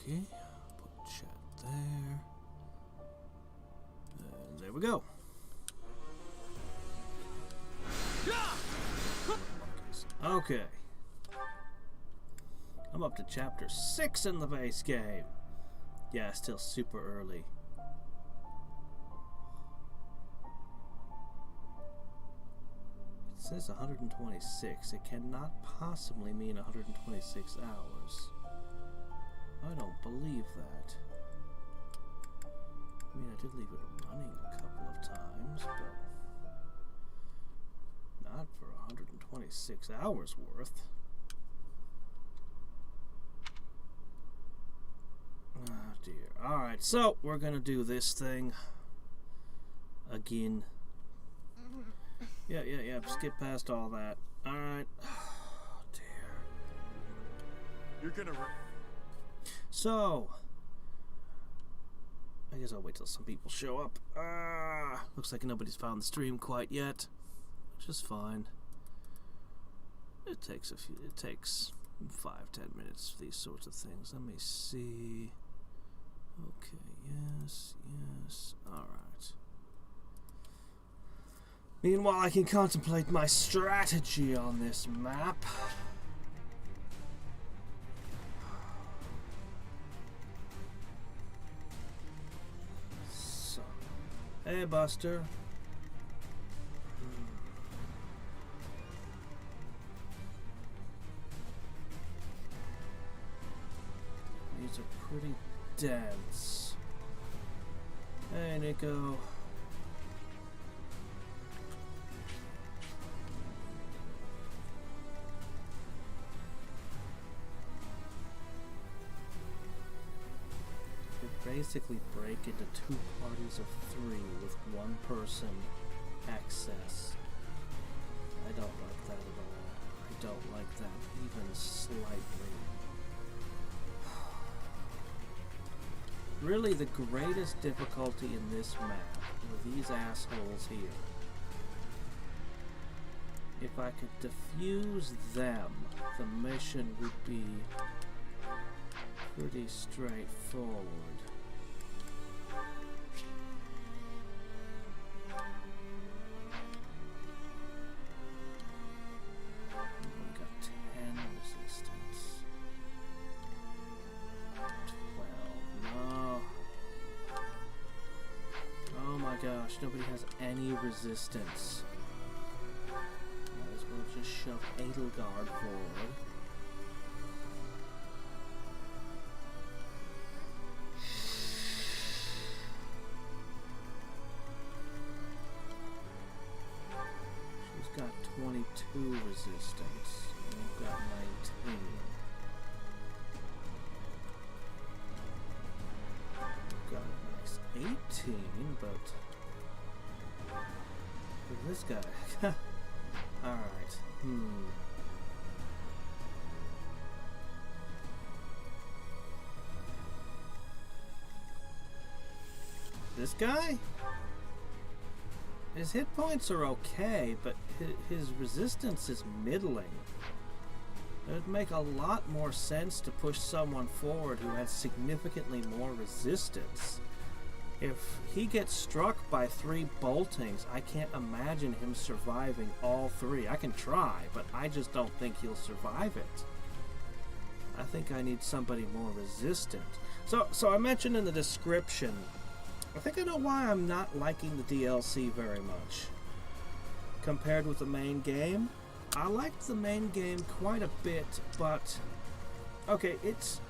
Okay, put chat there. And there we go. Okay. I'm up to chapter 6 in the base game. Yeah, still super early. It says 126. It cannot possibly mean 126 hours. I don't believe that. I mean, I did leave it running a couple of times, but not for 126 hours worth. Oh dear. Alright, so we're gonna do this thing again. Yeah, skip past all that. Alright. Oh dear. You're gonna... So, I guess I'll wait till some people show up. Looks like nobody's found the stream quite yet, which is fine. It takes 5-10 minutes for these sorts of things. Let me see. Okay, yes, alright. Meanwhile, I can contemplate my strategy on this map. So, hey Buster. These are pretty dense. Hey Nico. We basically break into 2 parties of 3 with 1 person access. I don't like that at all. I don't like that even slightly. Really, the greatest difficulty in this map are these assholes here. If I could defuse them, the mission would be pretty straightforward. We got 10 resistance. 12. No. Oh my gosh, nobody has any resistance. Might as well just shove Edelgard forward. She's got 22 resistance. We've got 19. Got a nice 18, but with this guy. Alright. This guy? His hit points are okay, but his resistance is middling. It would make a lot more sense to push someone forward who has significantly more resistance. If he gets struck by 3 boltings, I can't imagine him surviving all 3. I can try, but I just don't think he'll survive it. I think I need somebody more resistant. So I mentioned in the description, I think I know why I'm not liking the DLC very much. Compared with the main game, I liked the main game quite a bit, but okay, it's...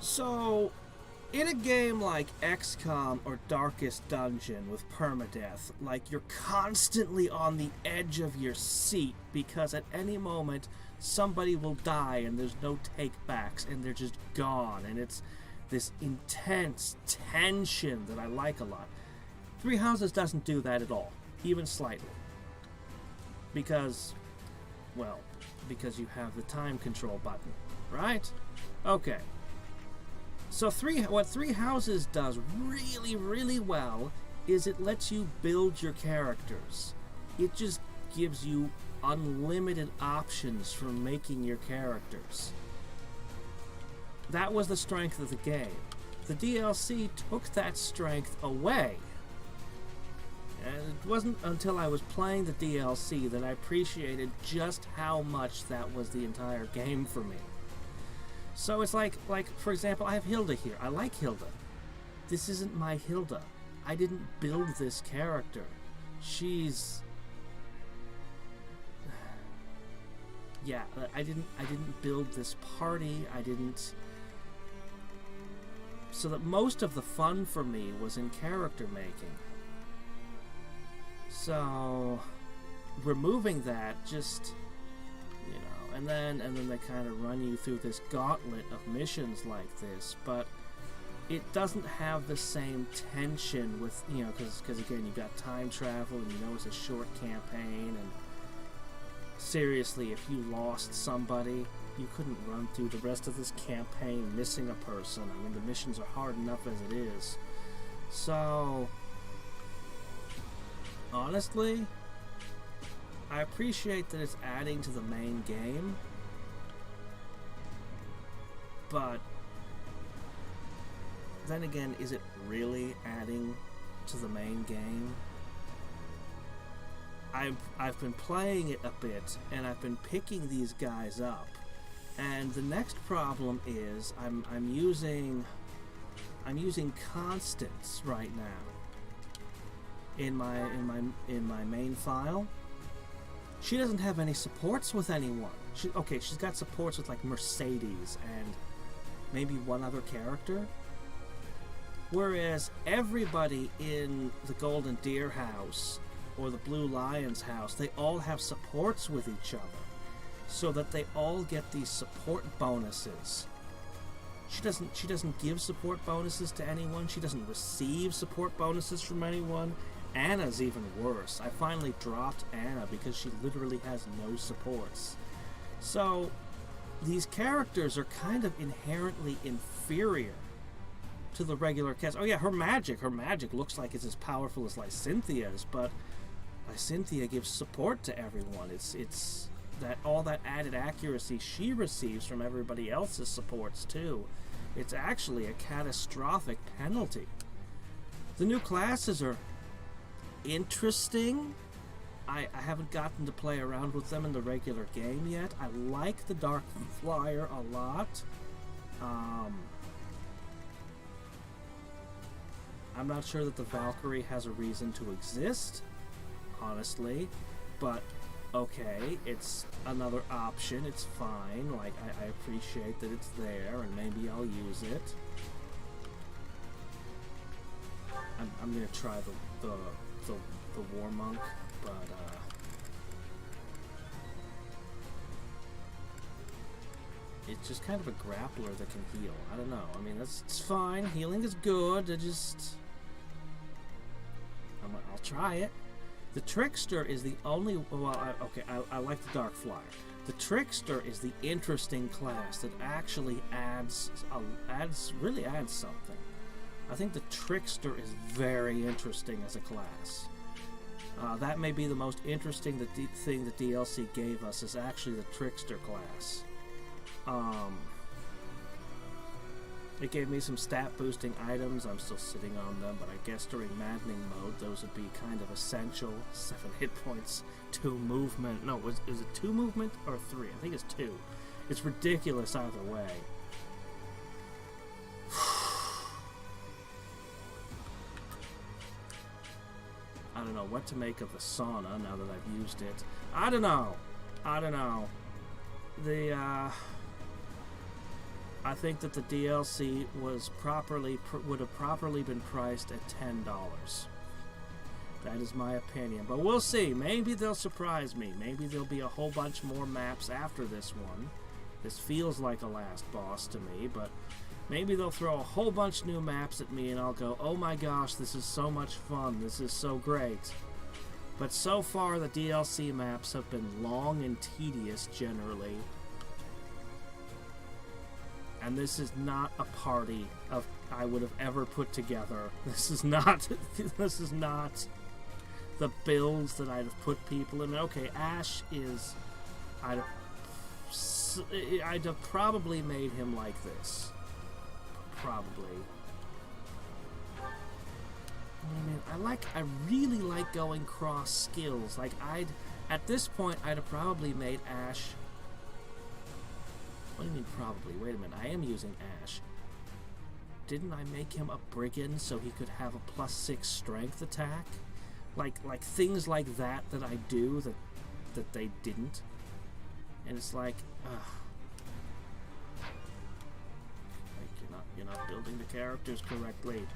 So, in a game like XCOM or Darkest Dungeon with permadeath, like you're constantly on the edge of your seat because at any moment somebody will die and there's no take-backs and they're just gone, and it's this intense tension that I like a lot. Three Houses doesn't do that at all, even slightly. Because, well, because you have the time control button, right? Okay. So what Three Houses does really, really well is it lets you build your characters. It just gives you unlimited options for making your characters. That was the strength of the game. The DLC took that strength away. And it wasn't until I was playing the DLC that I appreciated just how much that was the entire game for me. So it's like for example, I have Hilda here. I like Hilda. This isn't my Hilda. I didn't build this character. She's... Yeah, I didn't build this party. I didn't... So that most of the fun for me was in character making. So removing that just, you know, and then they kind of run you through this gauntlet of missions like this, but it doesn't have the same tension with, you know, because again, you've got time travel and you know it's a short campaign, and seriously, if you lost somebody, you couldn't run through the rest of this campaign missing a person. I mean, the missions are hard enough as it is. So honestly, I appreciate that it's adding to the main game, but then again, is it really adding to the main game? I've been playing it a bit, and I've been picking these guys up, and the next problem is I'm using constants right now in my main file. She doesn't have any supports with anyone. She's got supports with like Mercedes and maybe one other character. Whereas everybody in the Golden Deer house or the Blue Lion's house, they all have supports with each other, so that they all get these support bonuses. She doesn't give support bonuses to anyone. She doesn't receive support bonuses from anyone. Anna's even worse. I finally dropped Anna because she literally has no supports. So these characters are kind of inherently inferior to the regular cast. Oh yeah, her magic looks like it's as powerful as Lycynthia's, but Lysynthia gives support to everyone. It's that all that added accuracy she receives from everybody else's supports too. It's actually a catastrophic penalty. The new classes are interesting. I haven't gotten to play around with them in the regular game yet. I like the Dark Flyer a lot. I'm not sure that the Valkyrie has a reason to exist, honestly, but okay, it's another option. It's fine. Like, I appreciate that it's there, and maybe I'll use it. I'm gonna try the War Monk, but it's just kind of a grappler that can heal. I don't know. I mean, it's fine. Healing is good. I'll try it. The Trickster is the only... Well, I like the Dark Flyer. The Trickster is the interesting class that actually really adds something. I think the Trickster is very interesting as a class. That may be the most interesting thing the DLC gave us, is actually the Trickster class. It gave me some stat boosting items. I'm still sitting on them, but I guess during Maddening mode, those would be kind of essential. 7 hit points, 2 movement. No, is it 2 movement or 3? I think it's 2. It's ridiculous either way. I don't know what to make of the sauna now that I've used it. I don't know. I think that the DLC was would have properly been priced at $10. That is my opinion. But we'll see. Maybe they'll surprise me. Maybe there'll be a whole bunch more maps after this one. This feels like a last boss to me, but maybe they'll throw a whole bunch new maps at me and I'll go, oh my gosh, this is so much fun. This is so great. But so far, the DLC maps have been long and tedious generally. And this is not a party I would have ever put together. This is not the builds that I'd have put people in. Okay, Ash is... I'd have probably made him like this. Probably. I mean, I really like going cross skills. Like, at this point, I'd have probably made Ash... What do you mean probably? Wait a minute, I am using Ash. Didn't I make him a brigand so he could have a +6 strength attack? Like things like that I do that they didn't. And it's like, like you're not building the characters correctly.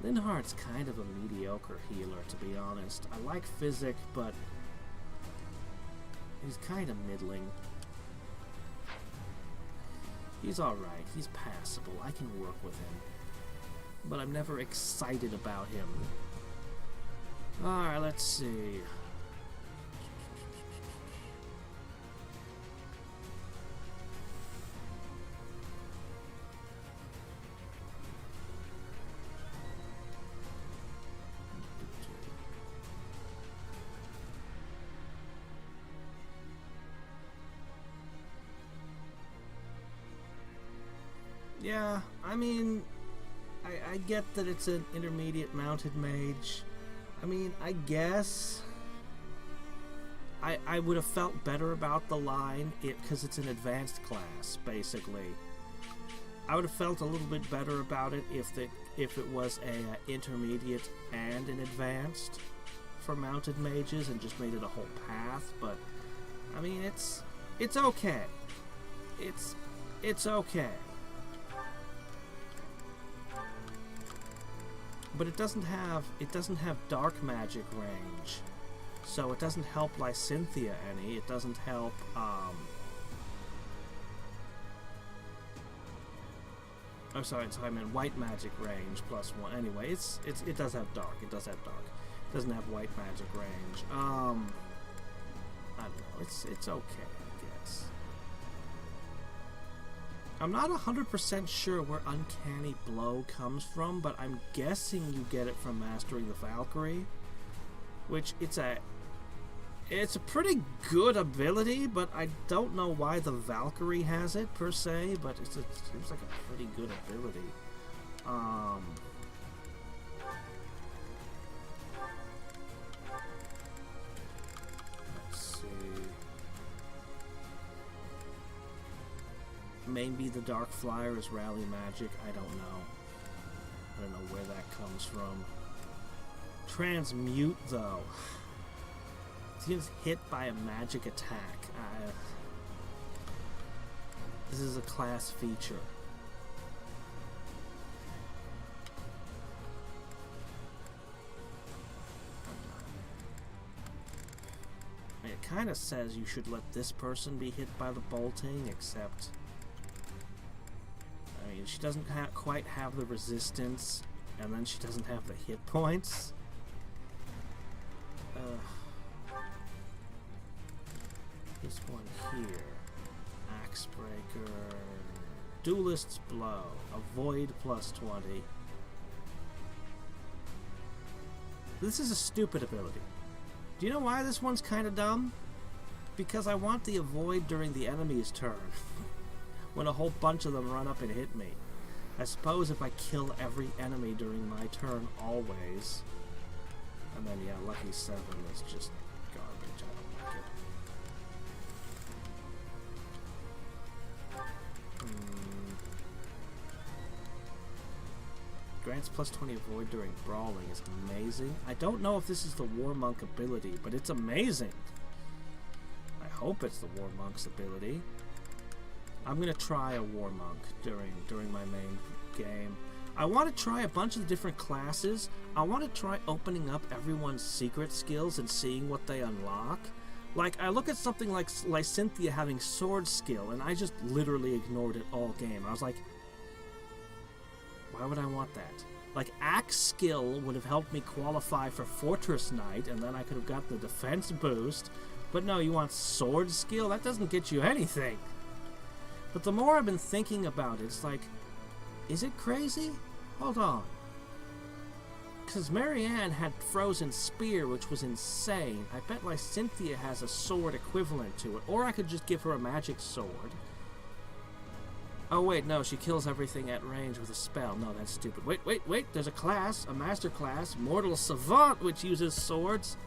Linhardt's kind of a mediocre healer, to be honest. I like Physic, but he's kind of middling. He's alright. He's passable. I can work with him. But I'm never excited about him. Alright, let's see. Yeah, I mean, I get that it's an intermediate mounted mage. I mean, I guess I would have felt better about the line because it's an advanced class, basically. I would have felt a little bit better about it if it was a intermediate and an advanced for mounted mages and just made it a whole path. But I mean, it's okay. It's okay. But it doesn't have dark magic range, so it doesn't help Lysynthia any. It doesn't help oh, sorry, I meant white magic range +1. Anyway, it does have dark. It does have dark. It doesn't have white magic range. I don't know. It's okay, I guess. I'm not 100% sure where Uncanny Blow comes from, but I'm guessing you get it from mastering the Valkyrie, which it's a pretty good ability, but I don't know why the Valkyrie has it per se, but it seems like a pretty good ability. Let's see. Maybe the Dark Flyer is rally magic. I don't know. I don't know where that comes from. Transmute, though. He gets hit by a magic attack. This is a class feature. It kind of says you should let this person be hit by the bolting, except... I mean, she doesn't quite have the resistance, and then she doesn't have the hit points. This one here. Axe Breaker. Duelist's Blow. Avoid +20. This is a stupid ability. Do you know why this one's kind of dumb? Because I want the avoid during the enemy's turn. When a whole bunch of them run up and hit me. I suppose if I kill every enemy during my turn always. And then, yeah, Lucky 7 is just garbage. I don't like it. Grants +20 avoid during brawling is amazing. I don't know if this is the War Monk ability, but it's amazing. I hope it's the War Monk's ability. I'm gonna try a War Monk during my main game. I want to try a bunch of different classes. I want to try opening up everyone's secret skills and seeing what they unlock. Like, I look at something like Lysynthia having sword skill, and I just literally ignored it all game. I was like, why would I want that? Like, axe skill would have helped me qualify for Fortress Knight, and then I could have got the defense boost. But no, you want sword skill? That doesn't get you anything. But the more I've been thinking about it, it's like, is it crazy? Hold on. Because Marianne had Frozen Spear, which was insane. I bet my Cynthia has a sword equivalent to it. Or I could just give her a magic sword. Oh, wait, no, she kills everything at range with a spell. No, that's stupid. Wait, there's a class, a master class, Mortal Savant, which uses swords.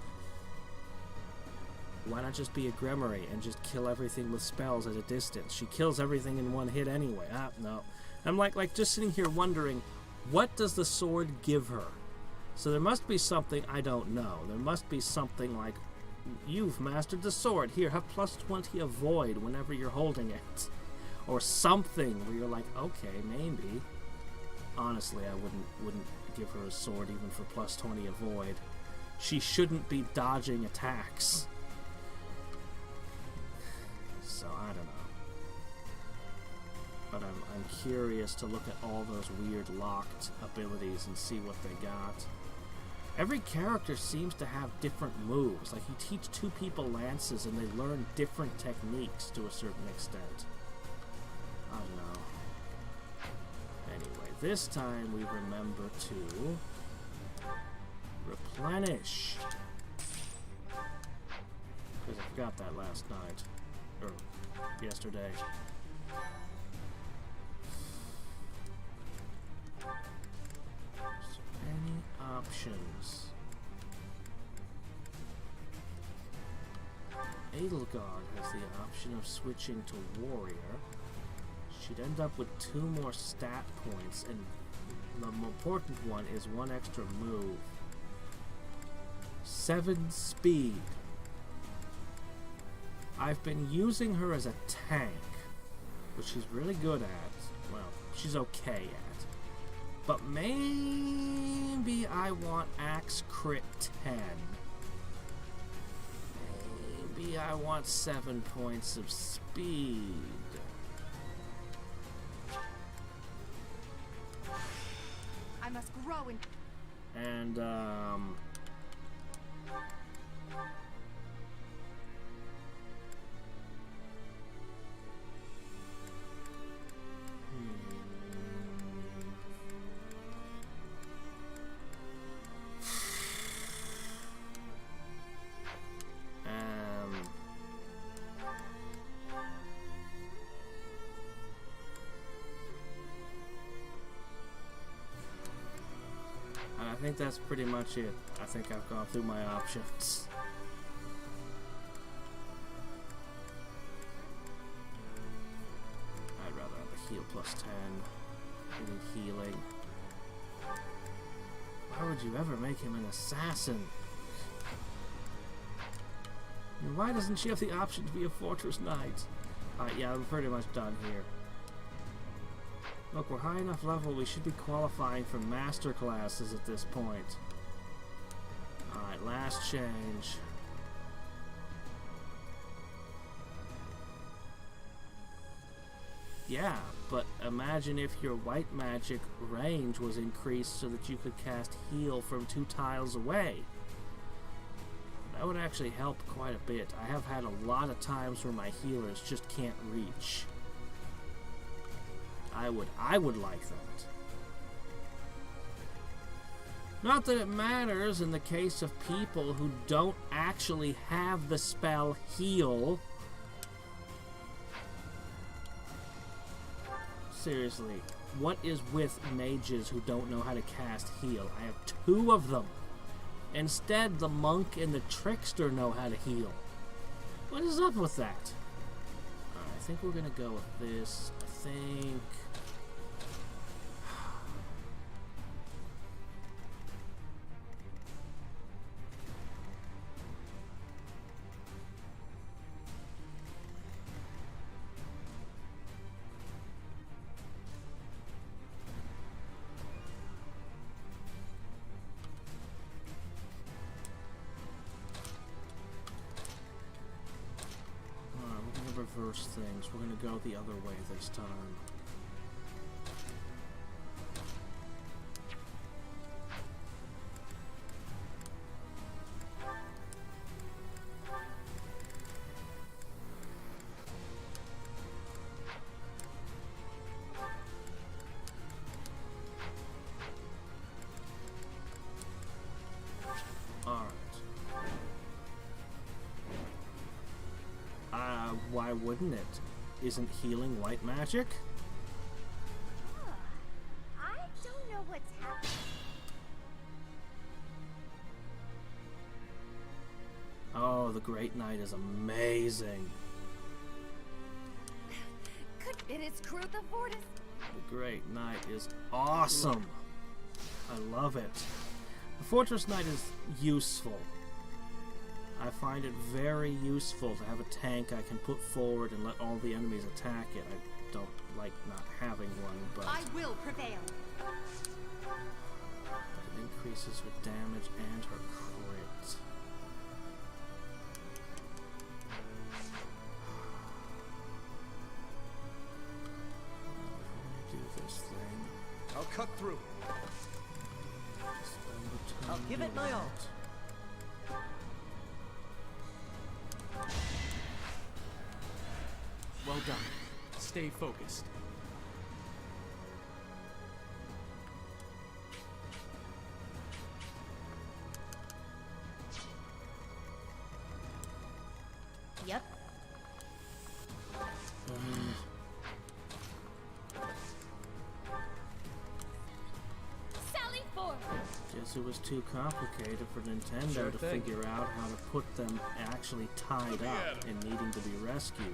Why not just be a Gremory and just kill everything with spells at a distance? She kills everything in one hit anyway. No. I'm like just sitting here wondering, what does the sword give her? So there must be something I don't know. There must be something like, you've mastered the sword. Here, have plus 20 avoid whenever you're holding it. Or something where you're like, okay, maybe. Honestly, I wouldn't give her a sword even for plus 20 avoid. She shouldn't be dodging attacks. So, I don't know. But I'm curious to look at all those weird locked abilities and see what they got. Every character seems to have different moves. Like, you teach two people lances and they learn different techniques to a certain extent. I don't know. Anyway, this time we remember to replenish. Because I forgot that last night. Or yesterday. So any options? Edelgard has the option of switching to warrior. She'd end up with 2 more stat points, and the important one is 1 extra move. 7 speed. I've been using her as a tank, which she's really good at. Well, she's okay at. But maybe I want Axe Crit 10. Maybe I want 7 points of speed. I must grow in. And, I think that's pretty much it. I think I've gone through my options. I'd rather have a heal plus 10. We need healing. Why would you ever make him an assassin? And why doesn't she have the option to be a fortress knight? Alright, yeah, I'm pretty much done here. Look, we're high enough level, we should be qualifying for master classes at this point. Alright, last change. Yeah, but imagine if your white magic range was increased so that you could cast heal from 2 tiles away. That would actually help quite a bit. I have had a lot of times where my healers just can't reach. I would like that. Not that it matters in the case of people who don't actually have the spell heal. Seriously, what is with mages who don't know how to cast heal? I have 2 of them. Instead, the monk and the trickster know how to heal. What is up with that? Alright, I think we're gonna go with this. I think... reverse things. We're gonna go the other way this time. Why wouldn't it? Isn't healing white magic? I don't know what's happening. Oh, the Great Knight is amazing. It is crude the Fortis. The Great Knight is awesome. I love it. The Fortress Knight is useful. I find it very useful to have a tank I can put forward and let all the enemies attack it. I don't like not having one, but I will prevail. it increases her damage and her crit. Do this thing. I'll cut through. Spend the time I'll give it my doing all. it. Well done. Stay focused. Yep. Sally forth. Guess it was too complicated for Nintendo Sure to thing. figure out how to put them actually tied up and needing to be rescued.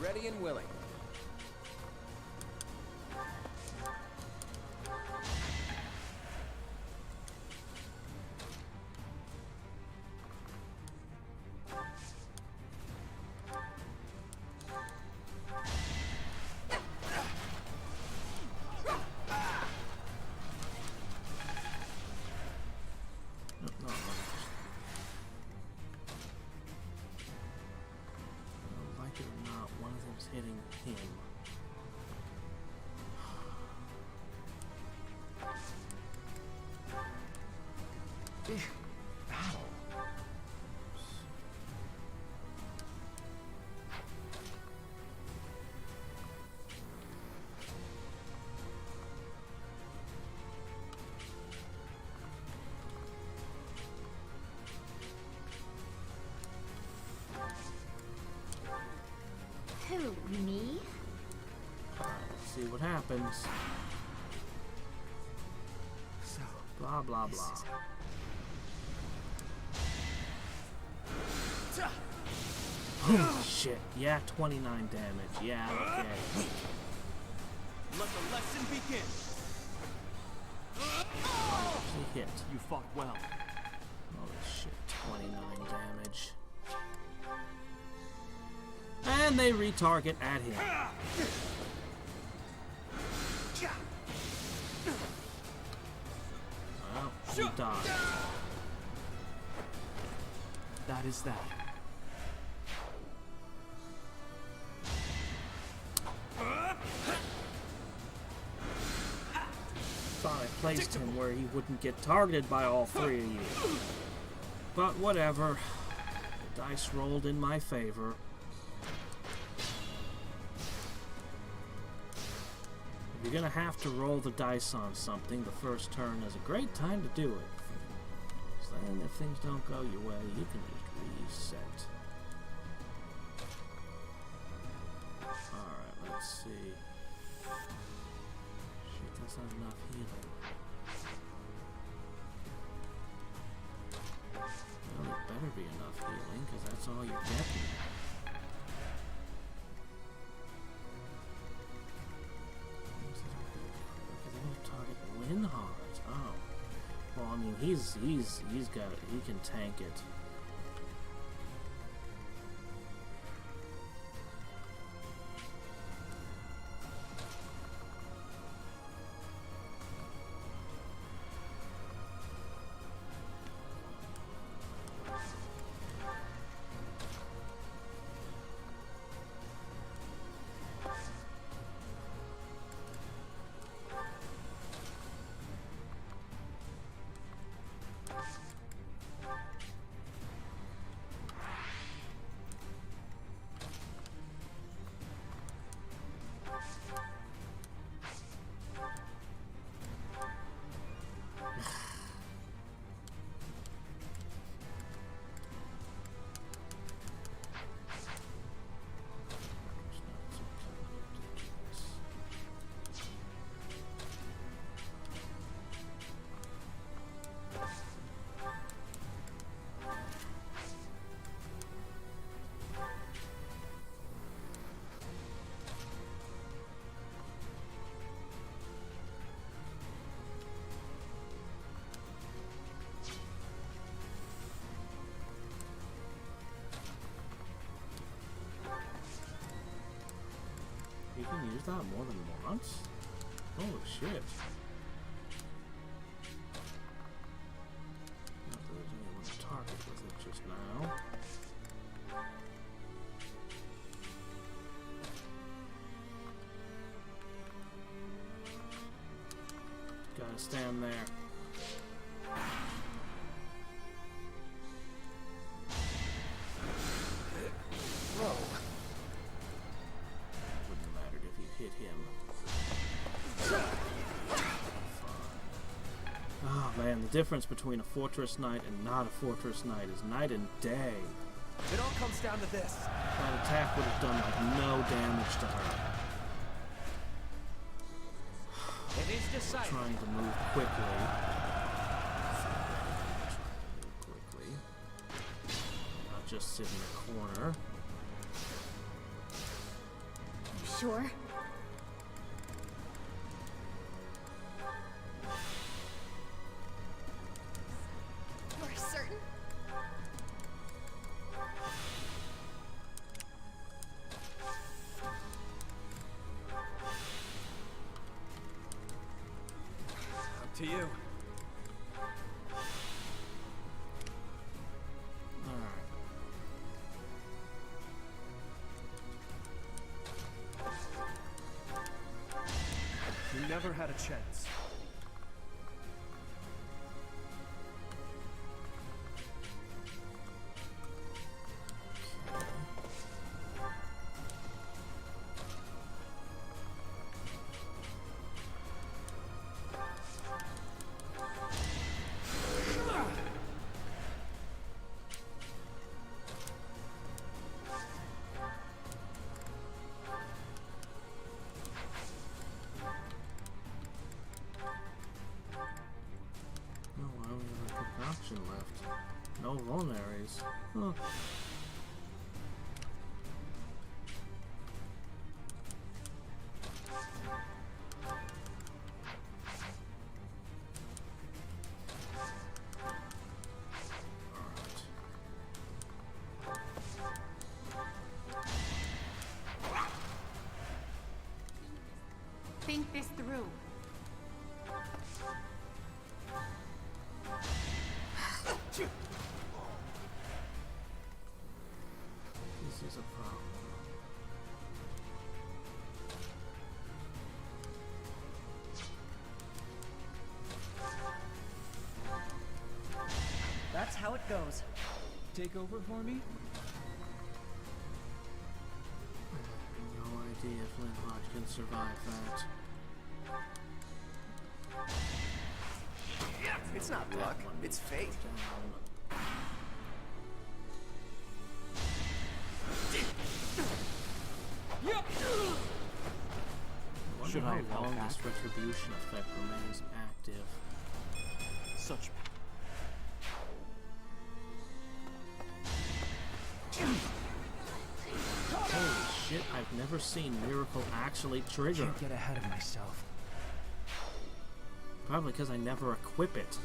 Ready and willing. No. Like it or not, one of them's hitting him. Battle. Who, me? Let's see what happens. So, Blah, blah, this blah. is Oh, shit. Yeah, 29 damage. Yeah, okay. Let the lesson begin. She hit. You fought well. Holy shit, 29 damage. And they retarget at him. Well, he died. That is that. Thought I placed him where he wouldn't get targeted by all three of you. But whatever. The dice rolled in my favor. If you're gonna have to roll the dice on something, the first turn is a great time to do it. So then if things don't go your way, you can just reset. Alright, let's see. Shit, that's not enough healing. Well, it better be enough healing, because that's all you're getting. They don't target Linhardt. Oh. Well, I mean, he's got it. He can tank it. He can use that more than once? Holy shit. Not that there's anyone to target with it just now. Gotta stand there. Whoa. Wouldn't have mattered if you hit him. Oh man, the difference between a Fortress Knight and not a Fortress Knight is night and day. It all comes down to this. That attack would have done like no damage to her. It is decided. Trying to move quickly. Not just sit in the corner. You sure? You're certain? Up to you. Alright. You never had a chance. Left. No vulneraries. Huh. Think this through. This is a problem. That's how it goes. Take over for me? No idea if Linhardt can survive that. It's not luck, it's fate. Wonder how long this retribution effect remains active. Such. Holy shit, I've never seen Miracle actually trigger. Can't get ahead of myself. Probably because I never equip it.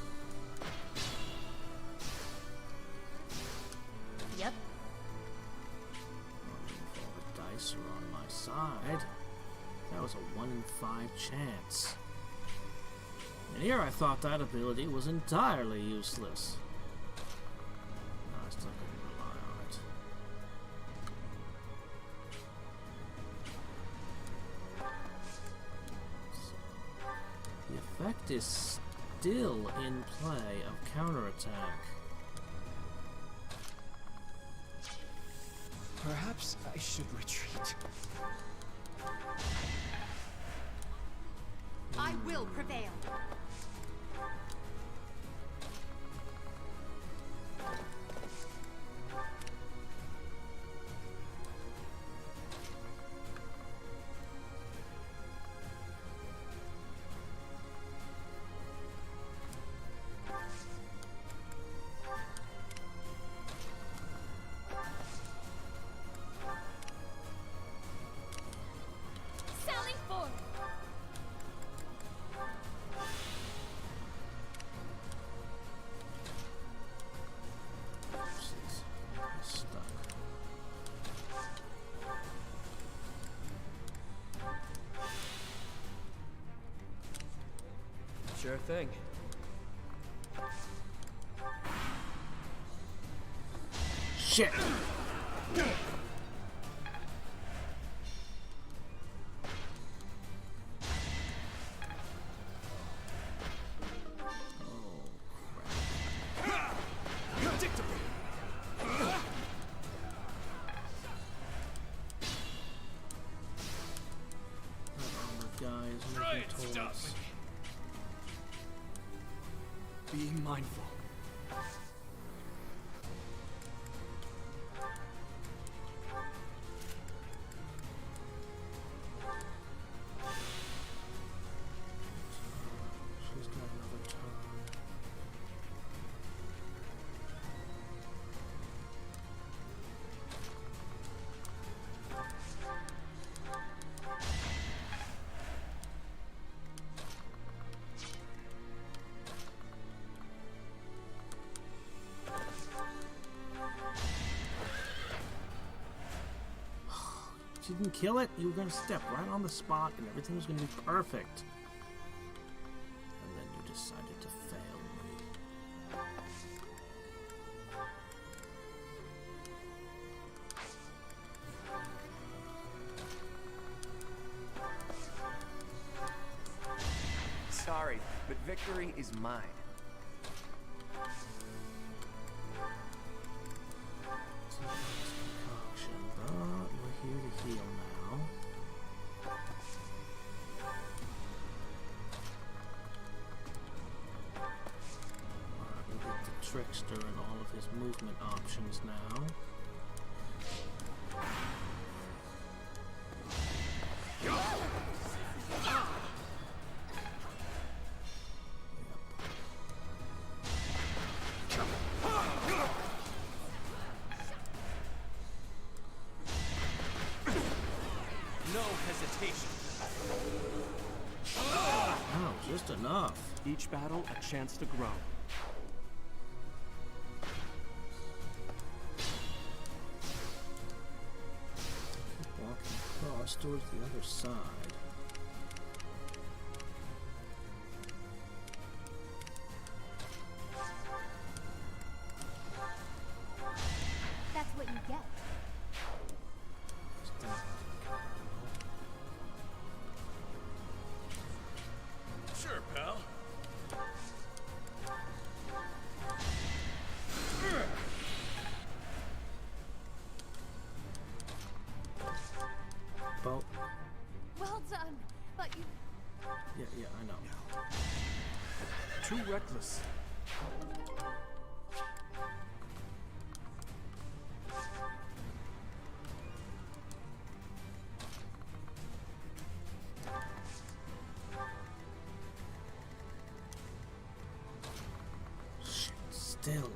Yep. If all the dice are on my side. That was a 1 in 5 chance. And here I thought that ability was entirely useless. No, I still couldn't rely on it. So, the effect is still in play of counterattack. Perhaps I should retreat. I will prevail. Sure thing. Shit! Be mindful. She's got another turn. You didn't kill it, you were going to step right on the spot and everything was going to be perfect. And then you decided to fail me. Sorry, but victory is mine. It's a nice concoction, but we're here to heal now. Alright, we'll get the Trickster and all of his movement options now. No hesitation. Oh, just enough. Each battle a chance to grow. Keep walking across towards the other side. That's what you get. Sure, pal. Boat. Well done, but you... Yeah, I know. Too reckless. Shit, still.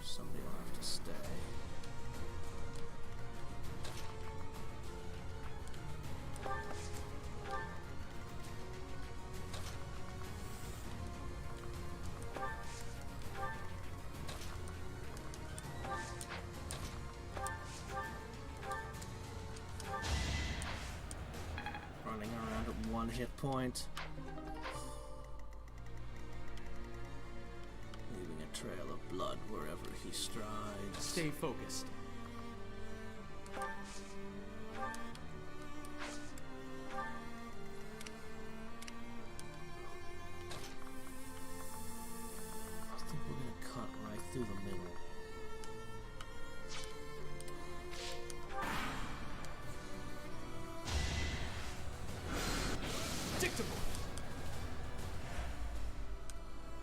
Somebody will have to stay. Running around at 1 hit point. Leaving a trail of blood wherever he strides. Stay focused. I think we're gonna cut right through the middle. Dictable.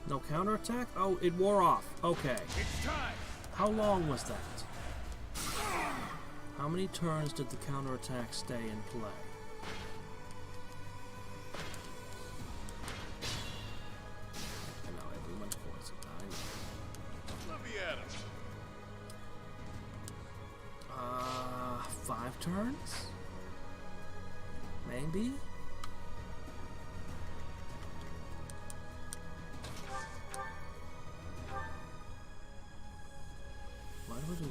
No counterattack? Oh, it wore off. Okay. It's time. How long was that? How many turns did the counterattack stay in play? I know everyone's voice. I know. Let me at him. 5 turns? Maybe?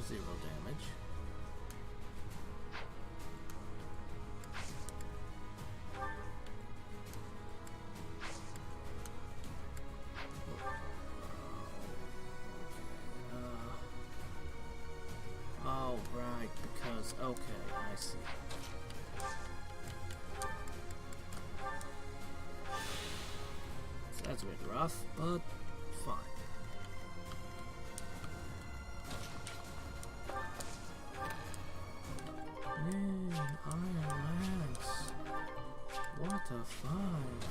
0 damage. Oh, right, because, okay, I see. So that's a bit rough, but fine. Man, Iron Lance. What a find.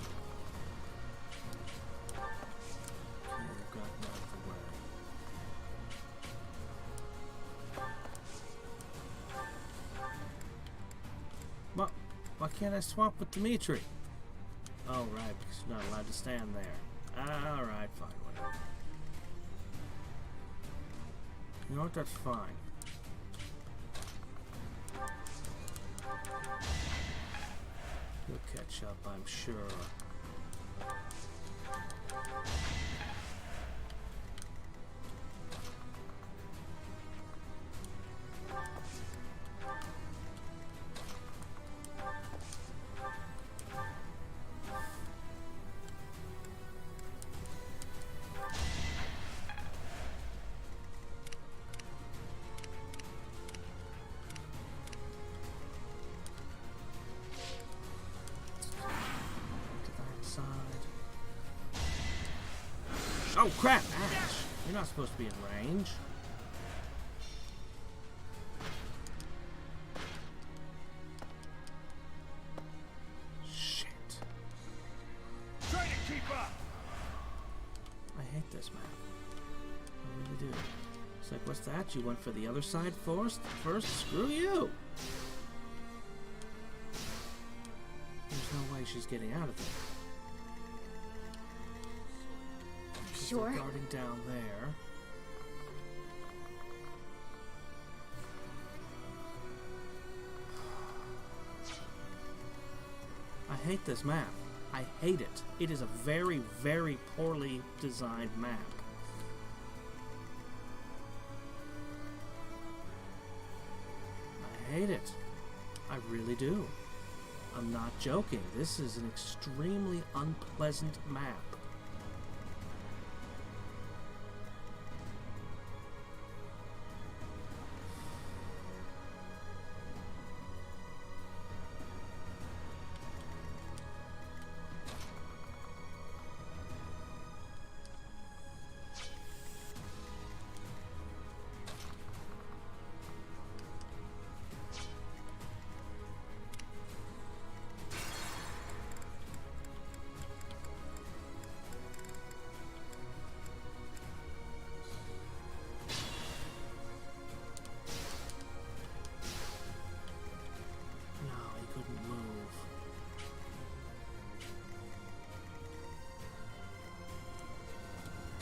Okay, I've gotten out of the way. Why can't I swap with Dimitri? Oh, right, because you're not allowed to stand there. Alright, fine, whatever. You know what, that's fine. He'll catch up, I'm sure. Oh crap, Ash! You're not supposed to be in range. Shit. Try to keep up. I hate this map. I really do. It's like, what's that? You went for the other side first? Screw you! There's no way she's getting out of there. Sure. They're guarding down there. I hate this map. I hate it. It is a very, very poorly designed map. I hate it. I really do. I'm not joking. This is an extremely unpleasant map.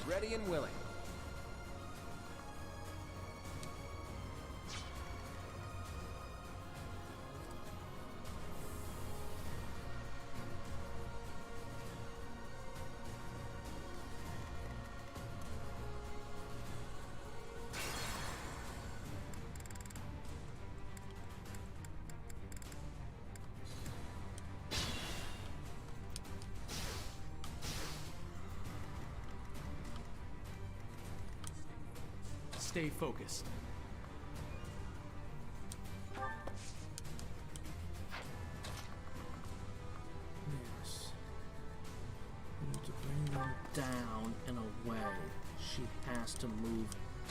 Ready and willing. Stay focused. Yes. We need to bring them down and away. She has to move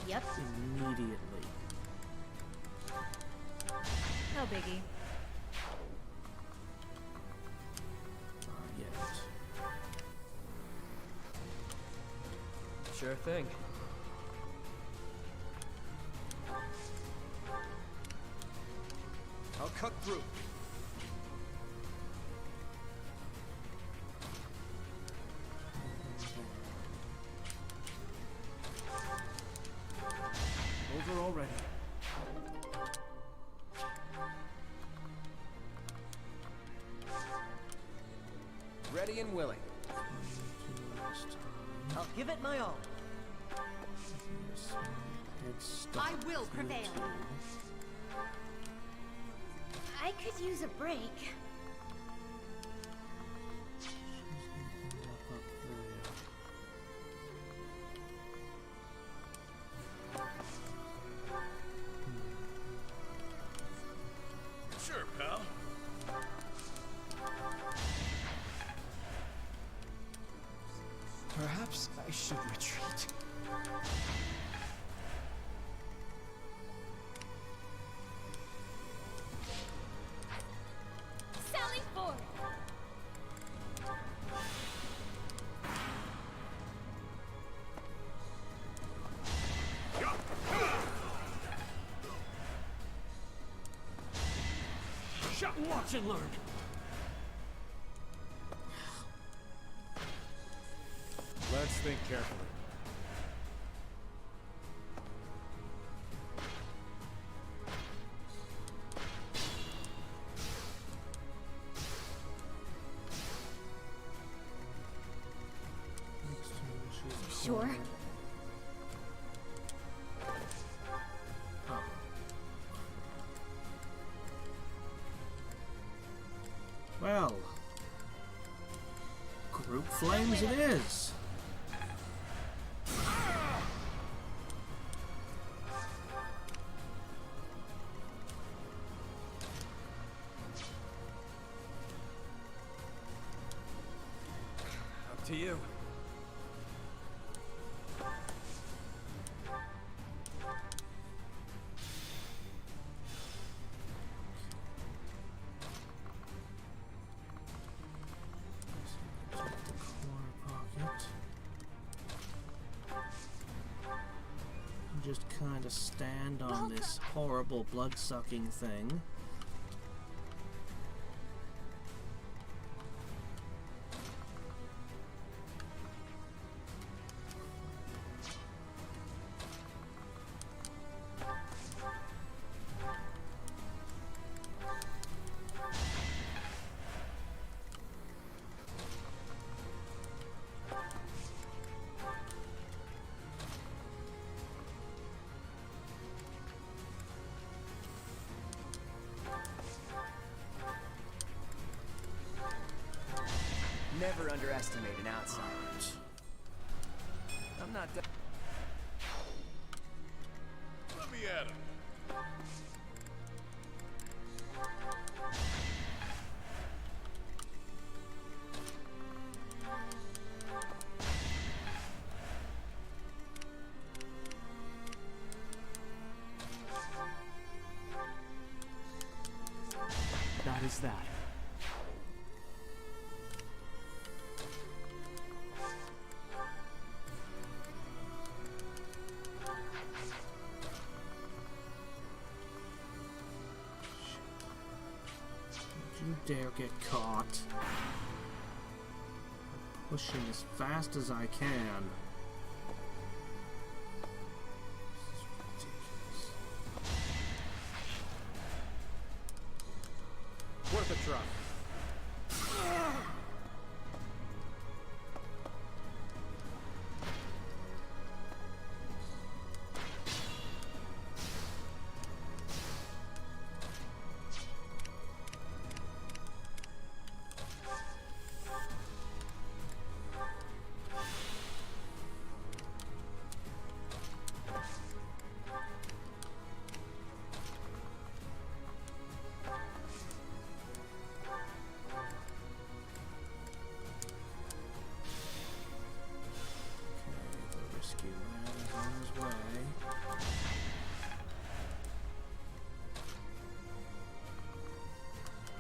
Yep. immediately. No biggie. Not yet. Sure thing. I'll cut through. Over already. Ready and willing. I'll give it my all. Head start. I will prevail. I could use a break. Sure, pal. Perhaps I should retreat. Sally forward. Watch and learn. Let's think carefully. Sure. Well, group flames it is. Up to you. Just kind of stand on this horrible blood-sucking thing. Never underestimate an outsider. I'm not done. Let me at him. That is that. You dare get caught. I'm pushing as fast as I can. This is ridiculous. Worth a try.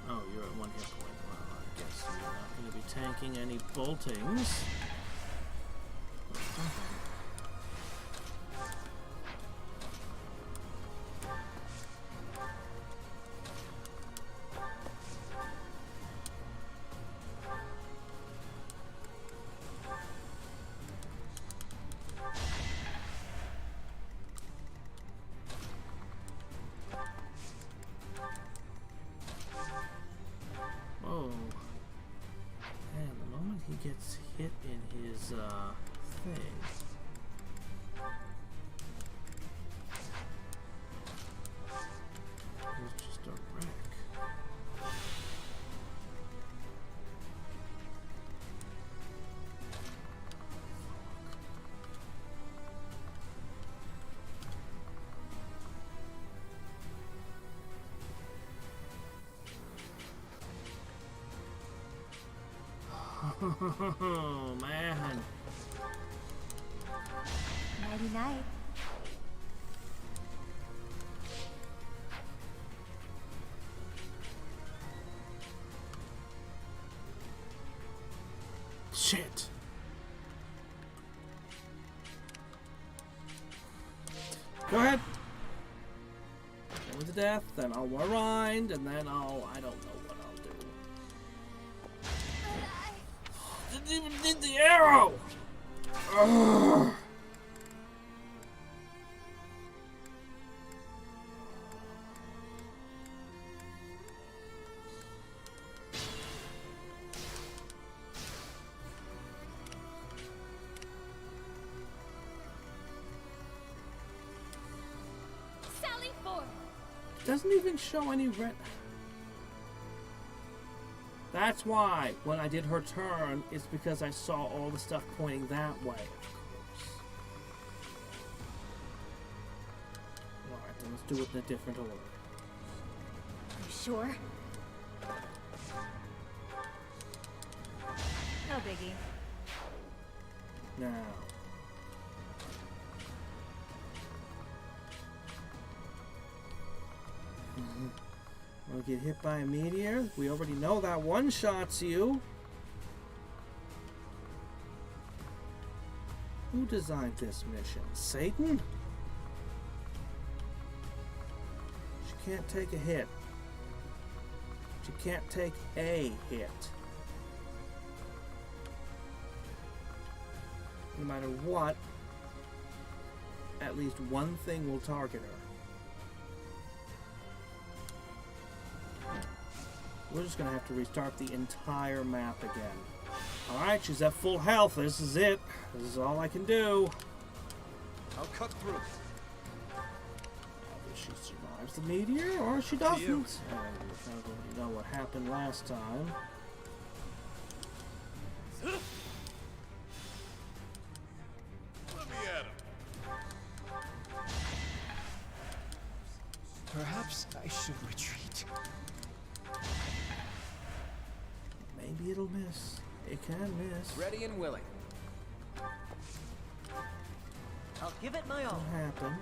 Oh, you're at 1 hit point. Well, I guess you're not going to be tanking any boltings. Whoa. And the moment he gets hit in his thing. Oh, man. Nighty night. Shit. Go ahead. Go to death, then I'll rewind, and then I don't know what I'll do. Didn't even need the arrow! Ugh. Sally forth. Doesn't even show any red. That's why when I did her turn, it's because I saw all the stuff pointing that way. Alright, then let's do it in a different order. You sure? No biggie. Now. We'll get hit by a meteor. We already know that one-shots you. Who designed this mission? Satan? She can't take a hit. She can't take a hit. No matter what, at least one thing will target her. We're just gonna have to restart the entire map again. Alright, she's at full health. This is it. This is all I can do. I'll cut through. Either she survives the meteor or she doesn't. And we kind of already know what happened last time. Let me at him. Perhaps I should retreat. Maybe it'll miss. It can miss. Ready and willing. I'll give it my all. What happened?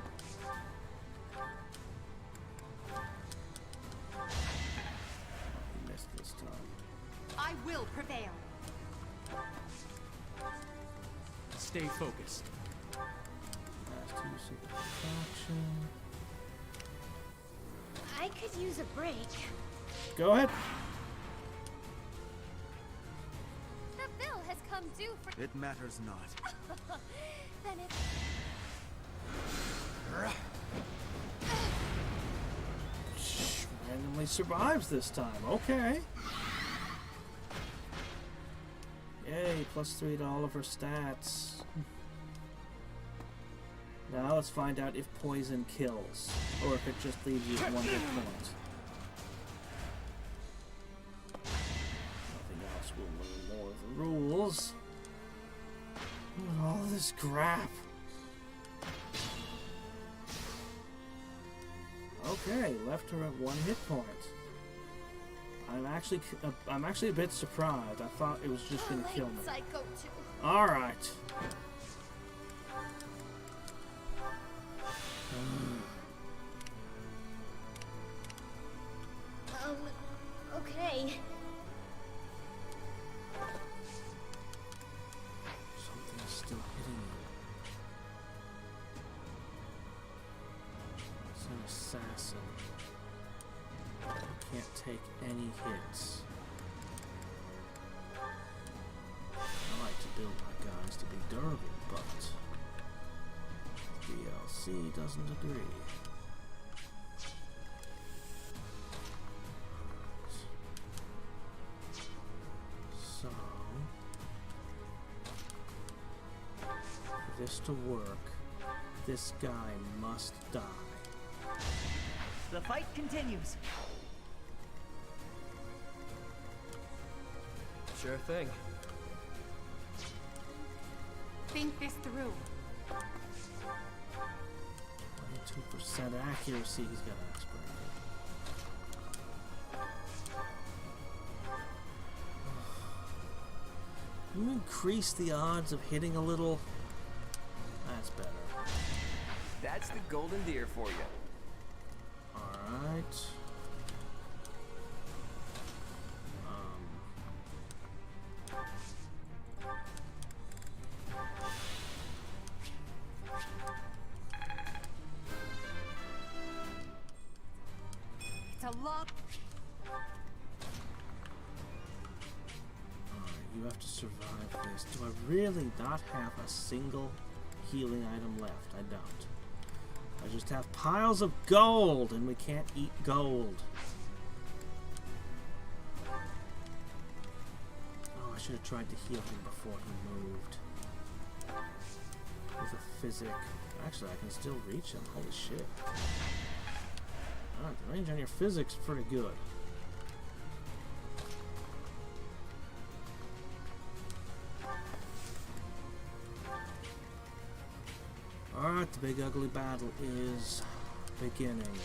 He missed this time. I will prevail. Stay focused. Last use of the action. I could use a break. Go ahead. The bill has come due for. It matters not. Then it's. Randomly survives this time. Okay. Yay, +3 to all of her stats. Now let's find out if poison kills, or if it just leaves you with 1 hit point. Nothing else will learn more of the rules. All this crap. Okay, left her at 1 hit point. I'm actually a bit surprised. I thought it was just gonna kill me. Psycho too. All right. Okay. Something's still hitting you. It's an assassin. You can't take any hits. I like to build my guys to be durable, but DLC doesn't agree. So, for this to work, this guy must die. The fight continues. Sure thing. Think this through. 22% accuracy, he's got an expert. you increase the odds of hitting a little? That's better. That's the golden deer for you. Alright. It's a long. You have to survive this. Do I really not have a single healing item left? I don't. I just have piles of gold, and we can't eat gold. Oh, I should have tried to heal him before he moved. With a physic. Actually, I can still reach him. Holy shit. Alright, the range on your physic's pretty good. Alright, the big ugly battle is beginning.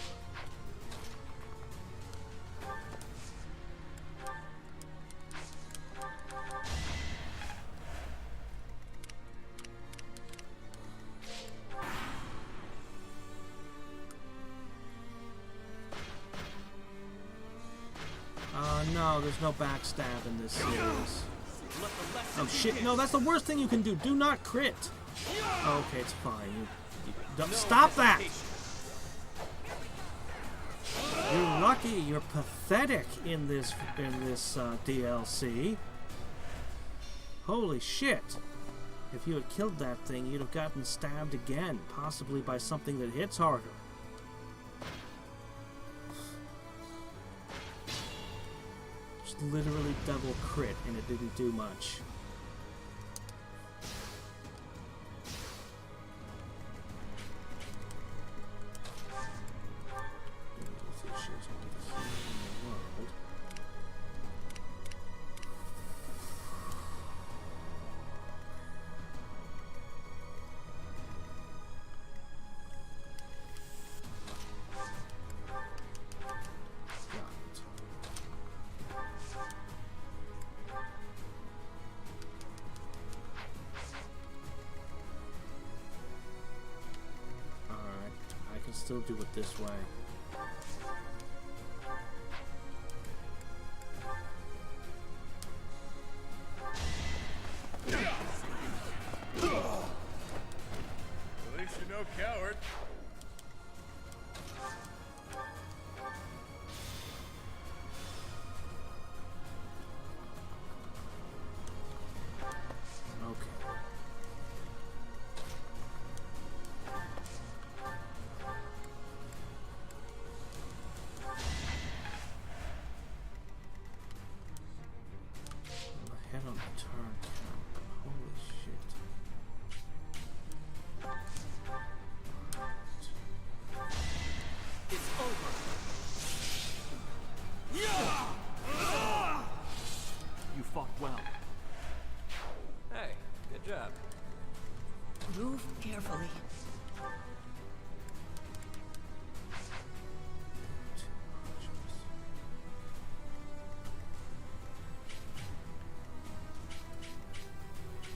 No, there's no backstab in this series. Oh shit, no, that's the worst thing you can do. Do not crit. Okay, it's fine. Stop that! You're lucky. You're pathetic in this DLC. Holy shit! If you had killed that thing, you'd have gotten stabbed again, possibly by something that hits harder. Just literally double crit, and it didn't do much. Still do it this way. At least you're no coward. Move carefully.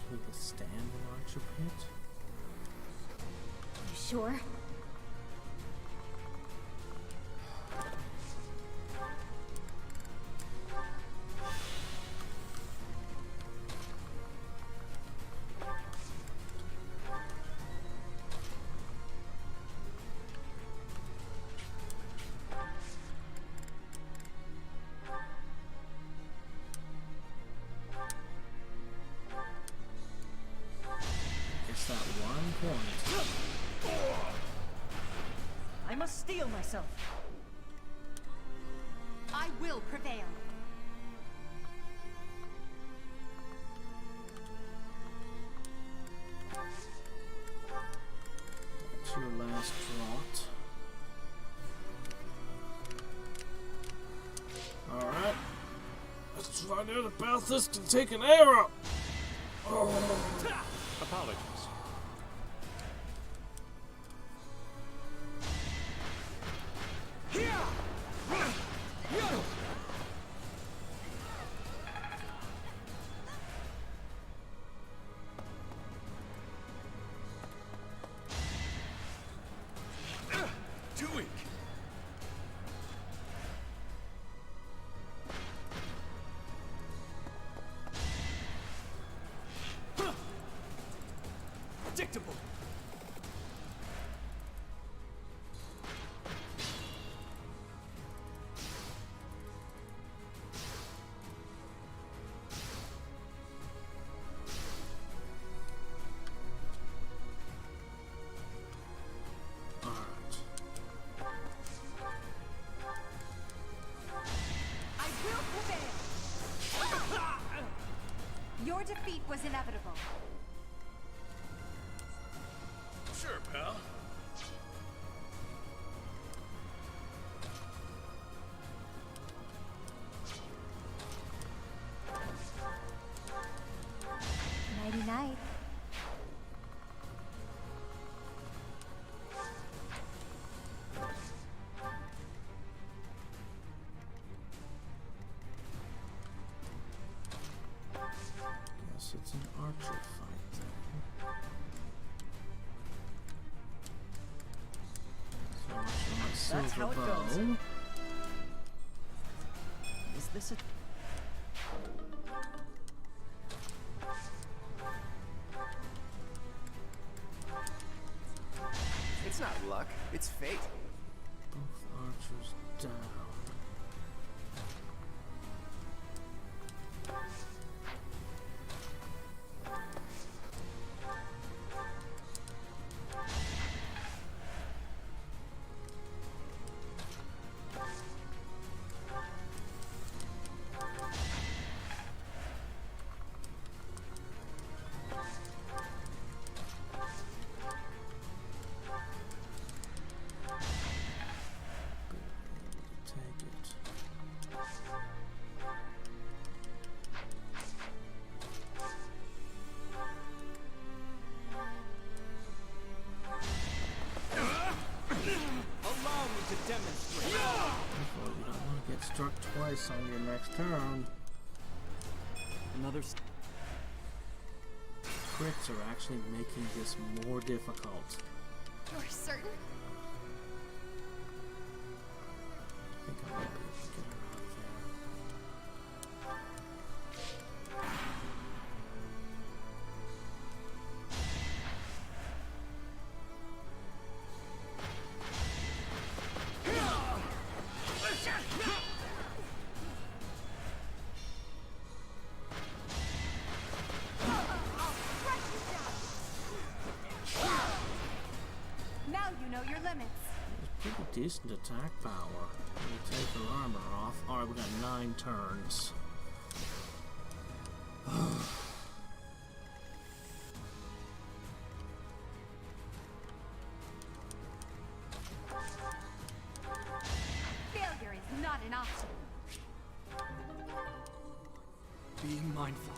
Can we stand an archer pit? You sure? I must steel myself. I will prevail. That's your last draught. Alright. Let's find out if Balthus can take an arrow. Oh. Apologies. unpredictable. I will prevail. Your defeat was inevitable. Sure, pal. Nighty night. Guess it's an archer fight then. So much for my That's silver how it goes. bow. Is this a... It's not luck, it's fate. Both archers down. Take it. Allow me to demonstrate. Careful, you don't want to get struck twice on your next turn. Another. Crits are actually making this more difficult. You're certain? I think I might be able to get her out there. Now you know your limits. There's pretty decent attack power. When you take her armor off. Alright, we got 9 turns. Failure is not an option. Being mindful.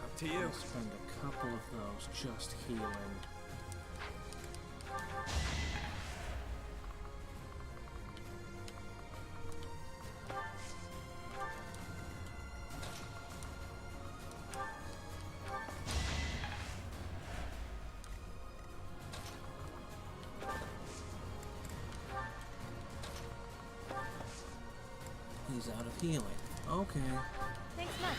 Up to you. I'll spend a couple of those just healing. He's out of healing. Okay. Thanks much.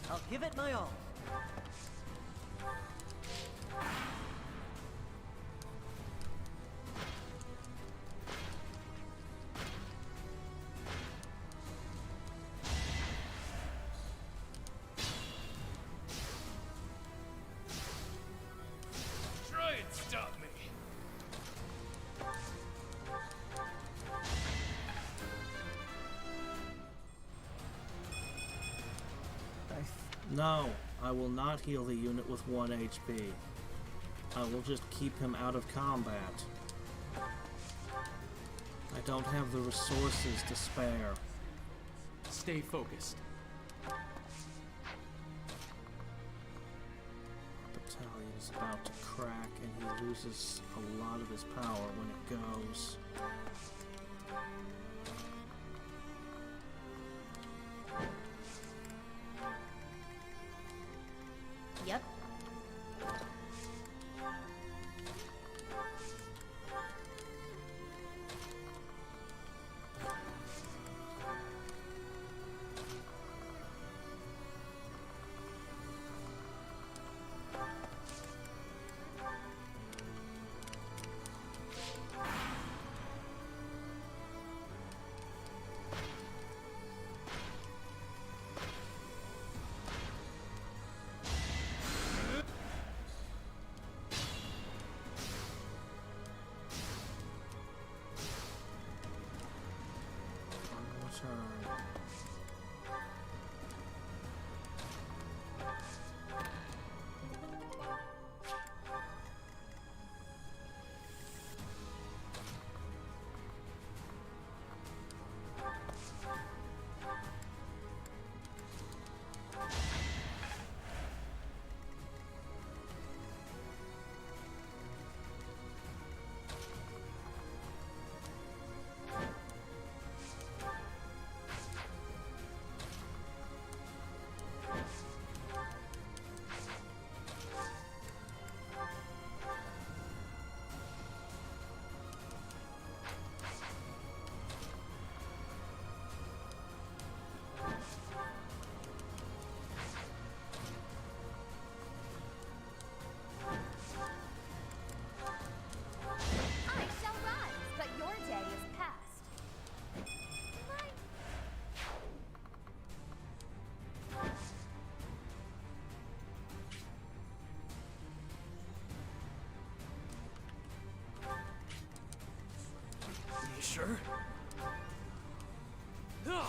I'll give it my all. Try and stop me. No, I will not heal the unit with 1 HP. I will just keep him out of combat. I don't have the resources to spare. Stay focused. Battalion is about to crack and he loses a lot of his power when it goes. turn. I shall rise, but your day is past. Right. You sure? Ugh.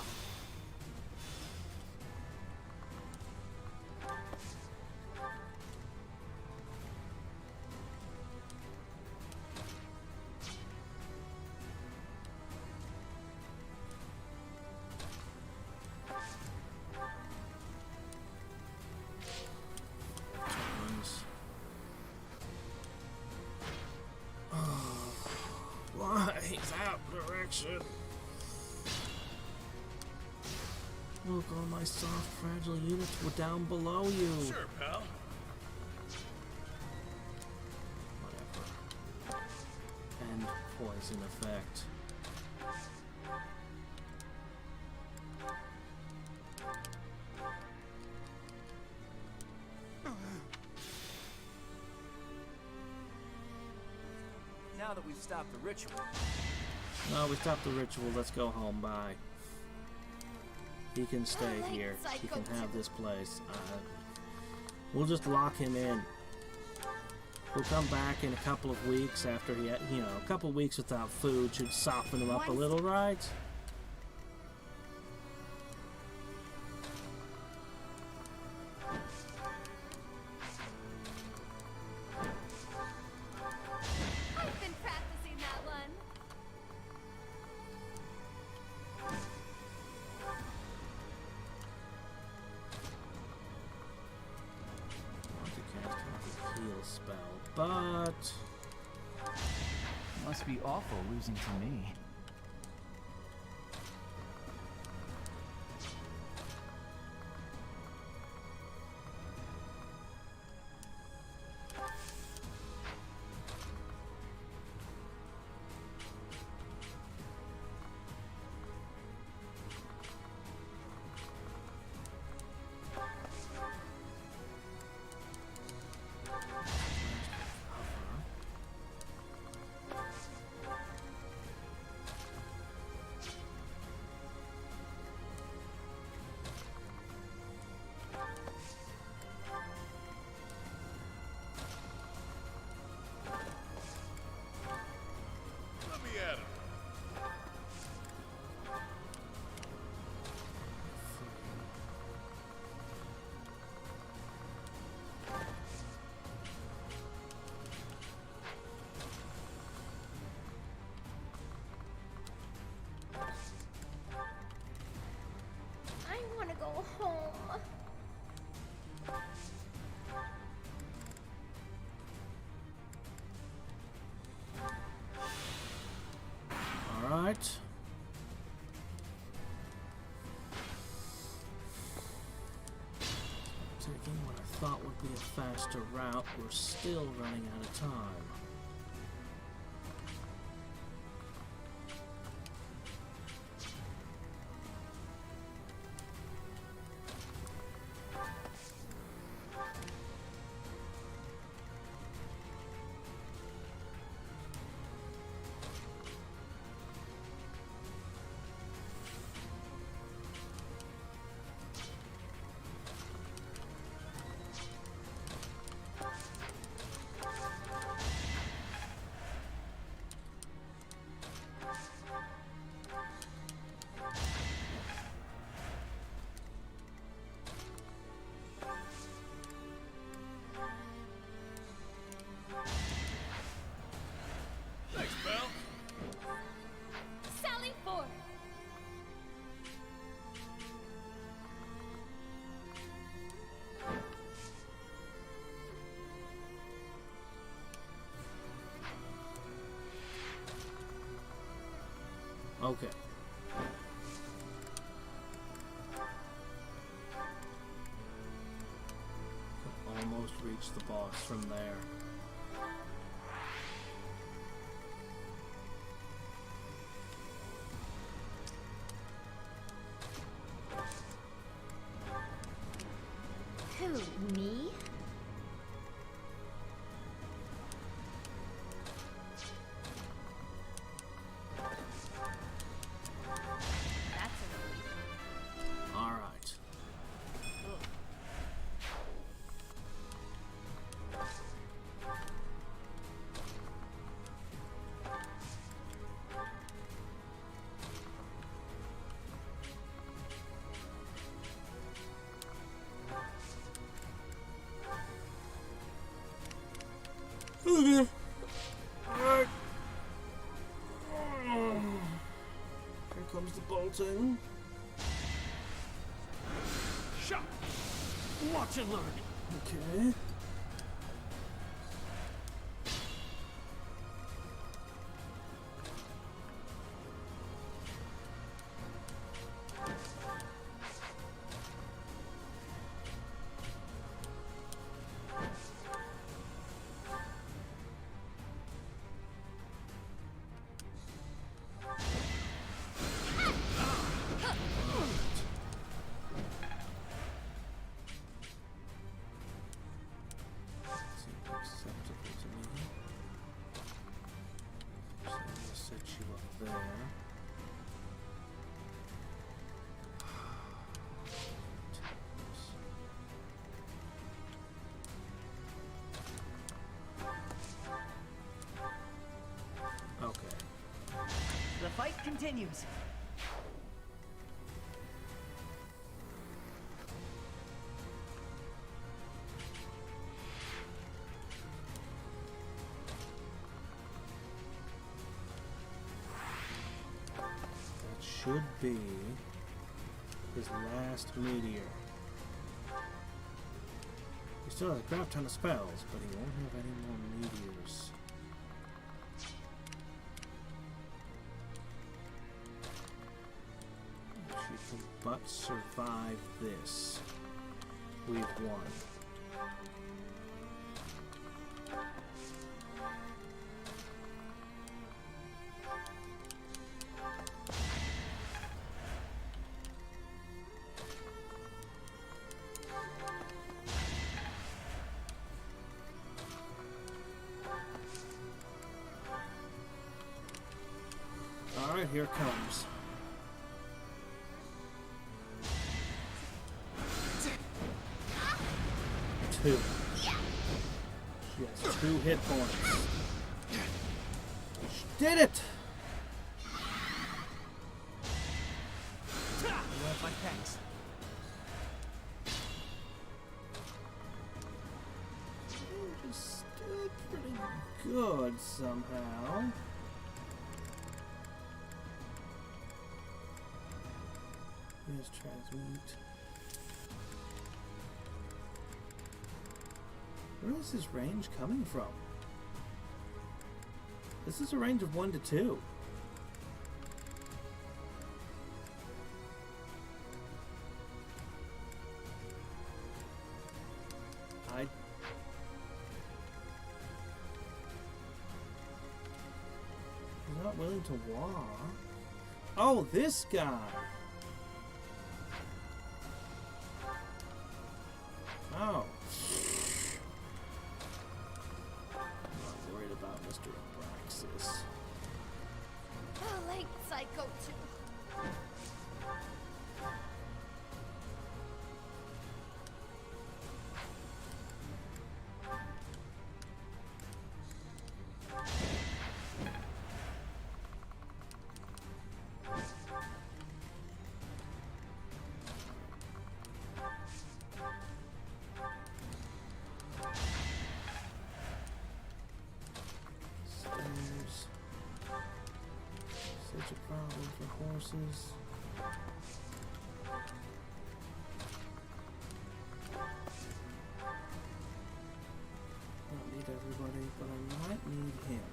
Turns. Why? That direction. Look, all my soft, fragile units were down below you. Sure, pal. Whatever. And poison effect. Now that we've stopped the ritual, No, we stopped the ritual. Let's go home. Bye. He can stay Like here. He can psycho have this place. We'll just lock him in. We'll come back in a couple of weeks after he, a couple of weeks without food should soften him up a little, right? I've been practicing that one. Want to cast a heal spell, but Must be awful losing to me. Let me at him. I want to go home. all right. Taking what I thought would be a faster route, we're still running out of time. Okay. Almost reached the boss from there. Who, me? That's a relief. All right. Okay. Alright. Here comes the bolting. Shot! Watch and learn. Okay. Seems acceptable to me. So I'm gonna set you up there. Okay. The fight continues. That should be his last meteor. He still has a crap ton of spells, but he won't have any more meteors. She can but survive this. We've won. Alright, here it comes. Two. She has 2 hit points. She did it! My thanks. She's still pretty good somehow. Here's transmute. Where is his range coming from? This is a range of 1 to 2. He's not willing to walk. Oh, this guy. Oh. I'm not worried about Mr. Abraxas. Oh, late Psycho 2. Stairs. Such a problem for horses. I don't need everybody, but I might need him.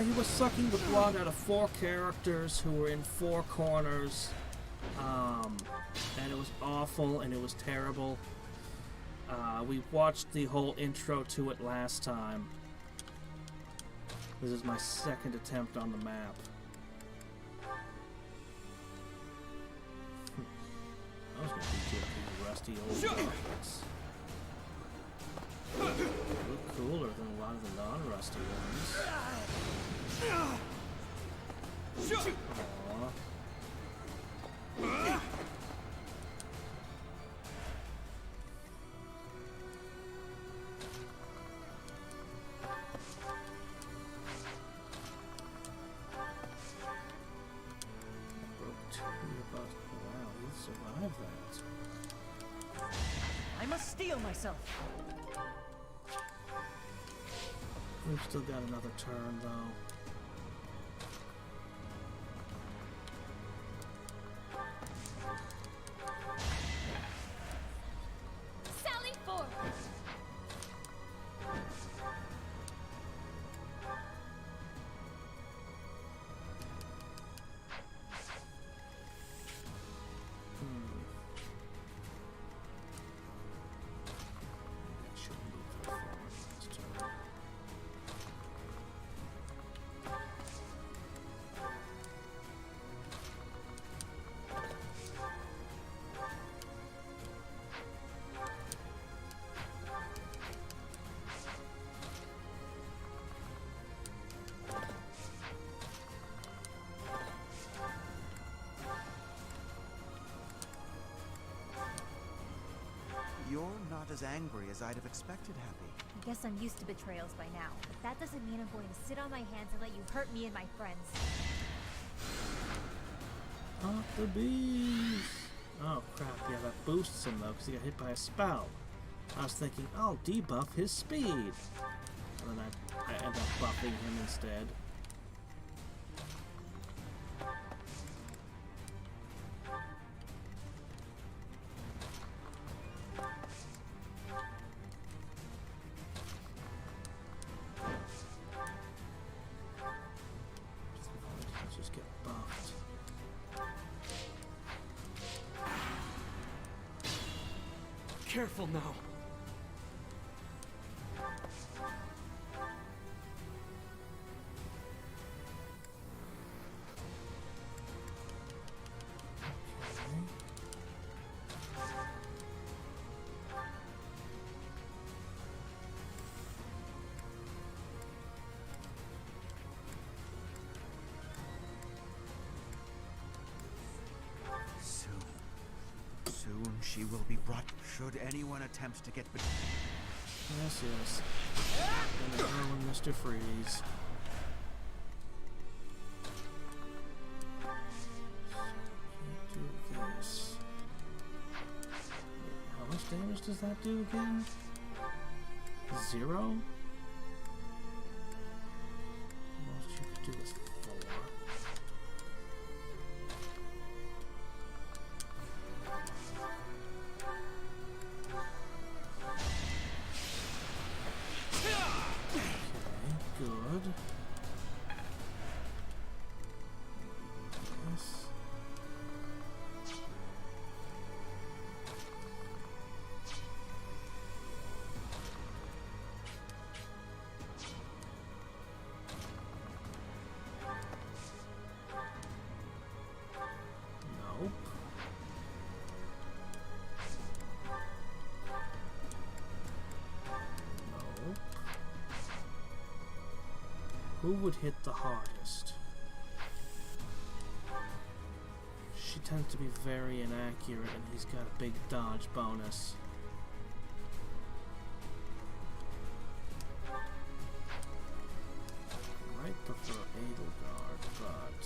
he was sucking the blood out of 4 characters who were in 4 corners. And it was awful and it was terrible. We watched the whole intro to it last time. This is my 2nd attempt on the map. I was going to beat you up these rusty old rockets. They look cooler than a lot of the non-rusty ones. Aww. Wow, he survived that. I must steel myself. We've still got another turn, though. Sally forward! You're not as angry as I'd have expected, Happy. I guess I'm used to betrayals by now, but that doesn't mean I'm going to sit on my hands and let you hurt me and my friends. Off the bees! Oh crap, yeah, that boosts him though, because he got hit by a spell. I was thinking, I'll debuff his speed. And then I end up buffing him instead. Let's just get buffed. Careful now. Soon she will be brought. Should anyone attempt to get between. Yes, yes. Gonna ruin Mr. Freeze. Can't do this. How much damage does that do again? 0? Most you could do is 4. Good. Yes. Nope. Nope. Who would hit the hardest? She tends to be very inaccurate, and he's got a big dodge bonus. I might prefer Edelgard, but...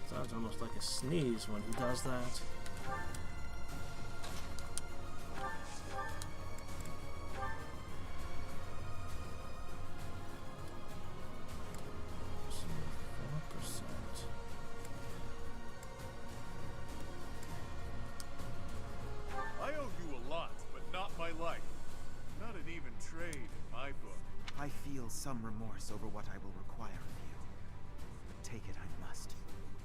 Sounds almost like a sneeze when he does that. some remorse over what I will require of you. But take it I must.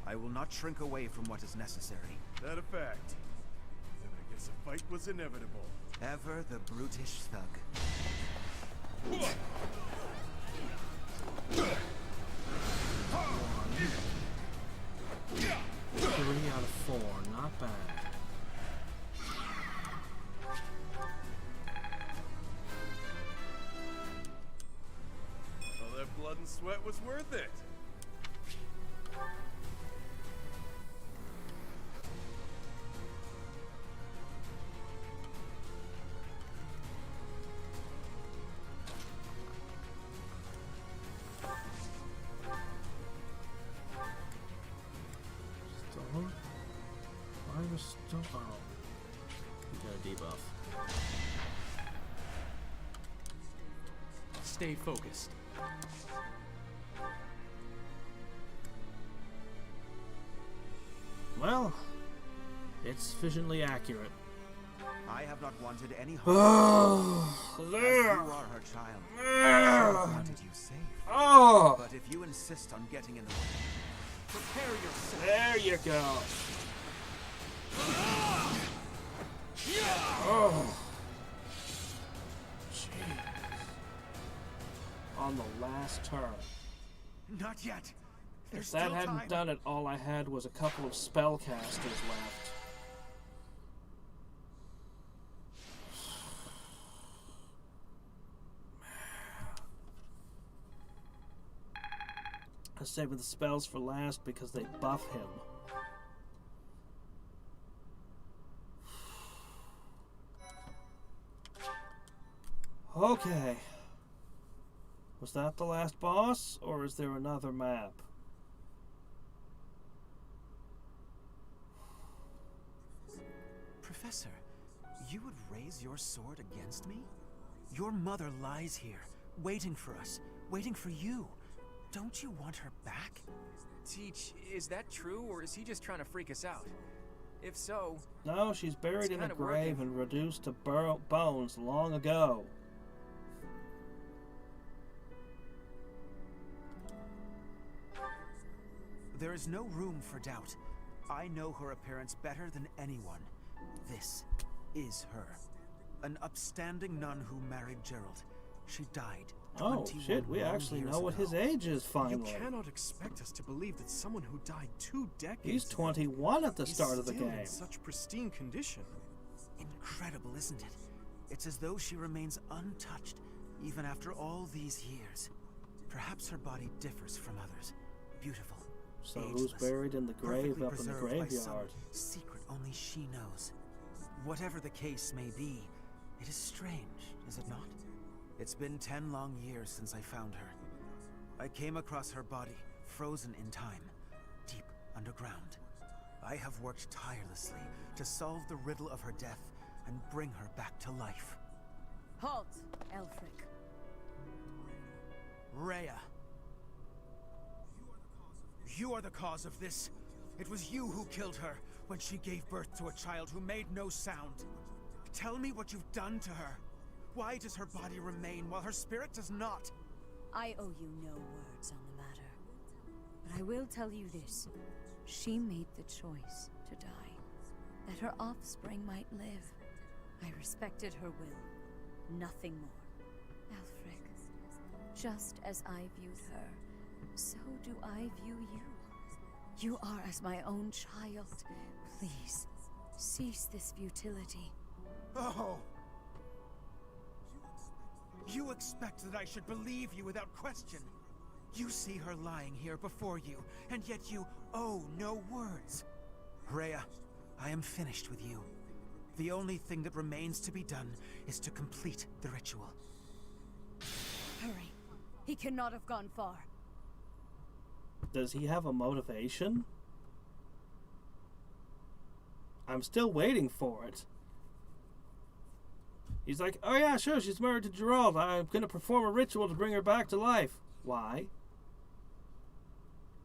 I will not shrink away from what is necessary. That a fact? Then I guess a fight was inevitable. Ever the brutish thug. 3 out of 4, not bad. All that blood and sweat was worth it. Stone? Why was stone? Oh. You got a debuff. Stay focused. Well, it's sufficiently accurate. I have not wanted any harm. Oh, As you there. are her child. I Oh. wanted you safe. Oh, But if you insist on getting in the way, Prepare yourself. there you go. Oh, jeez. On the last turn. not yet. There's If that still hadn't time. done it, all I had was a couple of spellcasters left. I saved the spells for last because they buff him. Okay. Was that the last boss, or is there another map? Professor, you would raise your sword against me? Your mother lies here, waiting for us, waiting for you. Don't you want her back? Teach, is that true, or is he just trying to freak us out? If so, No, she's buried in a kinda grave working. and reduced to bones long ago. There is no room for doubt. I know her appearance better than anyone. This is her. An upstanding nun who married Gerald. She died. Oh 21 shit, we long actually years know what ago. his age is You finally. cannot expect us to believe that someone who died 2 decades He's ago 21 at the is start of the still game. in such pristine condition. Incredible, isn't it? It's as though she remains untouched, even after all these years. Perhaps her body differs from others. Beautiful. So ageless, who's buried in the grave perfectly up in the preserved by some graveyard? secret only she knows. Whatever the case may be, it is strange, is it not? It's been 10 long years since I found her. I came across her body, frozen in time, deep underground. I have worked tirelessly to solve the riddle of her death and bring her back to life. Halt, Elfric. Rhea. You are the cause of this. It was you who killed her when she gave birth to a child who made no sound. Tell me what you've done to her. Why does her body remain while her spirit does not? I owe you no words on the matter. But I will tell you this. She made the choice to die, that her offspring might live. I respected her will, nothing more. Elfric, just as I viewed her, so do I view you. You are as my own child. Please, cease this futility. Oh! You expect that I should believe you without question. You see her lying here before you, and yet you owe no words. Rhea, I am finished with you. The only thing that remains to be done is to complete the ritual. Hurry. He cannot have gone far. Does he have a motivation? I'm still waiting for it. He's like, oh yeah, sure, she's married to Gerald. I'm gonna perform a ritual to bring her back to life. Why?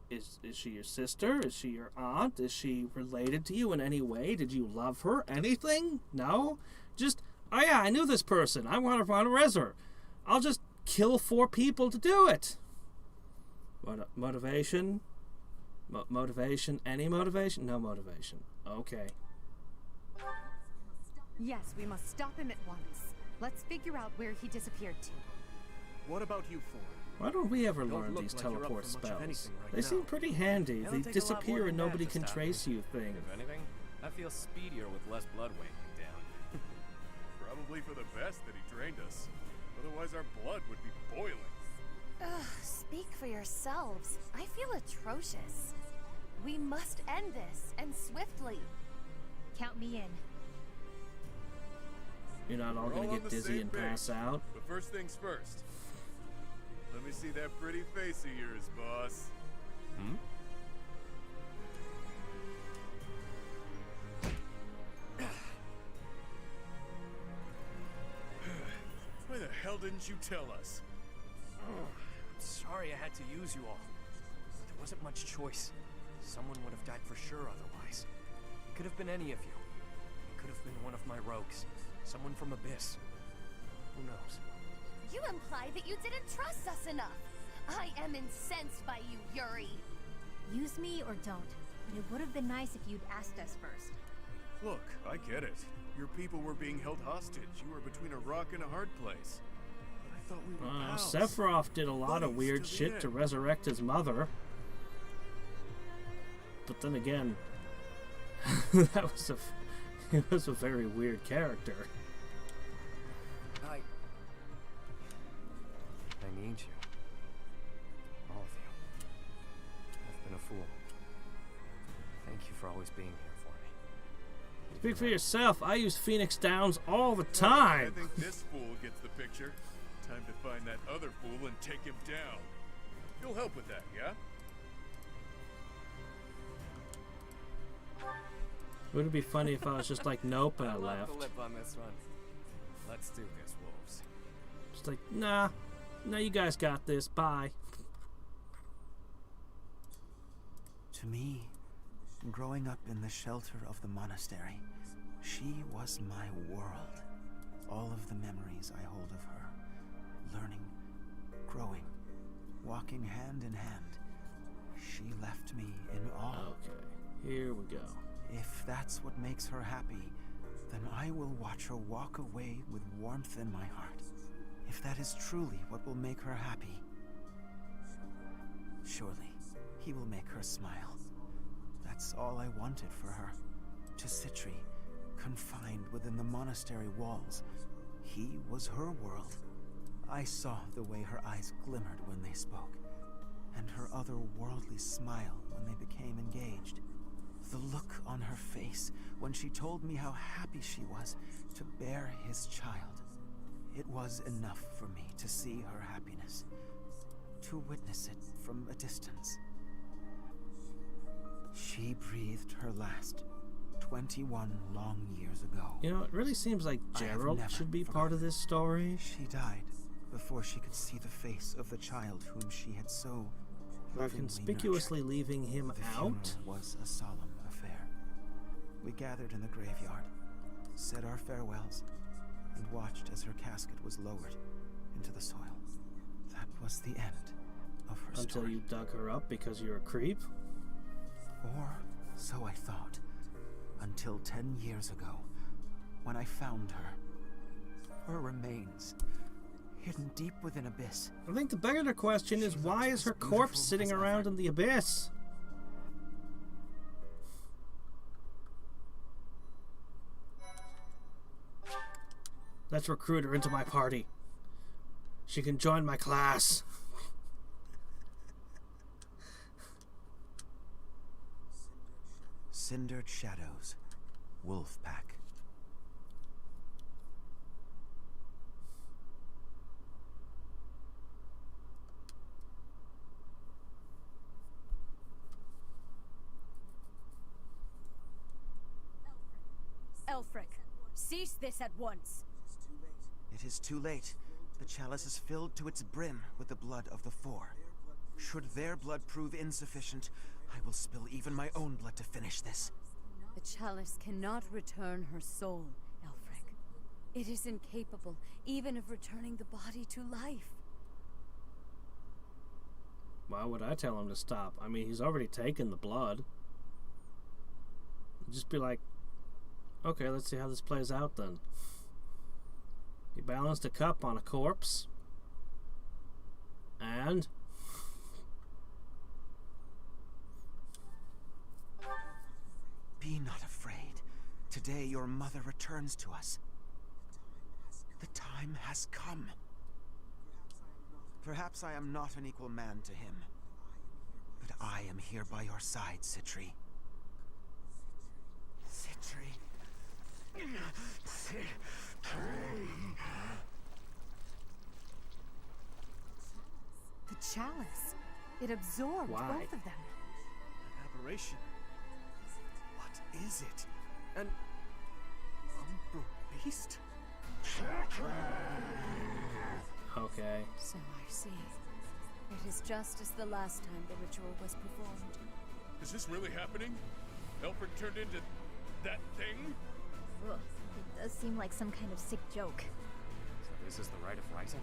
Is she your sister? Is she your aunt? Is she related to you in any way? Did you love her? Anything? No? Just, oh yeah, I knew this person. I want to res her. I'll just kill 4 people to do it. Motivation? Motivation? Any motivation? No motivation. Okay. Yes, we must stop him at once. Let's figure out where he disappeared to. What about you four? Why don't we ever Don't learn look these like you're up teleport for much of spells? anything right They seem now. pretty handy. It'll They take a lot more disappear than and that nobody to can stop trace me. you thing. If anything, I feel speedier with less blood weighing down. Probably for the best that he trained us. Otherwise our blood would be boiling. Ugh, speak for yourselves. I feel atrocious. We must end this, and swiftly. Count me in. You're not all We're gonna all on get the dizzy same and page. pass out. But first things first. Let me see that pretty face of yours, boss. Hmm? Why the hell didn't you tell us? I'm sorry I had to use you all. There wasn't much choice. Someone would have died for sure otherwise. It could have been any of you. It could have been one of my rogues. Someone from Abyss. Who knows? You imply that you didn't trust us enough. I am incensed by you, Yuri. Use me or don't. But it would have been nice if you'd asked us first. Look, I get it. Your people were being held hostage. You were between a rock and a hard place. But I thought we were pals. Sephiroth did a lot of Buddies weird to the shit to end. resurrect his mother. But then again, he was a very weird character. I need you. All of you. I've been a fool. Thank you for always being here for me. Speak for yourself. I use Phoenix Downs all the I time. think this fool gets the picture. Time to find that other fool and take him down. You'll help with that, yeah? Would it be funny if I was just like, nope, and I love left? the lip on this one. Let's do this, wolves. Just like, nah, you guys got this. Bye. To me, growing up in the shelter of the monastery, she was my world. All of the memories I hold of her, learning, growing, walking hand in hand. She left me in awe. Okay, here we go. If that's what makes her happy, then I will watch her walk away with warmth in my heart. If that is truly what will make her happy, surely he will make her smile. That's all I wanted for her. To Citri, confined within the monastery walls, he was her world. I saw the way her eyes glimmered when they spoke, and her otherworldly smile when they became engaged. The look on her face when she told me how happy she was to bear his child. It was enough for me to see her happiness, to witness it from a distance. She breathed her last 21 long years ago. You know, it really seems like I have Gerald never should be part forgotten of this story. She died before she could see the face of the child whom she had so We're lovingly conspicuously nurtured. leaving him The out. funeral was a solemn affair. We gathered in the graveyard, said our farewells, and watched as her casket was lowered into the soil. That was the end of her Until story. you dug her up because you're a creep. Or so I thought, until 10 years ago, when I found her. Her remains, hidden deep within Abyss. I think the bigger question is, She why looked is her as corpse beautiful sitting as around ever. in the abyss? Let's recruit her into my party. She can join my class. Cindered Shadows, Wolf Pack. Elfric, cease this at once. It is too late. The chalice is filled to its brim with the blood of the Four. Should their blood prove insufficient, I will spill even my own blood to finish this. The chalice cannot return her soul, Elfric. It is incapable even of returning the body to life. Why would I tell him to stop? I mean, he's already taken the blood. Just be like, okay, let's see how this plays out then. He balanced a cup on a corpse. And... Be not afraid. Today your mother returns to us. The time has come. Perhaps I am not an equal man to him, but I am here by your side, Citri. Citri. The chalice. It absorbed Why? both of them. An aberration. What is it? An umbral beast? okay. So I see. It is just as the last time the ritual was performed. Is this really happening? Alfred turned into that thing? Ugh, it does seem like some kind of sick joke. So this is the rite of rising?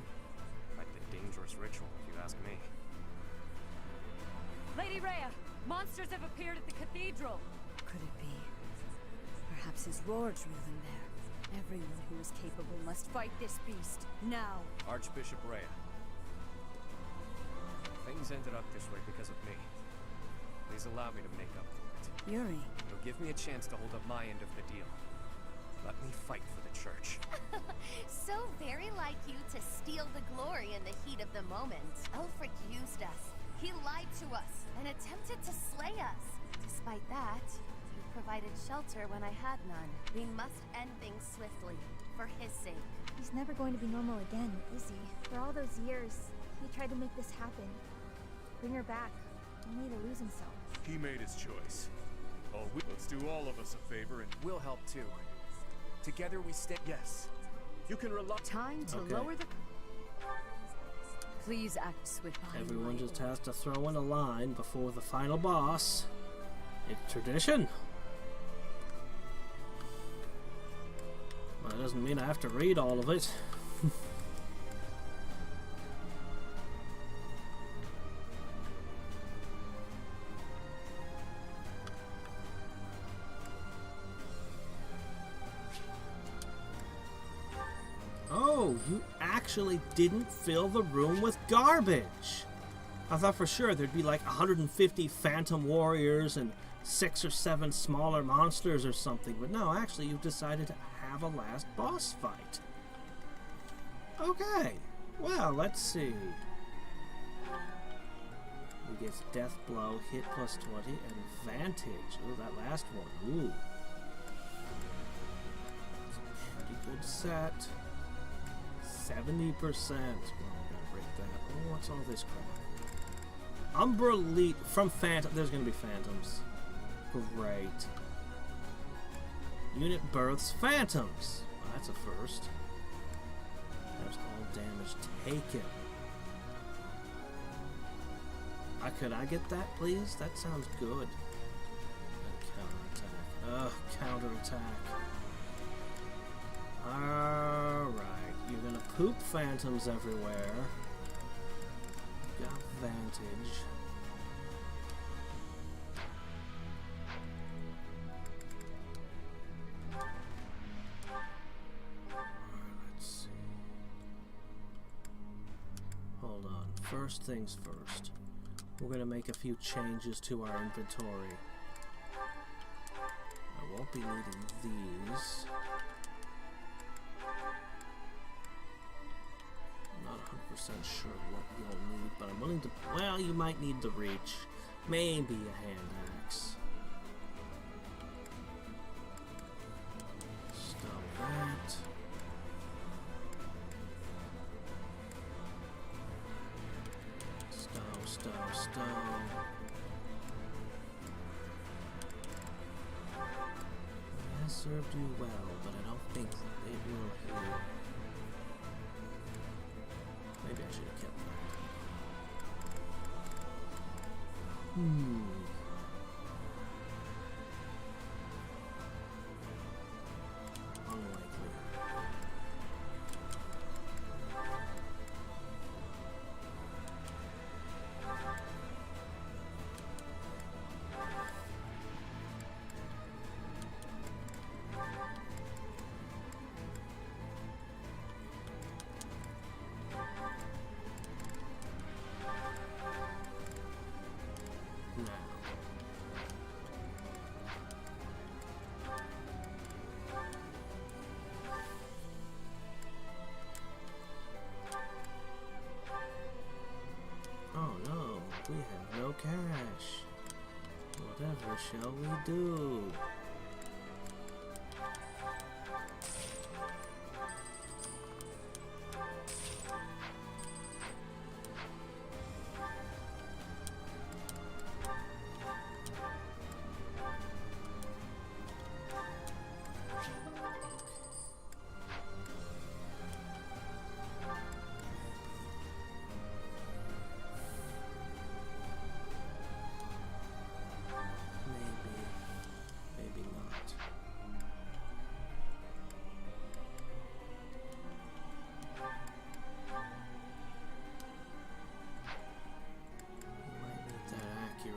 Quite the dangerous ritual, if you ask me. Lady Rhea, monsters have appeared at the cathedral. Could it be? Perhaps his roar drew them there. Everyone who is capable must fight this beast, now. Archbishop Rhea. Things ended up this way because of me. Please allow me to make up for it. Yuri. You'll give me a chance to hold up my end of the deal. Let me fight for the church. So very like you to steal the glory in the heat of the moment. Alfred used us. He lied to us and attempted to slay us. Despite that, you provided shelter when I had none. We must end things swiftly, for his sake. He's never going to be normal again, is he? For all those years, he tried to make this happen. Bring her back, only to lose himself. He made his choice. Oh, let's do all of us a favor and We'll help too. Together we stand. Yes. You can rely. Time to Okay. lower the... Please act swift behind Everyone my just order. has to throw in a line before the final boss. It's tradition. Well, that doesn't mean I have to read all of it. Oh, you actually didn't fill the room with garbage. I thought for sure there'd be like 150 phantom warriors and 6 or 7 smaller monsters or something, but no, actually you've decided to have a last boss fight. Okay, well, let's see. He gets death blow, hit plus 20, and advantage. Oh, that last one. Ooh. It's a pretty good set. 70%. Well, I gotta break that. Oh, what's all this crap? Umbra Elite from Phantom. There's gonna be Phantoms. Great. Unit births Phantoms. Well, that's a first. There's all damage taken. Could I get that, please? That sounds good. And counterattack. Ugh, counterattack. Alright. You're gonna poop phantoms everywhere. Got advantage. Let's see. Hold on. First things first. We're gonna make a few changes to our inventory. I won't be needing these. Not 100% sure what you'll need, but I'm willing to. Well, you might need the reach. Maybe a hand axe. Stop that. Stow. It has served you well, but I don't think it will heal. Maybe I should have kept that. Unlikely. shall we do?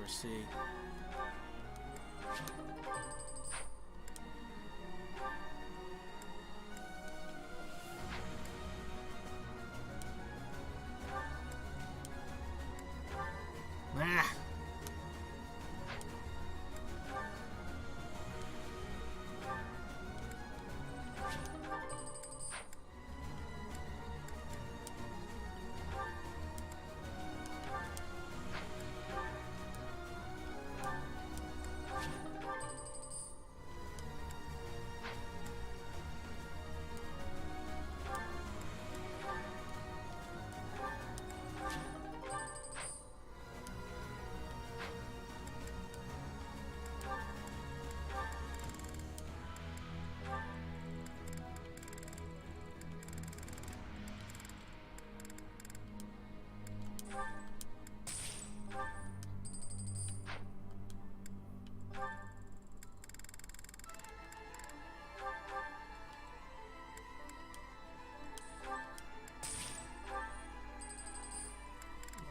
See. Ah.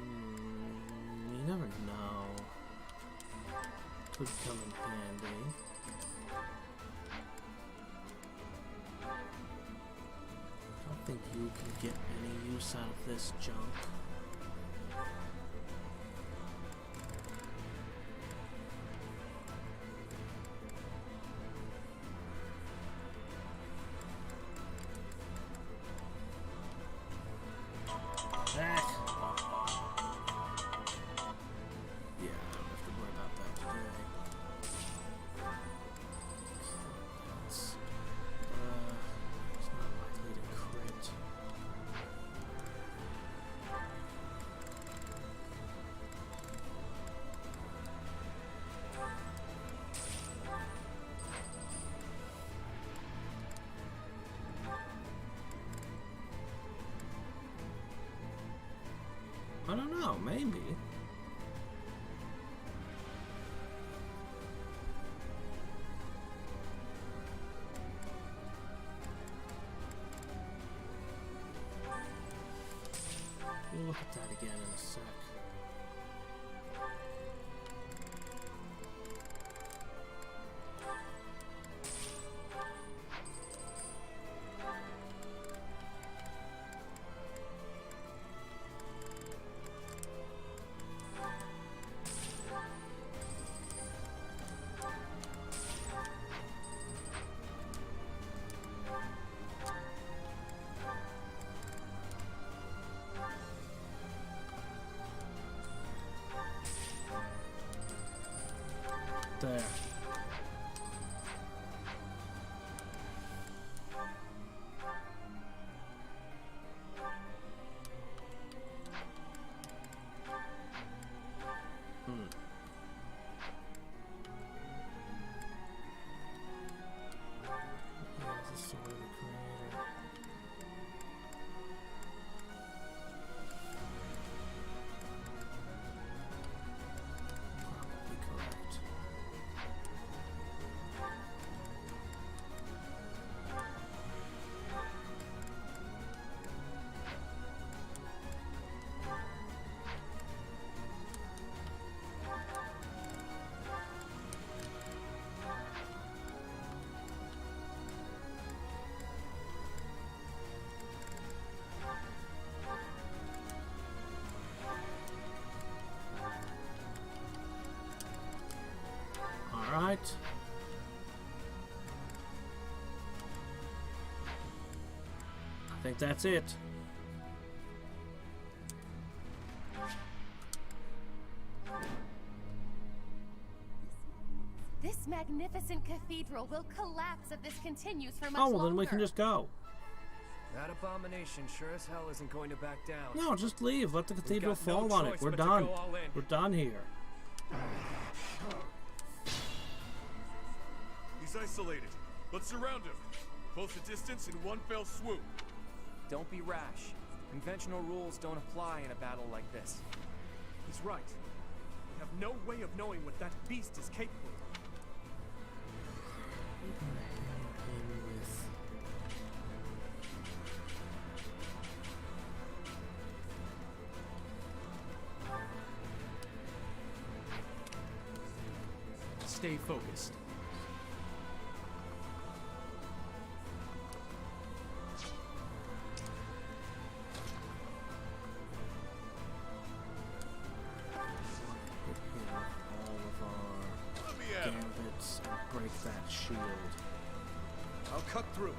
You never know. Could come in handy. I don't think you can get any use out of this junk. I don't know, maybe. We'll look at that again in a sec. There. Alright. I think that's it. This magnificent cathedral will collapse if this continues for much Oh, well, longer. then we can just go. That abomination sure as hell isn't going to back down. No, just leave. Let the cathedral got no fall on it. choice We're but to done. go all in. We're done here. He's isolated. Let's surround him. Close the distance in one fell swoop. Don't be rash. Conventional rules don't apply in a battle like this. He's right. We have no way of knowing what that beast is capable of. Stay focused. Gambits and break that shield. I'll cut through.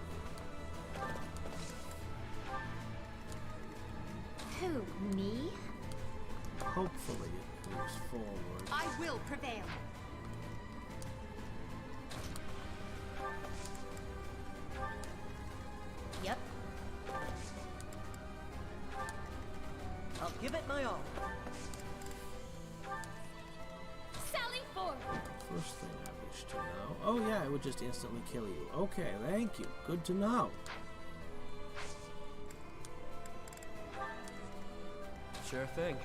Who, me? Hopefully it moves forward. I will prevail. Yep. I'll give it my all. Sally forward. First thing I wish to know. Oh yeah, it would just instantly kill you. Okay, thank you. Good to know. Sure thing.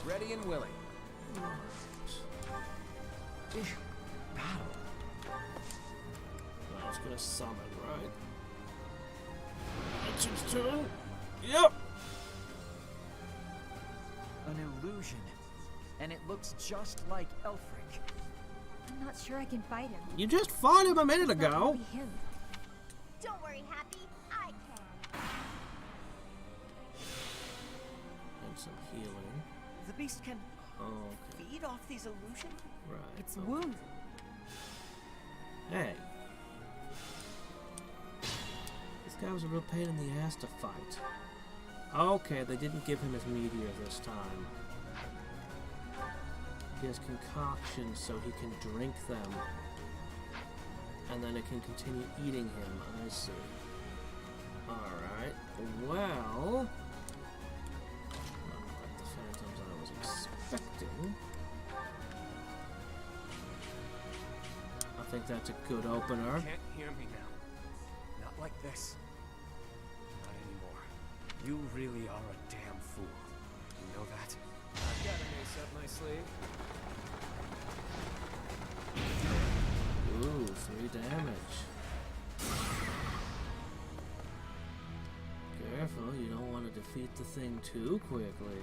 Ready and willing. Battle. I was gonna summon, right? Actions 2. Yep. An illusion. And it looks just like Elfric. I'm not sure I can fight him. You just fought him a minute It's not ago. really him. Don't worry, Happy. I can. And some healing. The beast can Oh, okay. feed off these illusions? Right. It's okay. wounded. Hey. This guy was a real pain in the ass to fight. Okay, they didn't give him his meteor this time. He has concoctions so he can drink them. And then it can continue eating him. I see. Alright. Well... not quite the phantoms I was expecting. I think that's a good opener. Can't hear me now. Not like this. Not anymore. You really are a damn fool. You know that? I've got an ace up my sleeve. Ooh, 3 damage. Careful, you don't want to defeat the thing too quickly.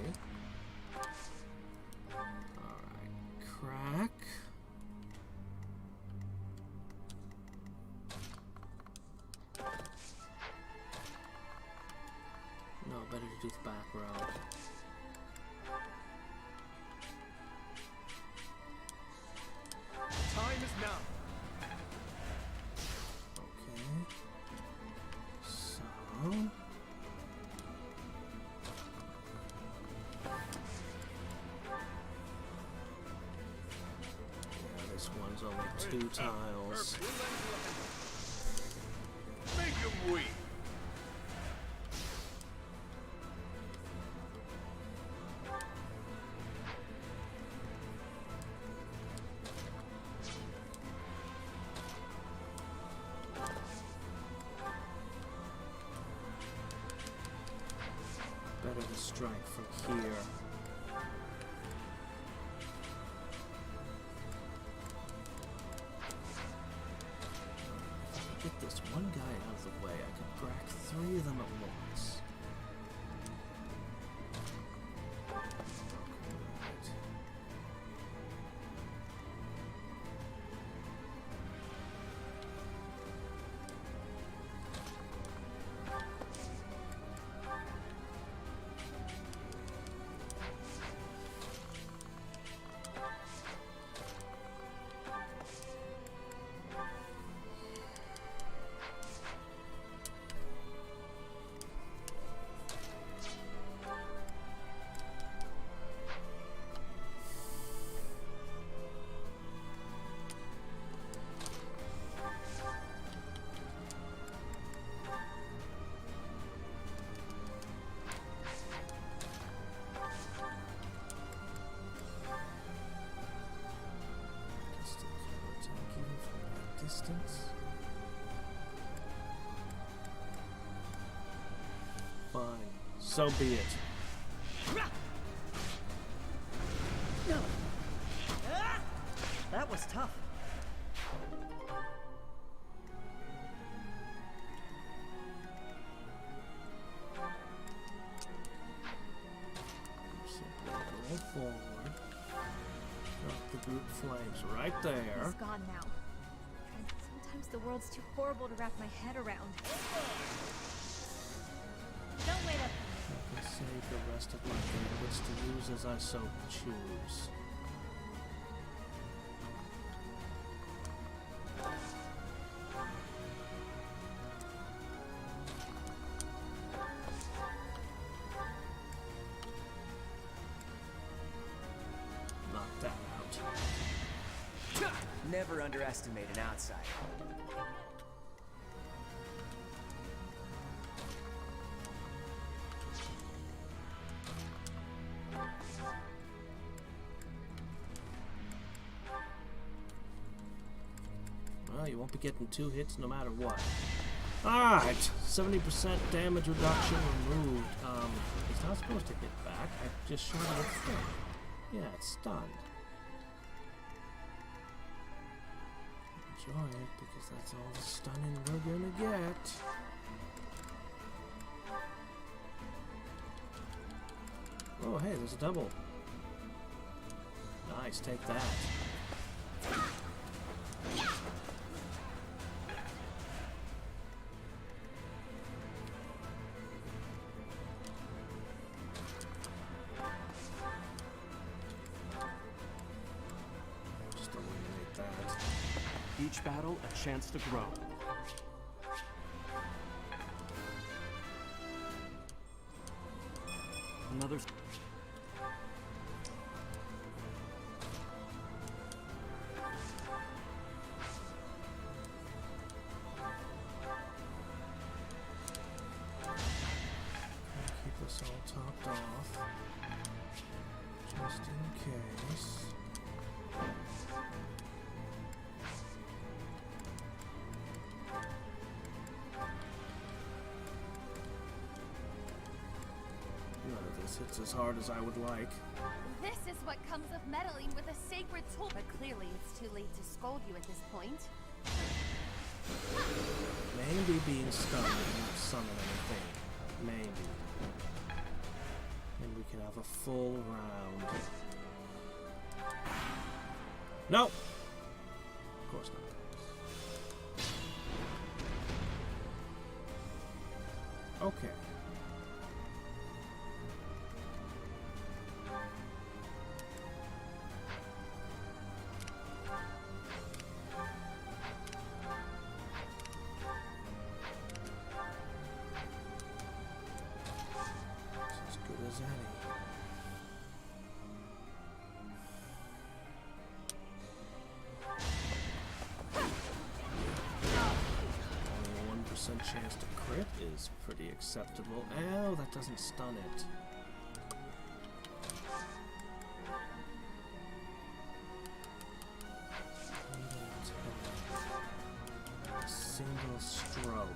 Alright, crack. No, better to do the back row. Time is now. Okay. So... yeah, this one's only 2 tiles. Make him weep. Better to strike from here. If I could get this one guy out of the way, I could crack 3 of them at once. Right. resistance. Fine. So be it. That was tough. Simply go forward. Drop the brute flames right there. He's gone now. And sometimes the world's too horrible to wrap my head around. Don't wait up. I can save the rest of my bandits to use as I so choose. Knock that out. Never underestimate an outsider. Well, you won't be getting 2 hits no matter what. Alright, 70% damage reduction removed. It's not supposed to hit back. I just shot it a thing. Yeah, it's stunned. Enjoy it, because that's all the stunning we're gonna get. Oh, hey, there's a double. Nice, take that. Just eliminate that. Each battle, a chance to grow. Another... Keep us all topped off. Just in case. None of this hits as hard as I would like. This is what comes of meddling with a sacred tool. But clearly it's too late to scold you at this point. Maybe being stunned won't summon anything. Maybe. And we can have a full round. No! Of course not. Okay. It's as good as any. Only 1% chance to crit is pretty acceptable. Oh, that doesn't stun it. Single stroke.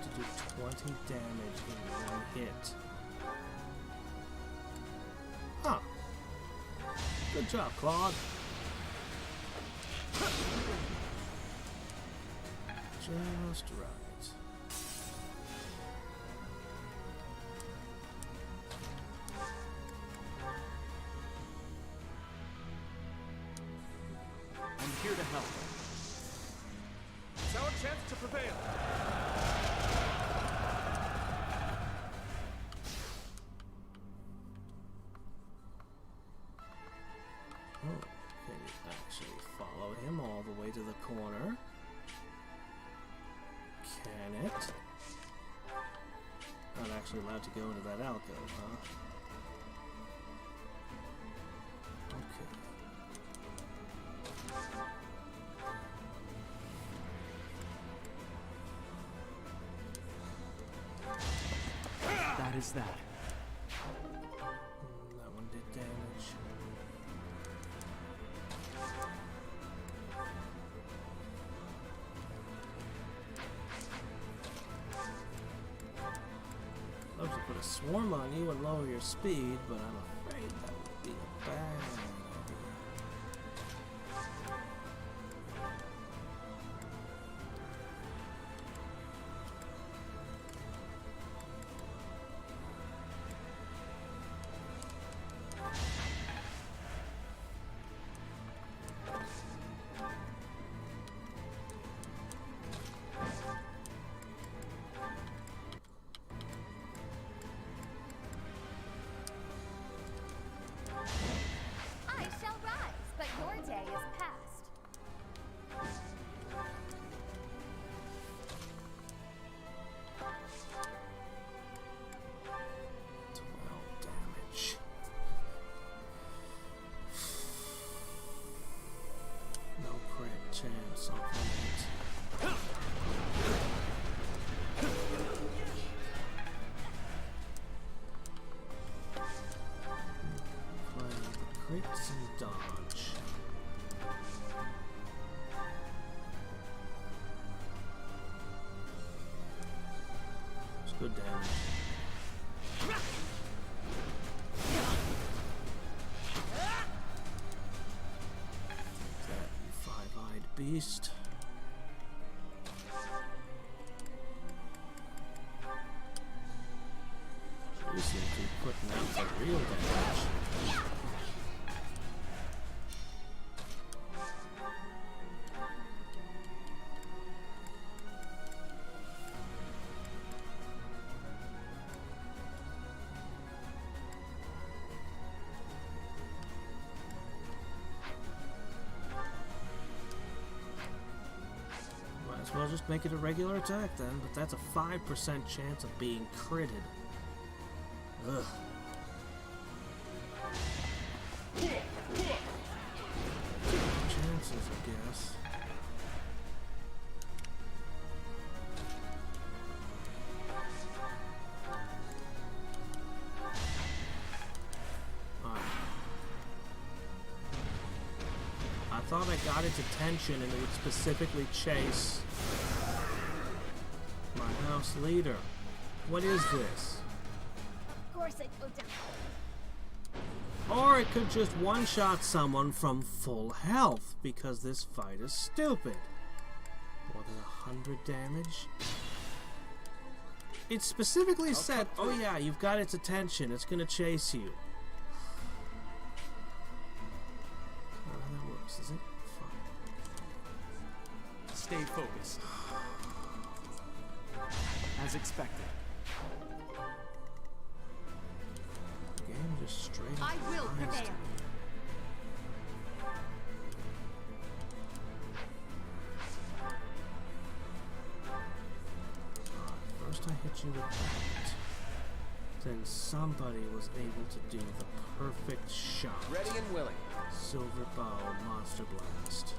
To do 20 damage in one hit. Huh. Good job, Claude. Just right. I'm here to help. It's our chance to prevail. Oh, can you actually follow him all the way to the corner? Can it? Not actually allowed to go into that alcove, huh? Okay. is that? That one did damage. Love to put a swarm on you and lower your speed, but I'm afraid that would be a bad idea. I shall rise, but your day is past. 12 damage. No crit chance, I'll it. Play crits and dodge. It's good damage. That, you five-eyed beast. You seem to be putting out the real damage. Might as well just make it a regular attack then, but that's a 5% chance of being critted. Ugh. Chances, I guess. Alright. I thought I got its attention and it would specifically chase my house leader. What is this? Of course I go down. Or it could just one-shot someone from full health, because this fight is stupid. More than 100 damage? It specifically said, oh yeah, you've got its attention, it's gonna chase you. Not how that works, is it? Fine. Stay focused. As expected. The game just straight up I will lies to prevail. me. First I hit you with that. Then somebody was able to do the perfect shot. Ready and willing. Silver Bow Monster Blast.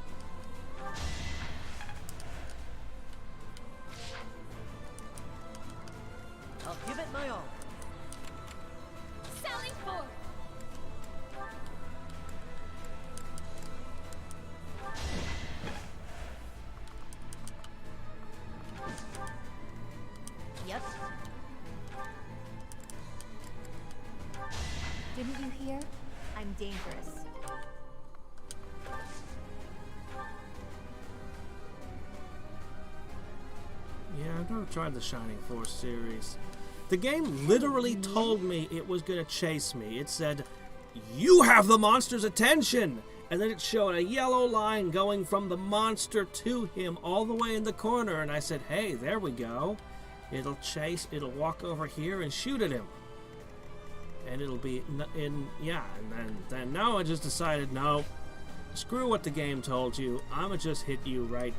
I'll give it my all. Sallying forth! Yep. Didn't you hear? I'm dangerous. Yeah, I've never tried the Shining Force series. The game literally told me it was gonna chase me. It said, "You have the monster's attention!" And then it showed a yellow line going from the monster to him all the way in the corner. And I said, hey, there we go. It'll chase, it'll walk over here and shoot at him. And it'll be yeah, and then now I just decided, no, screw what the game told you. I'ma just hit you right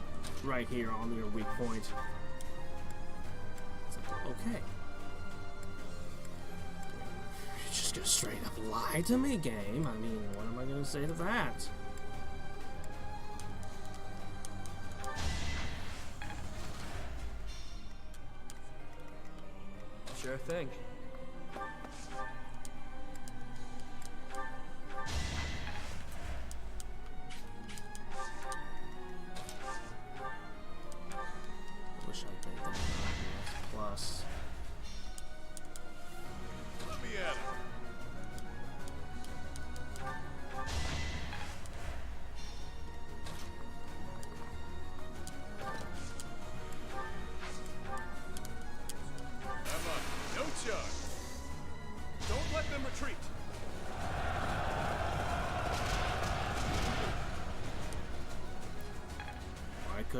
here on your weak point. It's like, okay. You're just gonna straight up lie to me, game. I mean, what am I gonna say to that? Sure thing.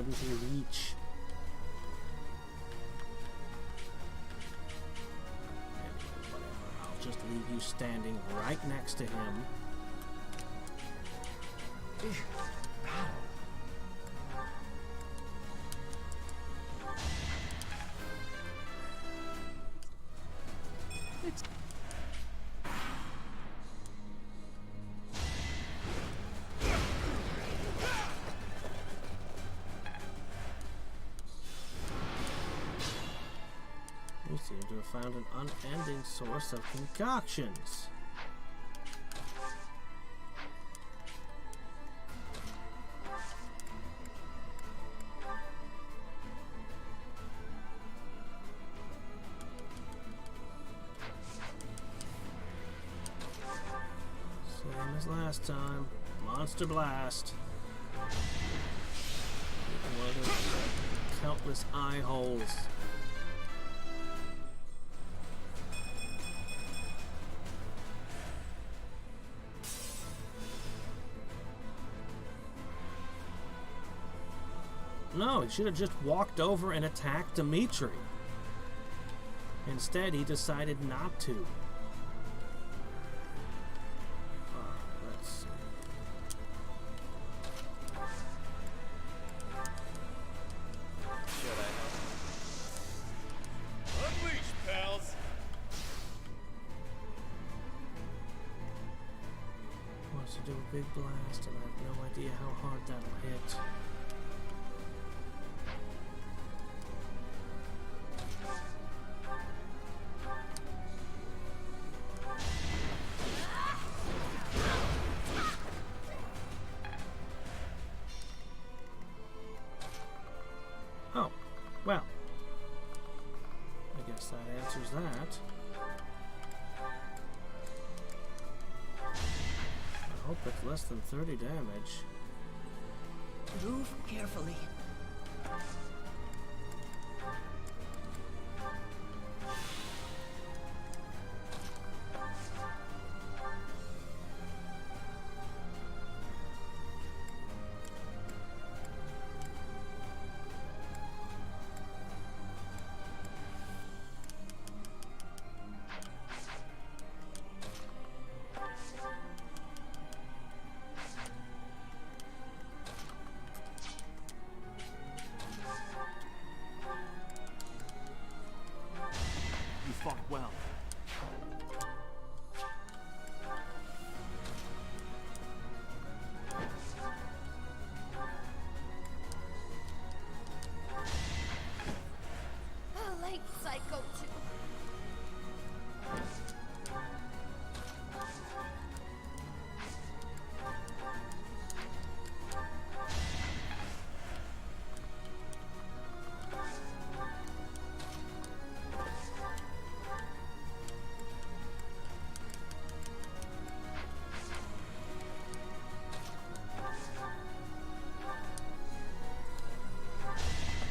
couldn't he reach? Anyway, whatever. I'll just leave you standing right next to him. We seem to have found an unending source of concoctions. Same as last time. Monster Blast. One of those countless eye holes. No, he should have just walked over and attacked Dimitri. Instead, he decided not to. Let's see. Should I help? Unleash, pals! Wants to do a big blast, and I have no idea how hard that'll hit. Oh, well. I guess that answers that. I hope it's less than 30 damage. Move carefully. You fought well. Like Psycho 2.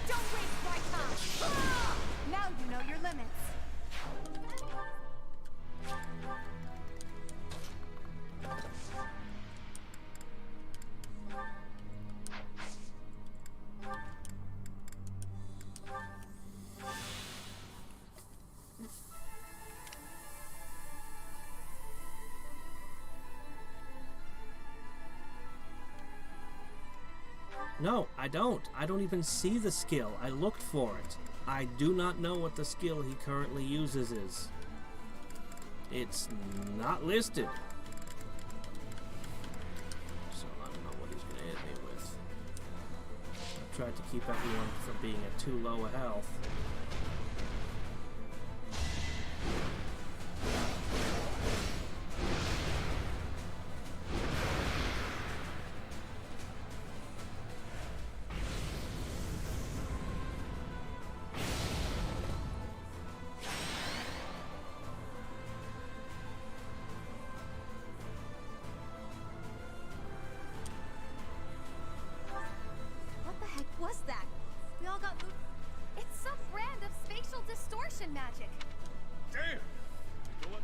Don't waste my time! Now you know your limits. No, I don't. I don't even see the skill. I looked for it. I do not know what the skill he currently uses is. It's not listed. So I don't know what he's going to hit me with. I've tried to keep everyone from being at too low a health. What the heck was that? We all got loot. It's some brand of spatial distortion magic. Damn! You know what?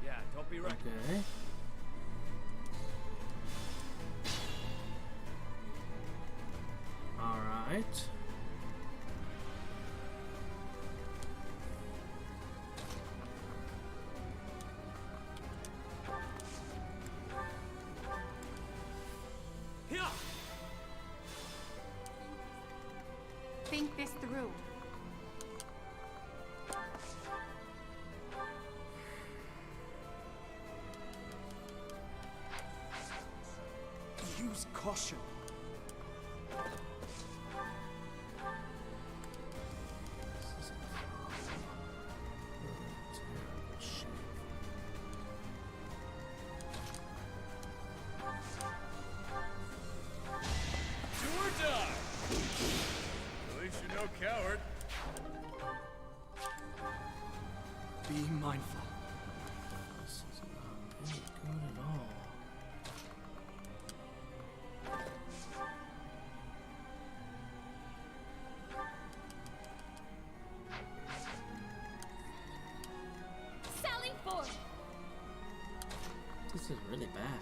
Yeah, don't be right. Okay. Alright. Alright. Think this through. Use caution. This is a problem. We're in terrible shape. Do or die! At least you're no coward. Be mindful. This is not any good at all. Sally forth! This is really bad.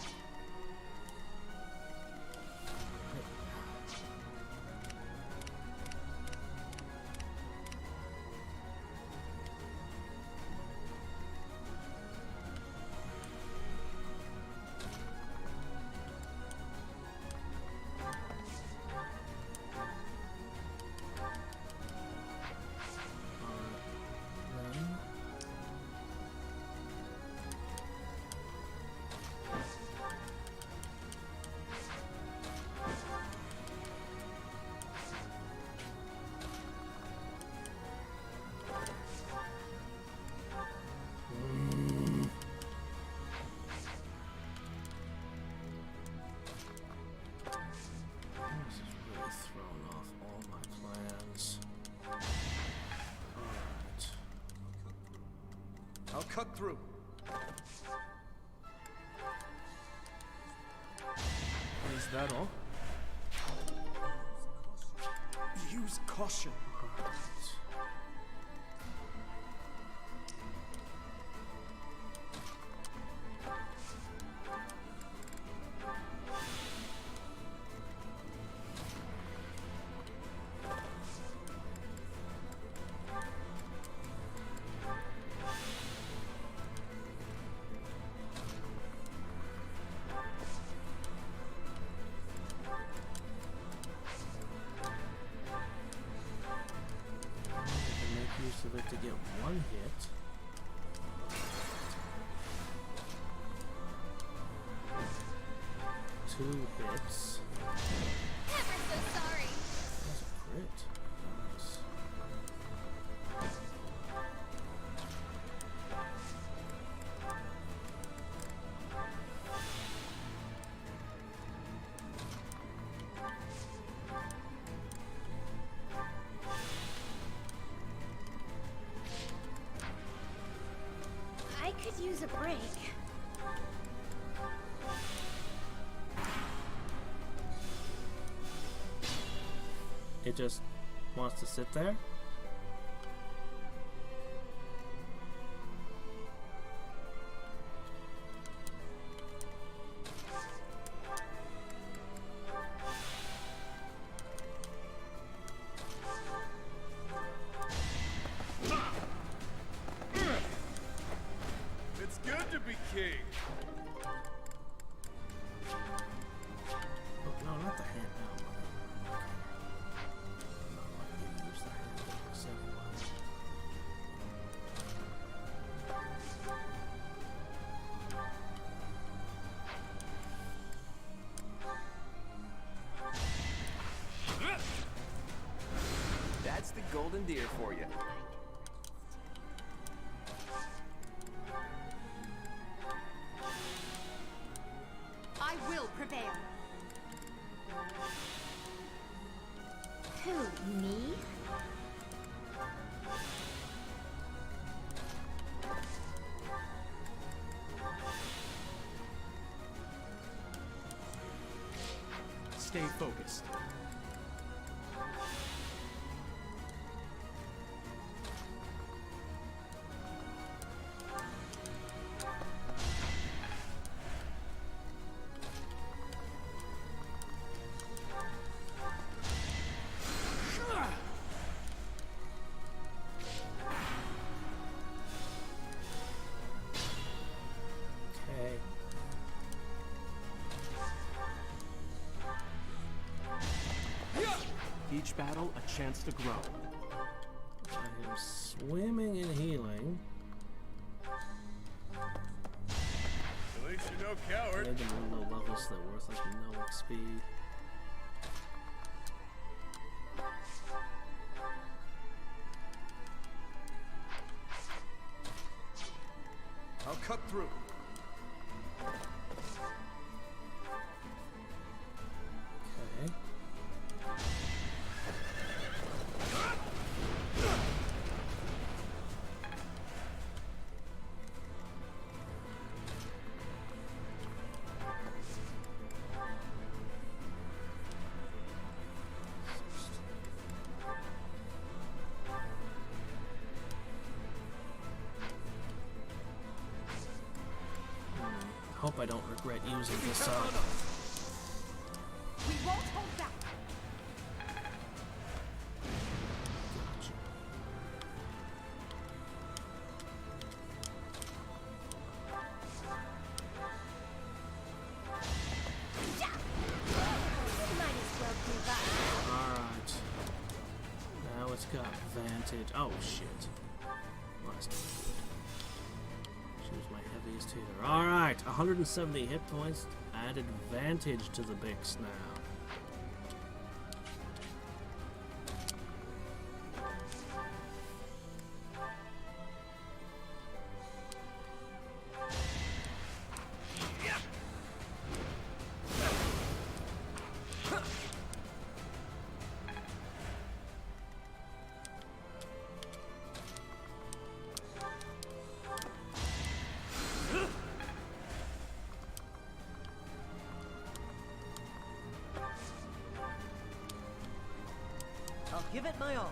Then this has really thrown off all my plans. Alright. I'll cut through. Is that all? Use caution. Alright. Use of it to get one hit. Two hits. Ever so sorry. That's a crit. Nice. I could use a break. It just wants to sit there. It's good to be king. Oh, no, not the hand. No, I'm not likely to use the hand axe anyway. That's the golden deer for you. I will prevail. Who, me? Stay focused. each battle a chance to grow. I am swimming and healing. At least you're no coward. Made them low levels that are worth like no XP. I'll cut through. Okay. Hope I don't regret using this up. We won't hold back. Gotcha. Might as well give up. Alright. Now it's got vantage. Oh shit. Last one. Choose my heaviest hitter. Alright, 170 hit points. Add advantage to the Bix now. I'll give it my all.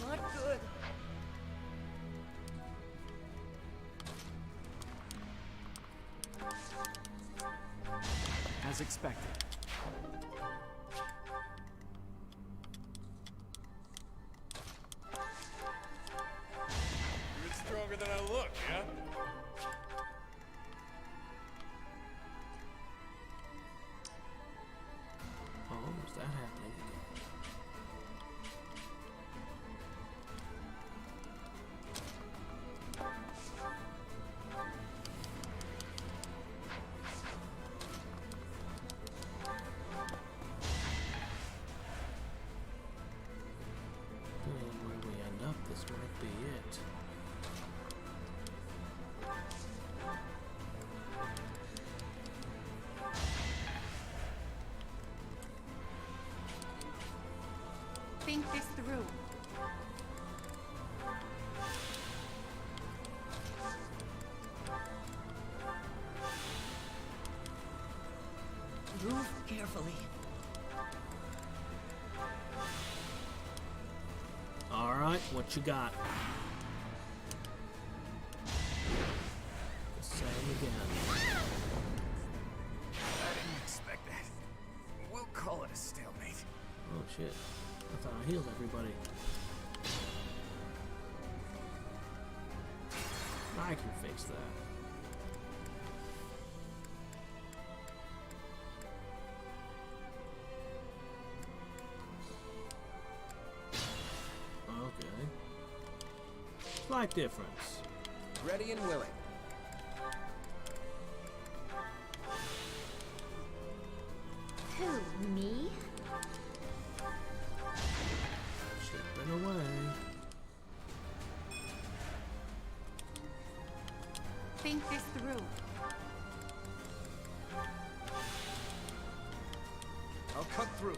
Not good. As expected. You're stronger than I look, yeah? Oh, is that happening again? Where we end up, this might be it. Think this through. Move carefully. Alright, what you got? The same again. I didn't expect that. We'll call it a stalemate. Oh shit. I thought I healed everybody. I can fix that. Okay. Slight difference. Ready and willing. Who, me? Shipping away. Think this through. I'll cut through.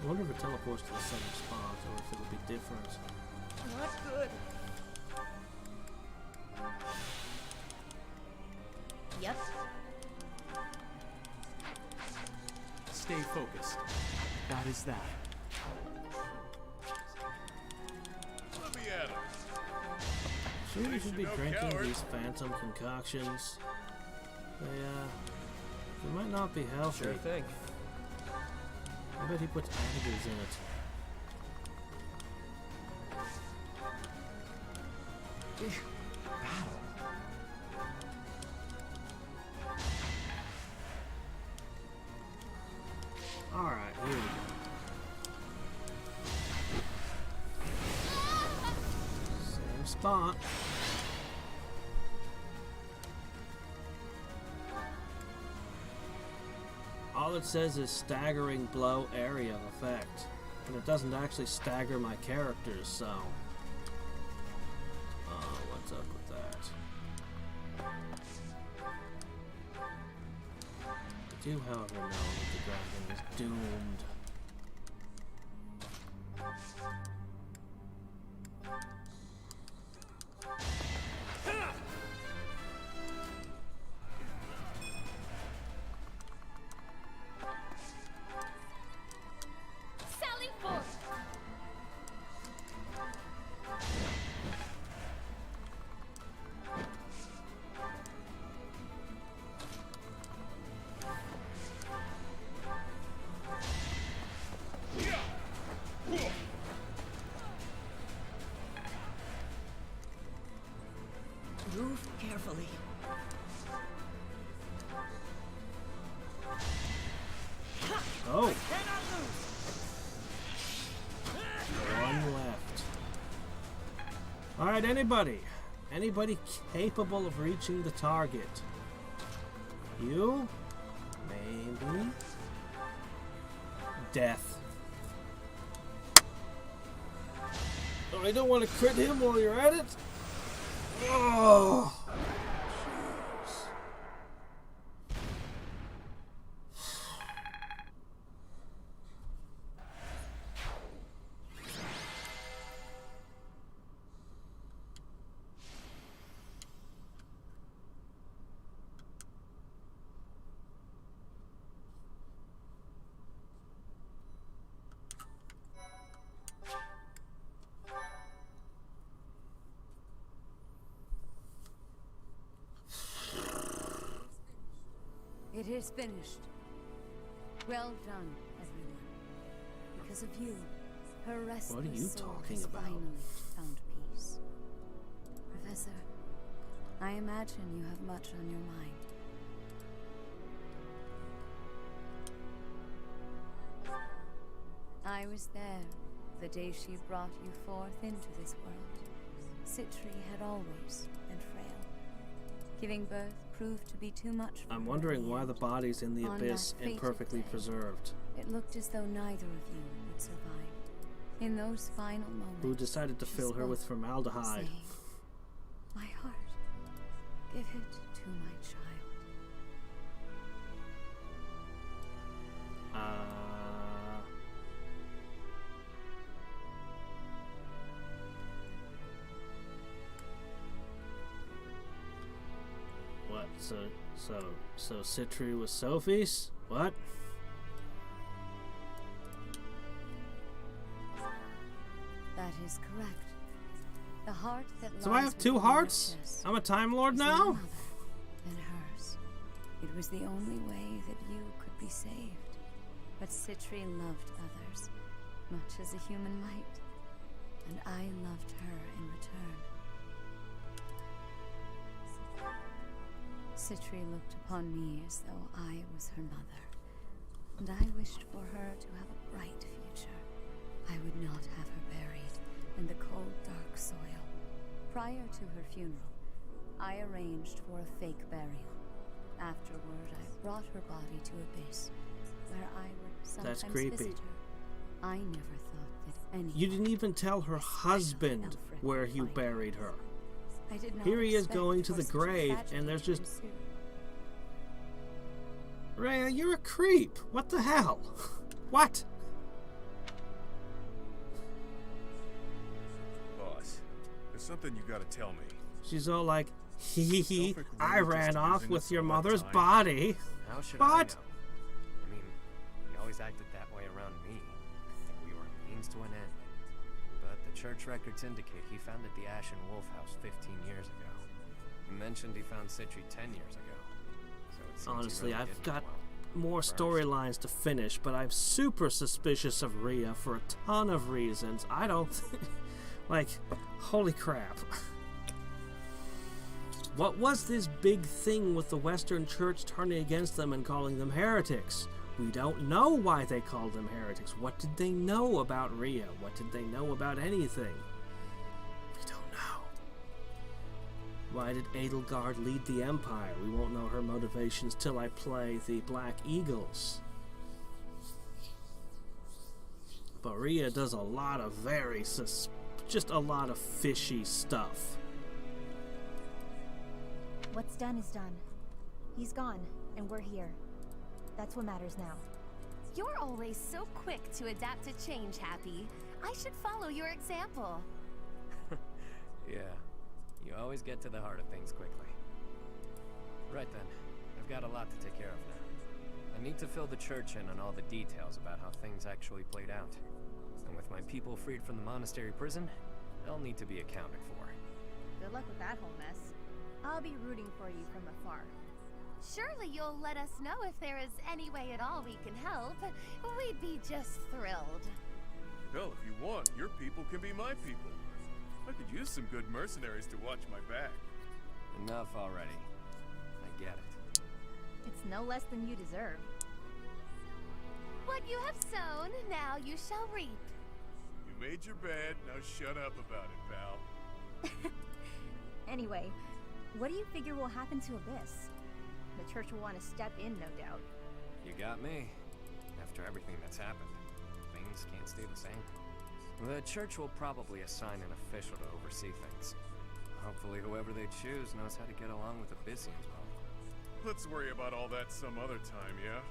I wonder if it teleports to the same spot or if it'll be different. Not good. Yep. Stay focused. That is that. Let me at him. Sure, you should be No drinking coward. these phantom concoctions. They might not be healthy. Sure thing. I bet he puts additives in it. Alright, here we go. Same spot. All it says is staggering blow area of effect. And it doesn't actually stagger my characters, so... what's up with that? I do, however, know that the dragon is doomed. Sally forth! Move carefully. Oh! Cannot lose. One left. Alright, anybody? Anybody capable of reaching the target? You? Maybe? Death. Oh, I don't want to crit him while you're at it. Oh! It is finished. Well done, everyone. Because of you, her restless you soul talking has about? finally found peace. Professor, I imagine you have much on your mind. I was there the day she brought you forth into this world. Citri had always been frail. Giving birth proved to be too much for I'm her wondering in why the end. body's in the On abyss that fated imperfectly day, preserved. It looked as though neither of you would survive. In those final moments, Who decided to she fill her with spoke, formaldehyde? saying, "My heart, give it to my child." What? So Citri was Sophie's? What? That is correct. The heart that So I lies have two within your hearts? chest I'm a Time Lord is now? none other than hers. It was the only way that you could be saved. But Citri loved others, much as a human might. And I loved her in return. Citri looked upon me as though I was her mother. And I wished for her to have a bright future. I would not have her buried in the cold, dark soil, Prior to her funeral, I arranged for a fake burial. Afterward, I brought her body to Abyss, where I would sometimes visit her. I never thought that anyone... You didn't even tell her husband Alfred where would you find her. buried her. I did not Here he is expect going to for the such a grave, tragedy and there's to just... ensue. Rhea, you're a creep. What the hell? What? Boss, there's something you gotta tell me. She's all like, hee hee, Elfric I really ran just off using with us your all that mother's time? body. How should What? I know? I mean, he always acted that way around me. Like we were a means to an end. But the church records indicate he founded the Ashen Wolf House 15 years ago. He mentioned he found Citri 10 years ago. So it seems he Honestly, really I've didn't got well. more First. storylines to finish, but I'm super suspicious of Rhea for a ton of reasons. I don't... like, holy crap. What was this big thing with the Western Church turning against them and calling them heretics? We don't know why they called them heretics. What did they know about Rhea? What did they know about anything? We don't know. Why did Edelgard lead the Empire? We won't know her motivations till I play the Black Eagles. But Rhea does a lot of just a lot of fishy stuff. What's done is done. He's gone, and we're here. That's what matters now. You're always so quick to adapt to change, Happy. I should follow your example. Yeah, you always get to the heart of things quickly. Right then, I've got a lot to take care of now. I need to fill the church in on all the details about how things actually played out. And with my people freed from the monastery prison, they'll need to be accounted for. Good luck with that whole mess. I'll be rooting for you from afar. Surely you'll let us know if there is any way at all we can help. We'd be just thrilled. Hell, if you want, your people can be my people. I could use some good mercenaries to watch my back. Enough already. I get it. It's no less than you deserve. What you have sown, now you shall reap. You made your bed, now shut up about it, pal. Anyway, what do you figure will happen to Abyss? The church will want to step in, no doubt. You got me. After everything that's happened, things can't stay the same. The church will probably assign an official to oversee things. Hopefully whoever they choose knows how to get along with Abyssians well. Let's worry about all that some other time, yeah?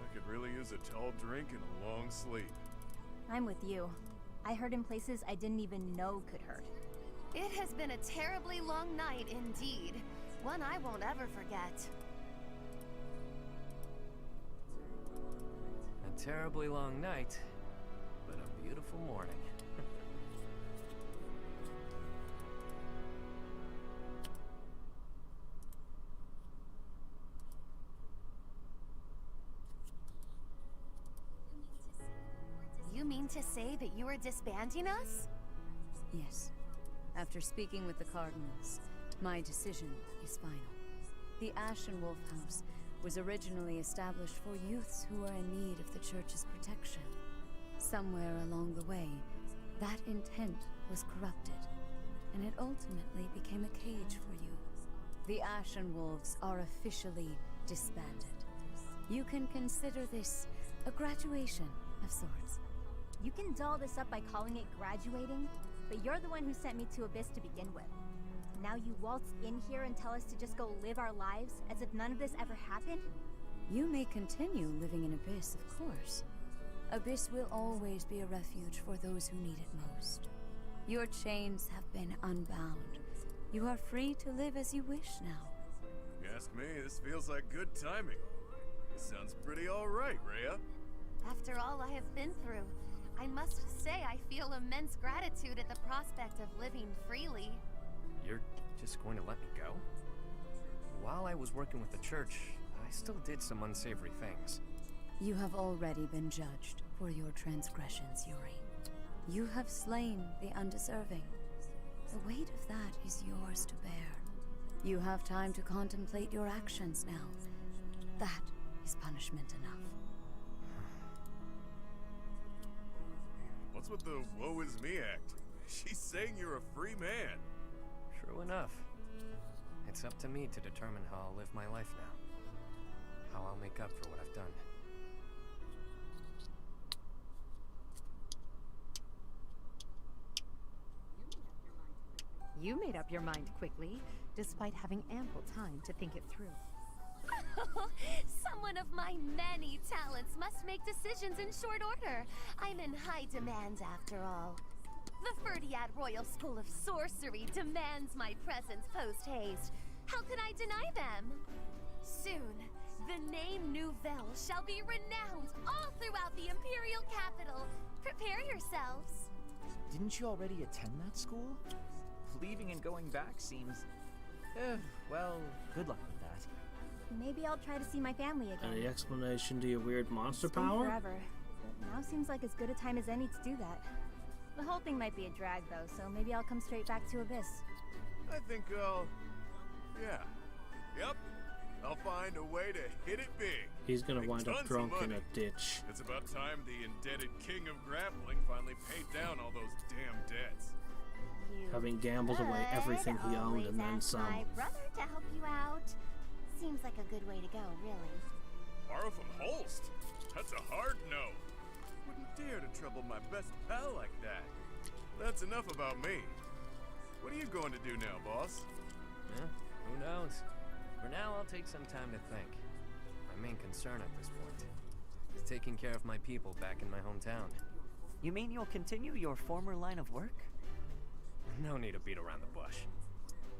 I could really use a tall drink and a long sleep. I'm with you. I hurt in places I didn't even know could hurt. It has been a terribly long night indeed. One I won't ever forget. A terribly long night, but a beautiful morning. You mean to say that you are disbanding us? Yes. After speaking with the Cardinals, my decision is final. The Ashen Wolf House was originally established for youths who were in need of the Church's protection. Somewhere along the way, that intent was corrupted, and it ultimately became a cage for you. The Ashen Wolves are officially disbanded. You can consider this a graduation of sorts. You can doll this up by calling it graduating, but you're the one who sent me to Abyss to begin with. Now you waltz in here and tell us to just go live our lives as if none of this ever happened? You may continue living in Abyss, of course. Abyss will always be a refuge for those who need it most. Your chains have been unbound. You are free to live as you wish now. You ask me, this feels like good timing. This sounds pretty alright, Rhea. After all I have been through, I must say I feel immense gratitude at the prospect of living freely. You're just going to let me go? While I was working with the church, I still did some unsavory things. You have already been judged for your transgressions, Yuri. You have slain the undeserving. The weight of that is yours to bear. You have time to contemplate your actions now. That is punishment enough. What's with the woe is me act? She's saying you're a free man. True enough. It's up to me to determine how I'll live my life now. How I'll make up for what I've done. You made up your mind quickly, despite having ample time to think it through. Someone of my many talents must make decisions in short order. I'm in high demand after all. The Ferdiad Royal School of Sorcery demands my presence post-haste. How could I deny them? Soon, the name Nouvelle shall be renowned all throughout the Imperial capital. Prepare yourselves. Didn't you already attend that school? Leaving and going back seems... well, good luck with that. Maybe I'll try to see my family again. Any explanation to your weird monster It's been power? forever, but now seems like as good a time as any to do that. The whole thing might be a drag though, so maybe I'll come straight back to Abyss. I think yeah. Yep. I'll find a way to hit it big. He's gonna Make wind up tons of drunk in money. a ditch. It's about time the indebted king of grappling finally paid down all those damn debts. You Having gambled away could everything he owned and then always ask some. my brother to help you out. Seems like a good way to go, really. Borrow from Holst? That's a hard no. Wouldn't dare to trouble my best pal like that. That's enough about me. What are you going to do now, boss? Yeah, who knows? For now, I'll take some time to think. My main concern at this point is taking care of my people back in my hometown. You mean you'll continue your former line of work? No need to beat around the bush.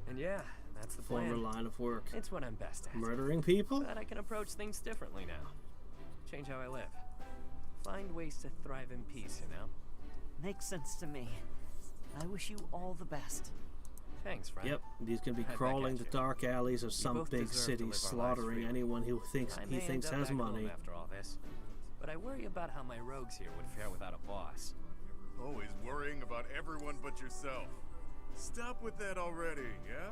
And yeah, that's the plan. Former line of work. It's what I'm best at. Murdering people? But I can approach things differently now. Change how I live. Find ways to thrive in peace, you know? Makes sense to me. I wish you all the best. Thanks, friend. Yep, he's gonna be Right back crawling at the you. dark alleys of some both big deserve to city, live our lives slaughtering freely. anyone who I may end thinks up has back home money. after all this, but I worry about how my rogues here would fare without a boss. Always worrying about everyone but yourself. Stop with that already, yeah?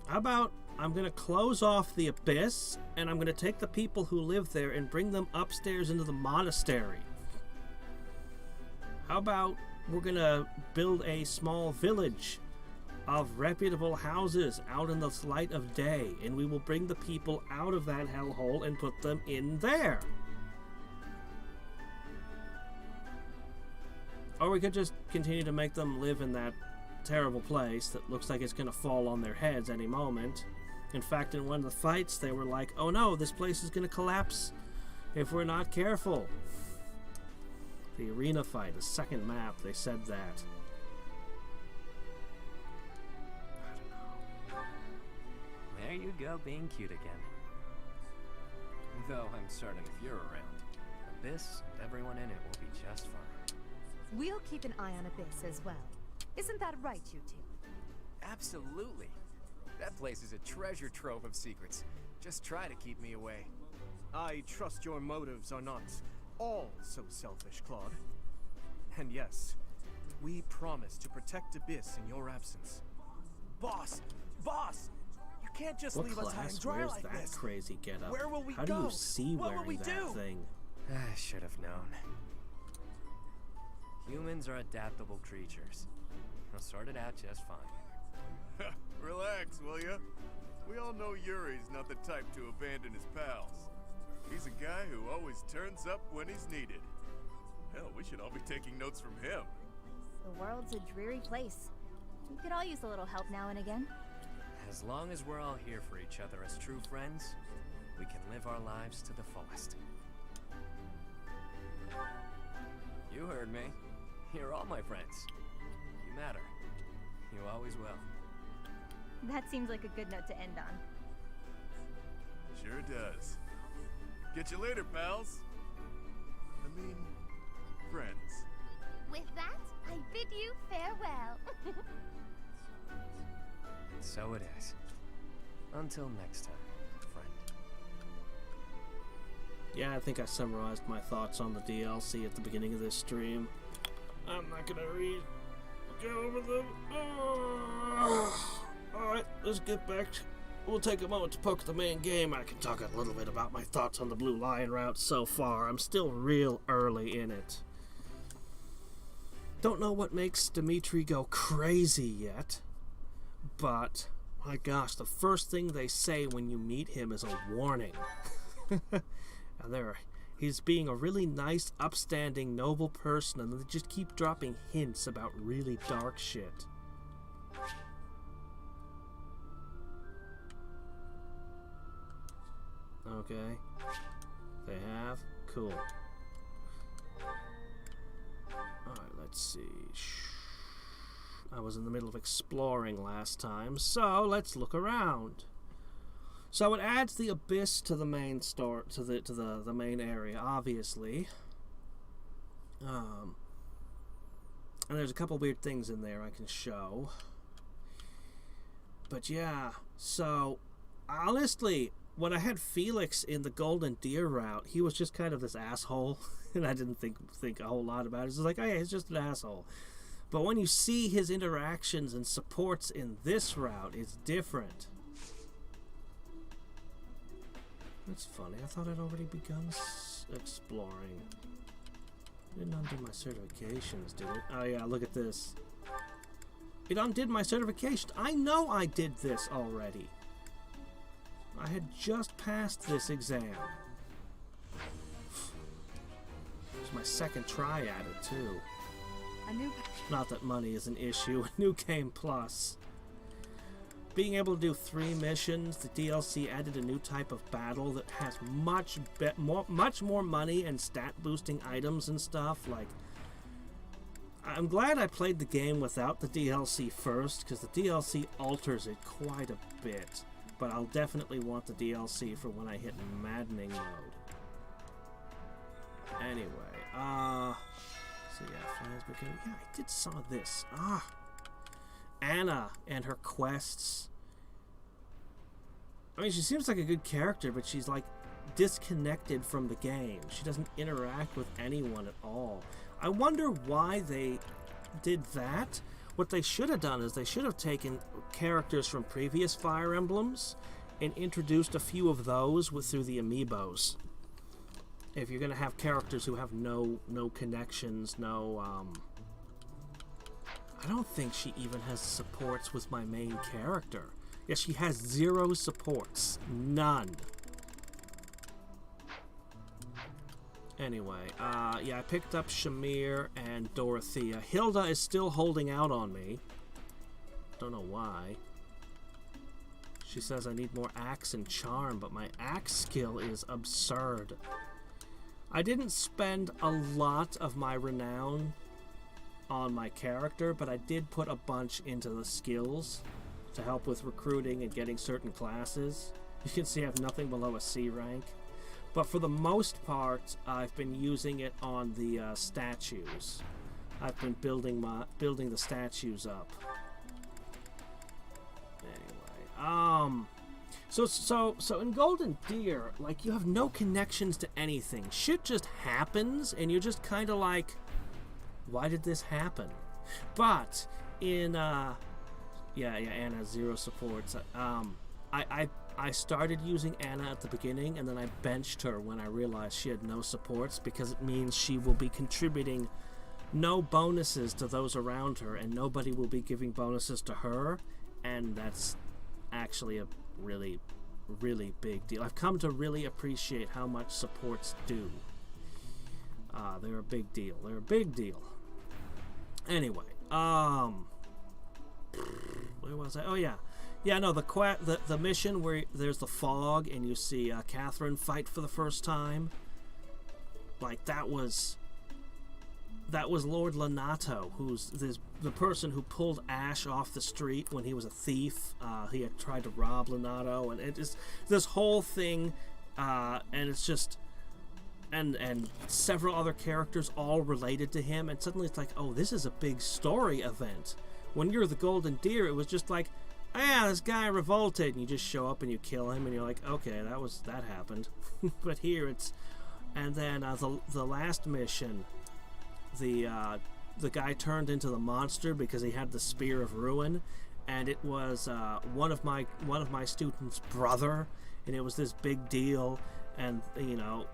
How about I'm gonna close off the abyss and I'm gonna take the people who live there and bring them upstairs into the monastery? How about we're gonna build a small village of reputable houses out in the light of day, and we will bring the people out of that hellhole and put them in there? Or we could just continue to make them live in that terrible place that looks like it's gonna fall on their heads any moment. In fact, in one of the fights, they were like, oh no, this place is gonna collapse if we're not careful. The arena fight, the second map, they said that. There you go, being cute again. Though I'm certain if you're around, Abyss and everyone in it will be just fine. We'll keep an eye on Abyss as well. Isn't that right, you two? Absolutely. That place is a treasure trove of secrets. Just try to keep me away. I trust your motives are not all so selfish, Claude. And yes, we promise to protect Abyss in your absence. Boss! Boss! You can't just What leave us high class and dry wears like that this. crazy getup? Where will we How go? do you see What will wearing we that do? thing? I should have known. Humans are adaptable creatures. They'll sort it out just fine. Relax, will ya? We all know Yuri's not the type to abandon his pals. He's a guy who always turns up when he's needed. Hell, we should all be taking notes from him. The world's a dreary place. We could all use a little help now and again. As long as we're all here for each other as true friends, we can live our lives to the fullest. You heard me. You're all my friends. You matter. You always will. That seems like a good note to end on. Sure does. Get you later, pals. I mean, friends. With that, I bid you farewell. So it is. Until next time, friend. Yeah, I think I summarized my thoughts on the DLC at the beginning of this stream. I'm not gonna go over them. Alright, let's get back. We'll take a moment to poke at the main game. I can talk a little bit about my thoughts on the Blue Lion route so far. I'm still real early in it. Don't know what makes Dimitri go crazy yet, but my gosh, the first thing they say when you meet him is a warning. And he's being a really nice, upstanding, noble person, and they just keep dropping hints about really dark shit. Okay. They have? Cool. Alright, let's see. I was in the middle of exploring last time, so let's look around. So it adds the abyss to the main store, to the main area, obviously. And there's a couple weird things in there I can show. But yeah, so honestly, when I had Felix in the Golden Deer route, he was just kind of this asshole, and I didn't think a whole lot about it. It's like, oh yeah, he's just an asshole. But when you see his interactions and supports in this route, it's different. That's funny. I thought I'd already begun exploring. Didn't undo my certifications, did it? Oh yeah, look at this. It undid my certification. I know I did this already. I had just passed this exam. It was my second try at it, too. Not that money is an issue. A new game plus. Being able to do 3 missions, the DLC added a new type of battle that has much more money and stat boosting items and stuff. Like, I'm glad I played the game without the DLC first, because the DLC alters it quite a bit. But I'll definitely want the DLC for when I hit maddening mode. Anyway, so yeah, yeah, I did saw this. Anna and her quests. I mean, she seems like a good character, but she's like disconnected from the game. She doesn't interact with anyone at all. I wonder why they did that. What they should have done is they should have taken characters from previous Fire Emblems and introduced a few of those through the amiibos. If you're going to have characters who have no connections, I don't think she even has supports with my main character. Yeah, she has 0 supports. None. Anyway, yeah, I picked up Shamir and Dorothea. Hilda is still holding out on me. Don't know why. She says I need more axe and charm, but my axe skill is absurd. I didn't spend a lot of my renown on my character, but I did put a bunch into the skills to help with recruiting and getting certain classes. You can see I have nothing below a C rank. But for the most part, I've been using it on the statues. I've been building the statues up. Anyway, so in Golden Deer, like, you have no connections to anything. Shit just happens, and you're just kind of like, why did this happen? But in yeah, Anna 0 supports. I started using Anna at the beginning, and then I benched her when I realized she had no supports, because it means she will be contributing no bonuses to those around her, and nobody will be giving bonuses to her, and that's actually a really, really big deal. I've come to really appreciate how much supports do. They're a big deal. They're a big deal. Anyway, where was I? Oh yeah. Yeah, no, the mission where there's the fog and you see Catherine fight for the first time, like that was Lord Lanato, who's the person who pulled Ash off the street when he was a thief. He had tried to rob Lanato, and it is this whole thing, and it's just and several other characters all related to him, and suddenly it's like, oh, this is a big story event. When you're the Golden Deer, it was just like, yeah, this guy revolted, and you just show up and you kill him, and you're like, okay, that happened. But here it's, and then the last mission, the guy turned into the monster because he had the Spear of Ruin, and it was one of my students' brother, and it was this big deal, and you know,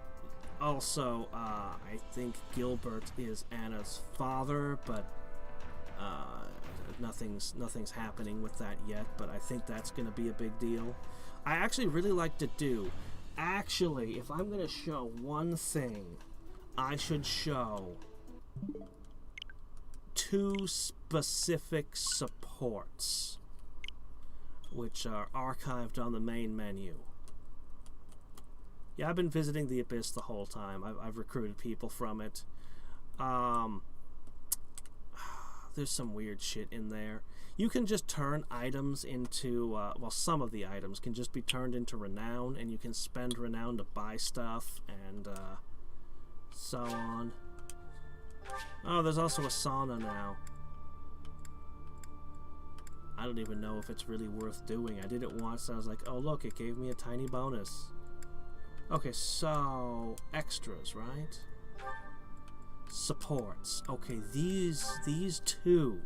also I think Gilbert is Anna's father, but Nothing's happening with that yet, but I think that's going to be a big deal. I actually really like to do... Actually, if I'm going to show one thing, I should show 2 specific supports, which are archived on the main menu. Yeah, I've been visiting the Abyss the whole time. I've recruited people from it. There's some weird shit in there. You can just turn items into, well, some of the items can just be turned into renown, and you can spend renown to buy stuff, and so on. Oh, there's also a sauna now. I don't even know if it's really worth doing. I did it once, and I was like, oh look, it gave me a tiny bonus. Okay, so extras, right? Supports. Okay, these 2.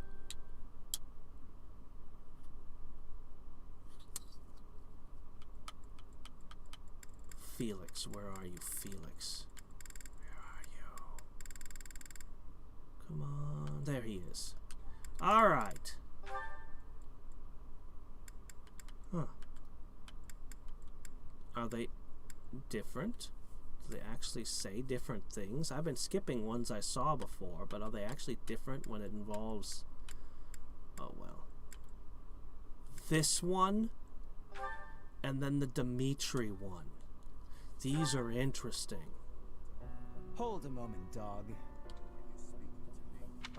Felix, where are you, Felix? Where are you? Come on, there he is. All right. Huh. Are they different? Do they actually say different things? I've been skipping ones I saw before, but are they actually different when it involves... Oh, well. This one, and then the Dimitri one. These are interesting. Hold a moment, dog.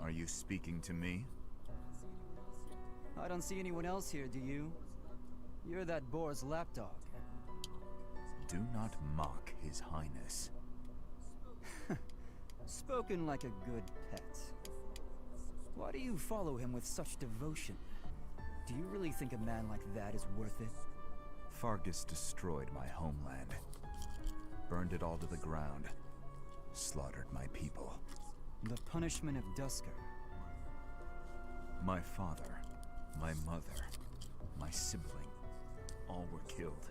Are you speaking to me? I don't see anyone else here, do you? You're that boar's lapdog. Do not mock His Highness. Spoken like a good pet. Why do you follow him with such devotion? Do you really think a man like that is worth it? Fargus destroyed my homeland. Burned it all to the ground. Slaughtered my people. The punishment of Dusker. My father, my mother, my sibling, all were killed.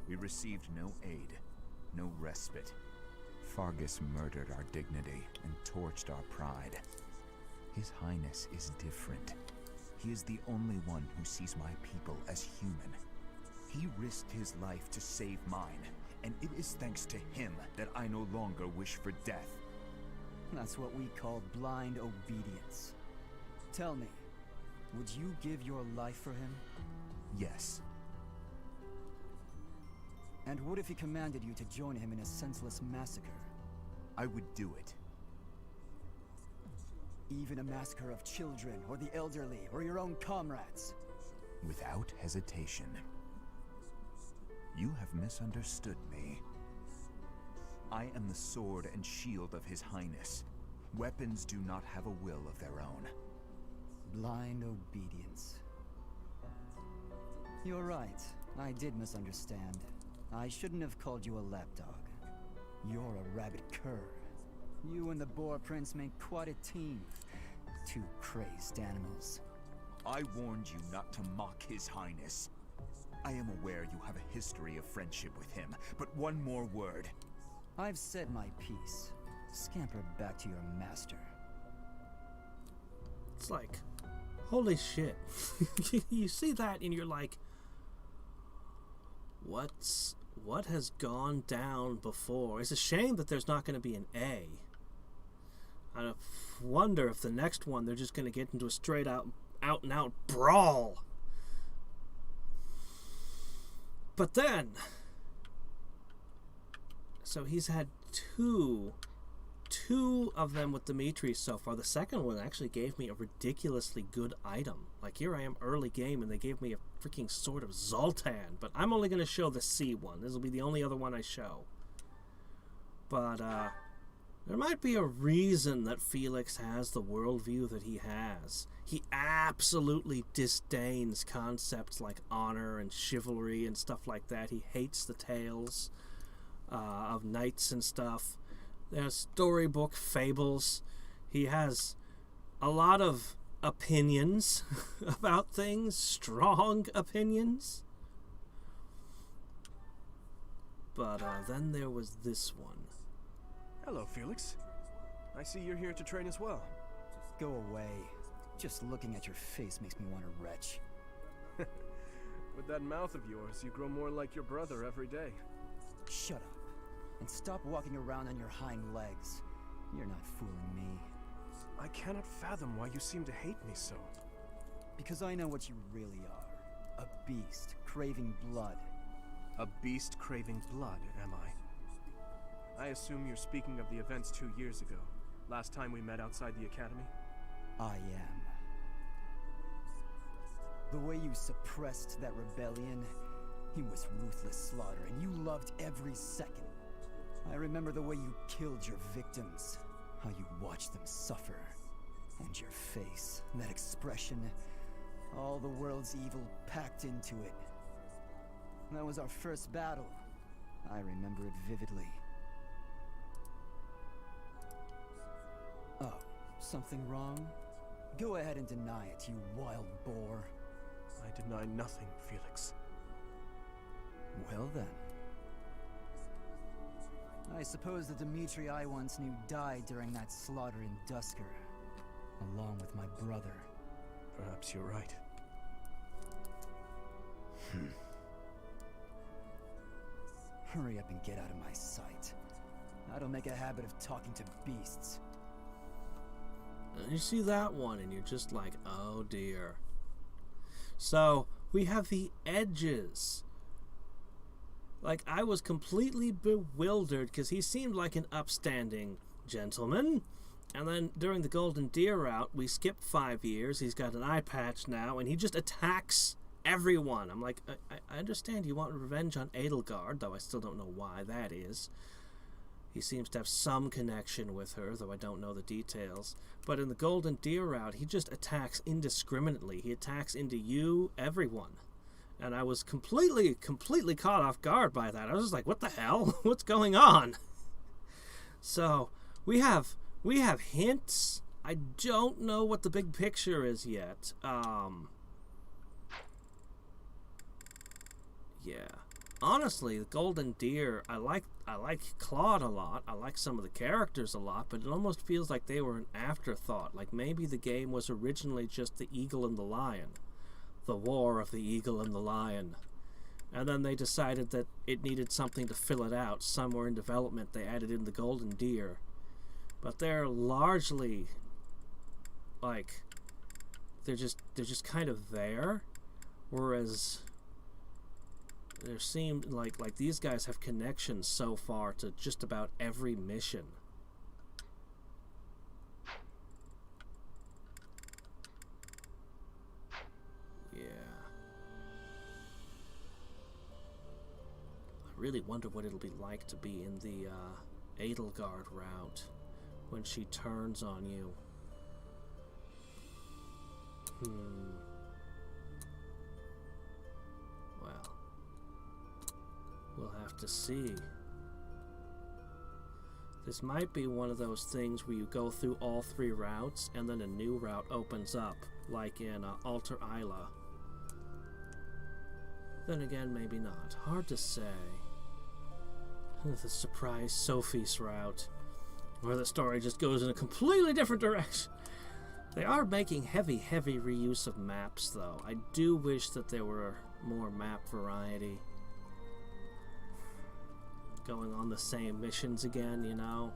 We received no aid, no respite. Fargus murdered our dignity and torched our pride. His Highness is different. He is the only one who sees my people as human. He risked his life to save mine, and it is thanks to him that I no longer wish for death. That's what we call blind obedience. Tell me, would you give your life for him? Yes. And what if he commanded you to join him in a senseless massacre? I would do it. Even a massacre of children, or the elderly, or your own comrades? Without hesitation. You have misunderstood me. I am the sword and shield of His Highness. Weapons do not have a will of their own. Blind obedience. You're right. I did misunderstand. I shouldn't have called you a lapdog. You're a rabid cur. You and the Boar Prince make quite a team. 2 crazed animals. I warned you not to mock His Highness. I am aware you have a history of friendship with him, but one more word. I've said my piece. Scamper back to your master. It's like, holy shit. You see that and you're like, what has gone down before? It's a shame that there's not going to be an A. I wonder if the next one they're just going to get into a straight out and out brawl. But then, so he's had two of them with Dimitri so far. The second one actually gave me a ridiculously good item. Like, here I am early game and they gave me a freaking Sword of Zoltan. But I'm only going to show the C one. This will be the only other one I show. But there might be a reason that Felix has the worldview that he has. He absolutely disdains concepts like honor and chivalry and stuff like that. He hates the tales of knights and stuff. There's storybook fables. He has a lot of opinions about things, strong opinions. But then there was this one. Hello, Felix. I see you're here to train as well. Go away. Just looking at your face makes me want to retch. With that mouth of yours, you grow more like your brother every day. Shut up. And stop walking around on your hind legs. You're not fooling me. I cannot fathom why you seem to hate me so. Because I know what you really are. A beast, craving blood. A beast craving blood, am I? I assume you're speaking of the events 2 years ago. Last time we met outside the academy? I am. The way you suppressed that rebellion, it was ruthless slaughter, and you loved every second. I remember the way you killed your victims, how you watched them suffer. And your face, that expression, all the world's evil packed into it. That was our first battle. I remember it vividly. Oh, something wrong? Go ahead and deny it, you wild boar. I deny nothing, Felix. Well then. I suppose the Dimitri I once knew died during that slaughter in Dusker, along with my brother. Perhaps you're right. Hurry up and get out of my sight. I don't make a habit of talking to beasts. And you see that one and you're just like, oh dear. So, we have the edges. Like, I was completely bewildered because he seemed like an upstanding gentleman. And then during the Golden Deer route, we skipped 5 years. He's got an eye patch now, and he just attacks everyone. I'm like, I understand you want revenge on Edelgard, though I still don't know why that is. He seems to have some connection with her, though I don't know the details. But in the Golden Deer route, he just attacks indiscriminately. He attacks into you, everyone. And I was completely caught off guard by that. I was just like, what the hell? What's going on? So, we have hints. I don't know what the big picture is yet. Yeah. Honestly, the Golden Deer, I like Claude a lot. I like some of the characters a lot, but it almost feels like they were an afterthought. Like maybe the game was originally just the Eagle and the Lion. The War of the Eagle and the Lion. And then they decided that it needed something to fill it out. Somewhere in development they added in the Golden Deer. But they're largely like they're just kind of there. Whereas there seemed like these guys have connections so far to just about every mission. Yeah. I really wonder what it'll be like to be in the Edelgard route when she turns on you. Well, we'll have to see. This might be one of those things where you go through all 3 routes and then a new route opens up, like in Alter Isla. Then again, maybe not. Hard to say. The surprise Sophie's route, where the story just goes in a completely different direction. They are making heavy reuse of maps, though. I do wish that there were more map variety. Going on the same missions again, you know?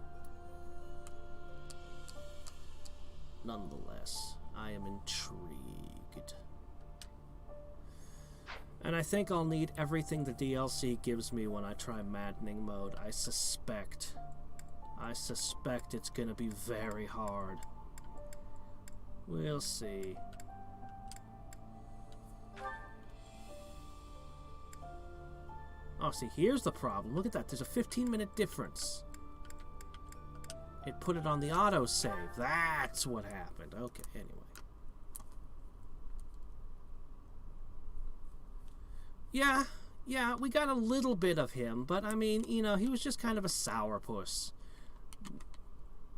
Nonetheless, I am intrigued. And I think I'll need everything the DLC gives me when I try Maddening mode. I suspect it's gonna be very hard. We'll see. Oh, see, here's the problem. Look at that. There's a 15-minute difference. It put it on the autosave. That's what happened. Okay, anyway. Yeah, we got a little bit of him, but I mean, you know, he was just kind of a sourpuss.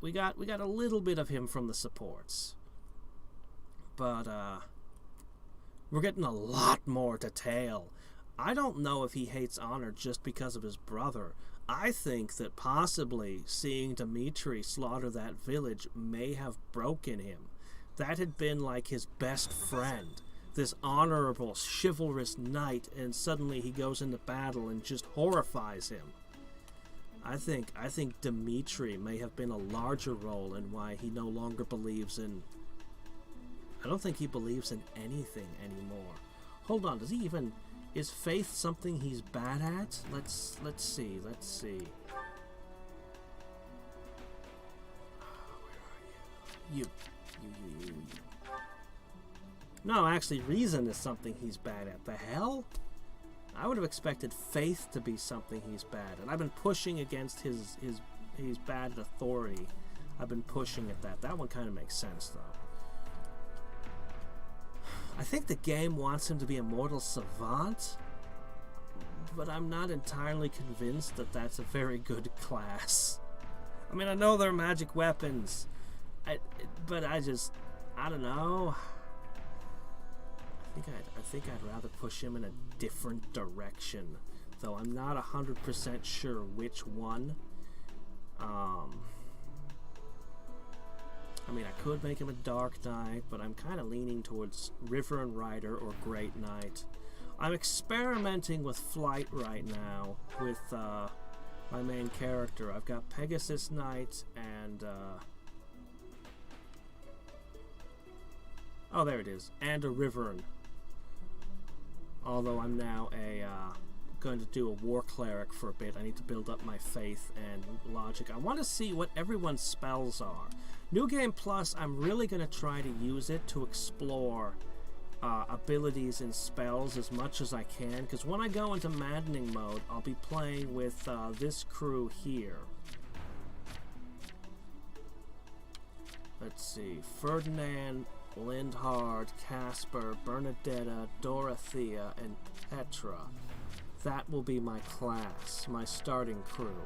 We got a little bit of him from the supports. But, we're getting a lot more detail. I don't know if he hates Honor just because of his brother. I think that possibly seeing Dimitri slaughter that village may have broken him. That had been like his best friend, this honorable, chivalrous knight, and suddenly he goes into battle and just horrifies him. I think Dimitri may have been a larger role in why he no longer believes in... I don't think he believes in anything anymore. Hold on, does he even... Is faith something he's bad at? Let's see. Where are you? You. No, actually, reason is something he's bad at. The hell? I would have expected faith to be something he's bad at. I've been pushing against he's bad at authority. I've been pushing at that. That one kind of makes sense, though. I think the game wants him to be a mortal savant, but I'm not entirely convinced that that's a very good class. I mean, I know they're magic weapons, but I don't know. I think I'd rather push him in a different direction, though I'm not 100% sure which one. I mean, I could make him a Dark Knight, but I'm kind of leaning towards River and Rider or Great Knight. I'm experimenting with flight right now with my main character. I've got Pegasus Knight and... oh, there it is. And a Wyvern. Although I'm now going to do a War Cleric for a bit. I need to build up my faith and logic. I want to see what everyone's spells are. New Game Plus, I'm really going to try to use it to explore abilities and spells as much as I can, because when I go into Maddening mode, I'll be playing with this crew here. Let's see, Ferdinand, Lindhard, Casper, Bernadetta, Dorothea, and Petra. That will be my class, my starting crew.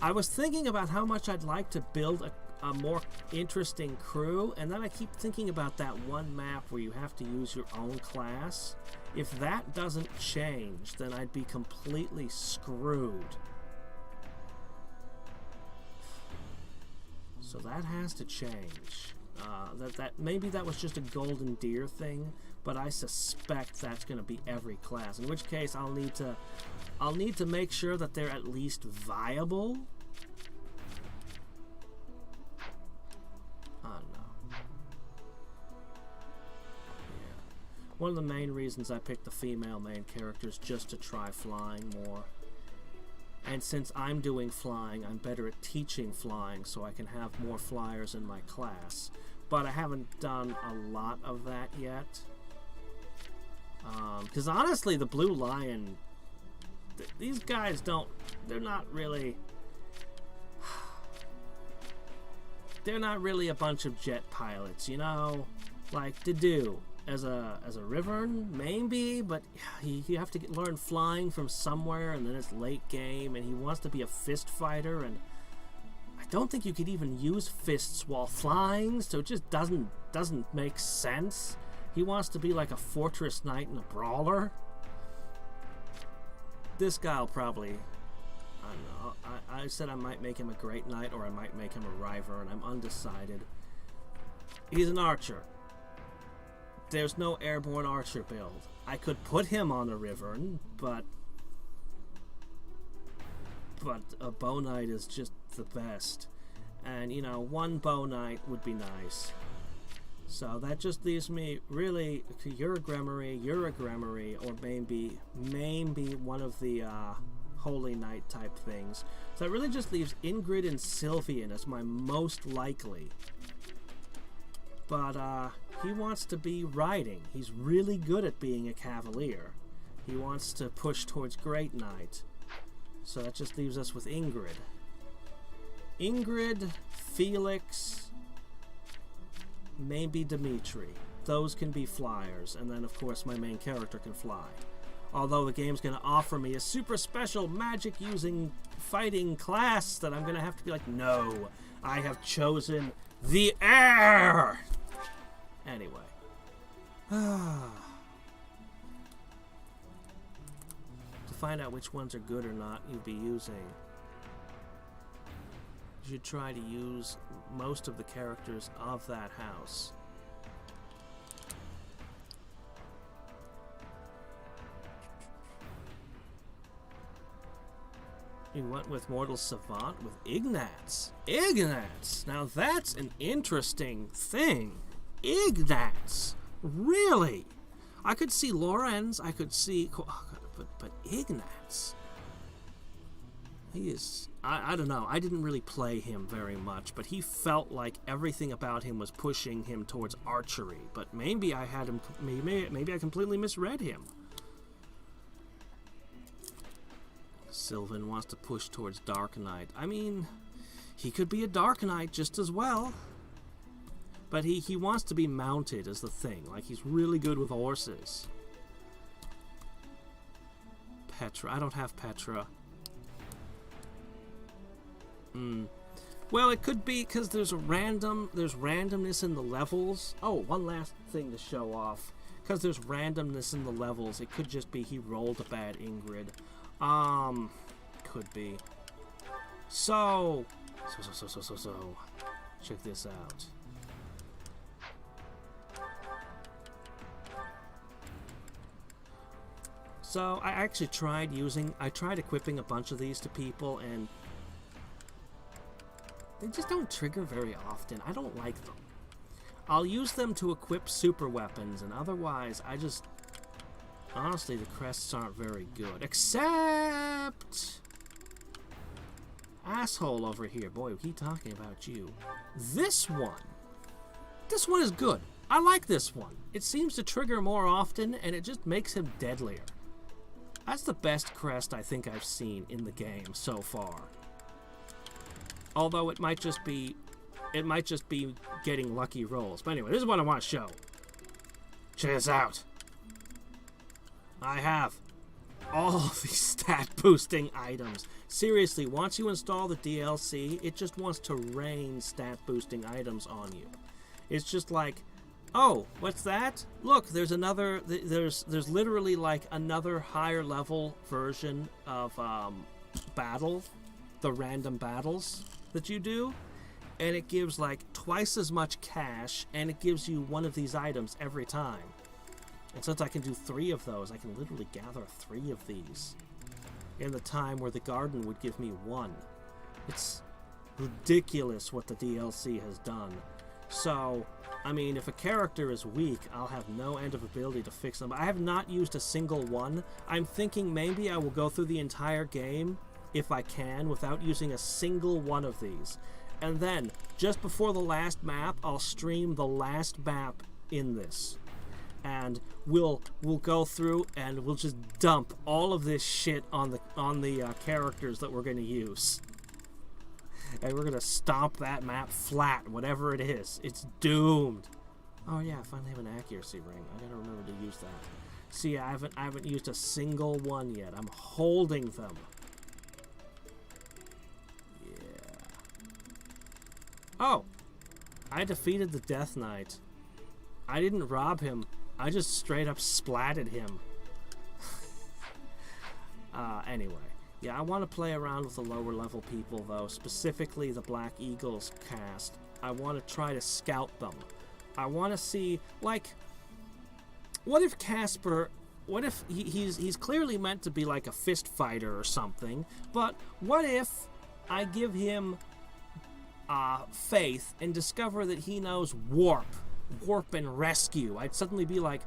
I was thinking about how much I'd like to build a more interesting crew, and then I keep thinking about that one map where you have to use your own class. If that doesn't change, then I'd be completely screwed. So that has to change. Maybe that was just a Golden Deer thing, but I suspect that's going to be every class. In which case, I'll need to make sure that they're at least viable. I don't know. Yeah. One of the main reasons I picked the female main character is just to try flying more. And since I'm doing flying, I'm better at teaching flying, so I can have more flyers in my class. But I haven't done a lot of that yet. Because honestly, the Blue Lion, these guys they're not really a bunch of jet pilots, you know? Like, Dedue, as a Wyvern, maybe, but you have to learn flying from somewhere, and then it's late game, and he wants to be a fist fighter, and I don't think you could even use fists while flying, so it just doesn't make sense. He wants to be like a Fortress Knight and a Brawler. This guy will probably... I don't know. I said I might make him a Great Knight, or I might make him a River, and I'm undecided. He's an archer. There's no airborne archer build. I could put him on a Wyvern, but a Bow Knight is just the best. And, you know, one Bow Knight would be nice. So that just leaves me, really, you're a Gremory, or maybe one of the Holy Knight type things. So that really just leaves Ingrid and Sylvian as my most likely. But he wants to be riding. He's really good at being a Cavalier. He wants to push towards Great Knight. So that just leaves us with Ingrid. Ingrid, Felix, maybe Dimitri. Those can be flyers, and then of course my main character can fly. Although the game's going to offer me a super special magic-using fighting class that I'm going to have to be like, no, I have chosen the air! Anyway. To find out which ones are good or not you'll be using, you should try to use most of the characters of that house. He went with Mortal Savant with Ignatz. Ignatz! Now that's an interesting thing. Ignatz! Really? I could see Lorenz, I could see... But Ignatz... He is... I don't know. I didn't really play him very much, but he felt like everything about him was pushing him towards archery. But maybe I had him... Maybe I completely misread him. Sylvan wants to push towards Dark Knight. I mean, he could be a Dark Knight just as well. But he wants to be mounted as the thing. Like, he's really good with horses. Petra. I don't have Petra. Well, it could be because there's randomness in the levels. Oh, one last thing to show off. Because there's randomness in the levels, it could just be he rolled a bad Ingrid. Could be. So, check this out. So, I actually tried equipping a bunch of these to people, and they just don't trigger very often. I don't like them. I'll use them to equip super weapons, and otherwise, honestly, the crests aren't very good. Except... asshole over here. Boy, we keep talking about you. This one. This one is good. I like this one. It seems to trigger more often, and it just makes him deadlier. That's the best crest I think I've seen in the game so far. Although it might just be getting lucky rolls. But anyway, this is what I want to show. Check this out. I have all these stat boosting items. Seriously, once you install the DLC, it just wants to rain stat boosting items on you. It's just like, oh, what's that? Look, there's another, there's literally like another higher level version of battle, the random battles that you do, and it gives like twice as much cash, and it gives you one of these items every time. And since I can do 3 of those, I can literally gather 3 of these in the time where the garden would give me 1. It's ridiculous what the DLC has done. So, I mean, if a character is weak, I'll have no end of ability to fix them. I have not used a single one. I'm thinking maybe I will go through the entire game, if I can, without using a single one of these. And then, just before the last map, I'll stream the last map in this. And we'll go through and we'll just dump all of this shit on the characters that we're going to use. And we're going to stomp that map flat, whatever it is. It's doomed. Oh yeah, I finally have an accuracy ring. I got to remember to use that. See, I haven't used a single one yet. I'm holding them. Yeah. Oh, I defeated the Death Knight. I didn't rob him. I just straight up splatted him. Anyway. Yeah, I want to play around with the lower level people, though. Specifically the Black Eagles cast. I want to try to scout them. I want to see, like... What if Casper... What if he's clearly meant to be like a fist fighter or something, but what if I give him faith and discover that he knows warp and rescue? I'd suddenly be like,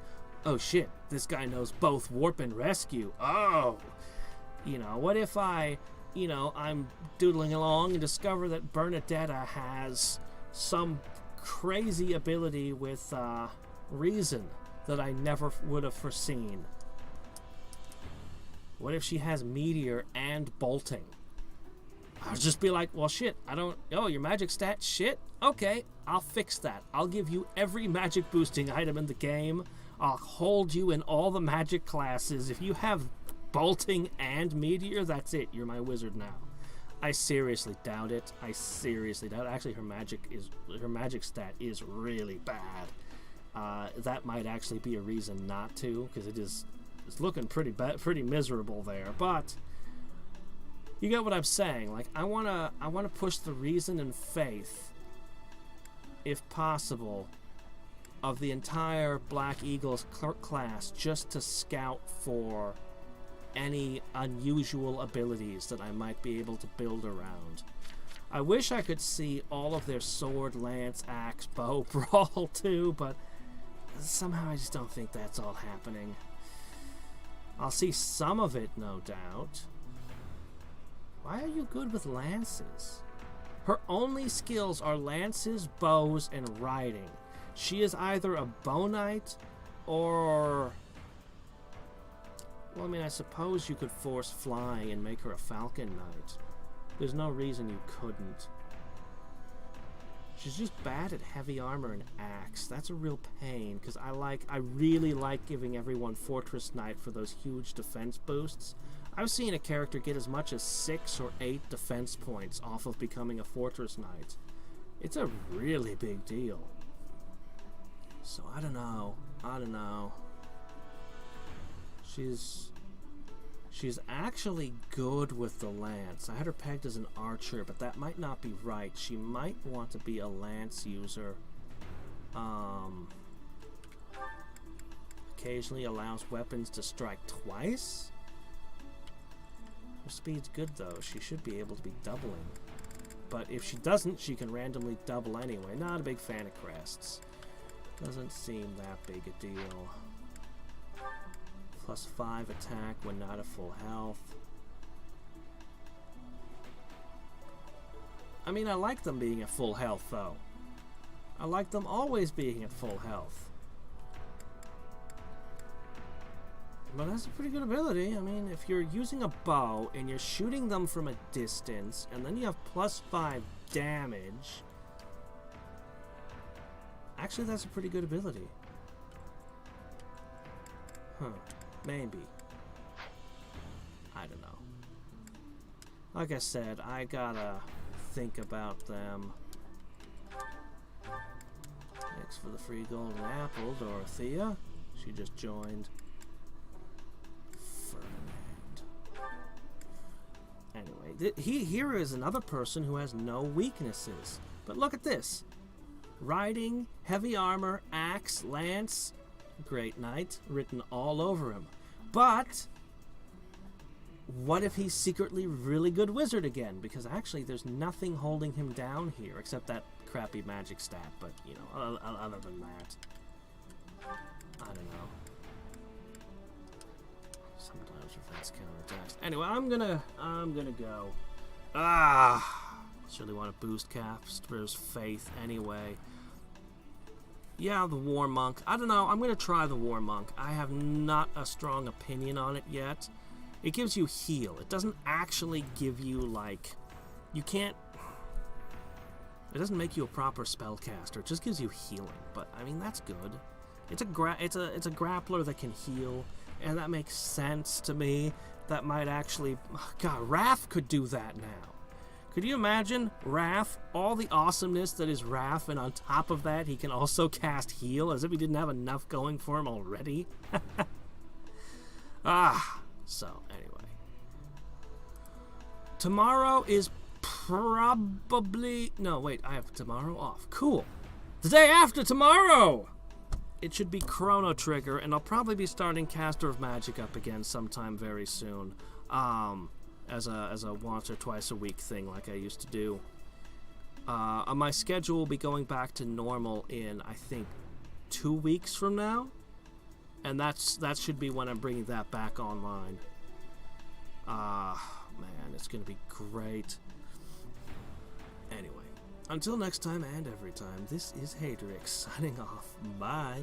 oh shit, this guy knows both warp and rescue. Oh, you know, what if I'm doodling along and discover that Bernadetta has some crazy ability with reason that I never would have foreseen? What if she has meteor and bolting? I'll just be like, well, shit, your magic stat, shit? Okay, I'll fix that. I'll give you every magic boosting item in the game. I'll hold you in all the magic classes. If you have bolting and meteor, that's it. You're my wizard now. I seriously doubt it. Actually, her magic stat is really bad. That might actually be a reason not to, because it's looking pretty miserable there. But you get what I'm saying. Like, I wanna push the reason and faith, if possible, of the entire Black Eagles class, just to scout for any unusual abilities that I might be able to build around. I wish I could see all of their sword, lance, axe, bow, brawl too, but somehow I just don't think that's all happening. I'll see some of it, no doubt. Why are you good with lances? Her only skills are lances, bows, and riding. She is either a bow knight or... Well, I mean, I suppose you could force flying and make her a falcon knight. There's no reason you couldn't. She's just bad at heavy armor and axe. That's a real pain, because I really like giving everyone Fortress Knight for those huge defense boosts. I've seen a character get as much as 6 or 8 defense points off of becoming a Fortress Knight. It's a really big deal. So I don't know. She's actually good with the lance. I had her pegged as an archer, but that might not be right. She might want to be a lance user. Occasionally allows weapons to strike twice. Her speed's good though. She should be able to be doubling. But if she doesn't, she can randomly double anyway. Not a big fan of crests. Doesn't seem that big a deal. +5 attack when not at full health. I mean, I like them being at full health, though. I like them always being at full health. But that's a pretty good ability. I mean, if you're using a bow and you're shooting them from a distance, and then you have +5 damage... Actually, that's a pretty good ability. Huh. Maybe. I don't know. Like I said, I gotta think about them. Thanks for the free golden apple, Dorothea. She just joined. Ferdinand. Anyway, here is another person who has no weaknesses. But look at this. Riding, heavy armor, axe, lance... Great Knight written all over him. But what if he's secretly really good wizard again? Because actually there's nothing holding him down here except that crappy magic stat. But, you know, other than that, I don't know. Sometimes defense counterattacks. Anyway, I'm gonna go. Surely want to boost Casper's faith anyway. Yeah, the War Monk. I don't know. I'm going to try the War Monk. I have not a strong opinion on it yet. It gives you heal. It doesn't actually give you, like... You can't... It doesn't make you a proper spellcaster. It just gives you healing. But, I mean, that's good. It's a grappler that can heal. And that makes sense to me. That might actually... God, Wrath could do that now. Could you imagine Wrath, all the awesomeness that is Wrath, and on top of that, he can also cast Heal, as if he didn't have enough going for him already? So, anyway. Tomorrow is probably... No, wait, I have tomorrow off. Cool. The day after tomorrow! It should be Chrono Trigger, and I'll probably be starting Caster of Magic up again sometime very soon. As a once or twice a week thing like I used to do. My schedule will be going back to normal in, I think, 2 weeks from now. And that should be when I'm bringing that back online. Man, it's going to be great. Anyway, until next time and every time, this is Hadriex signing off. Bye.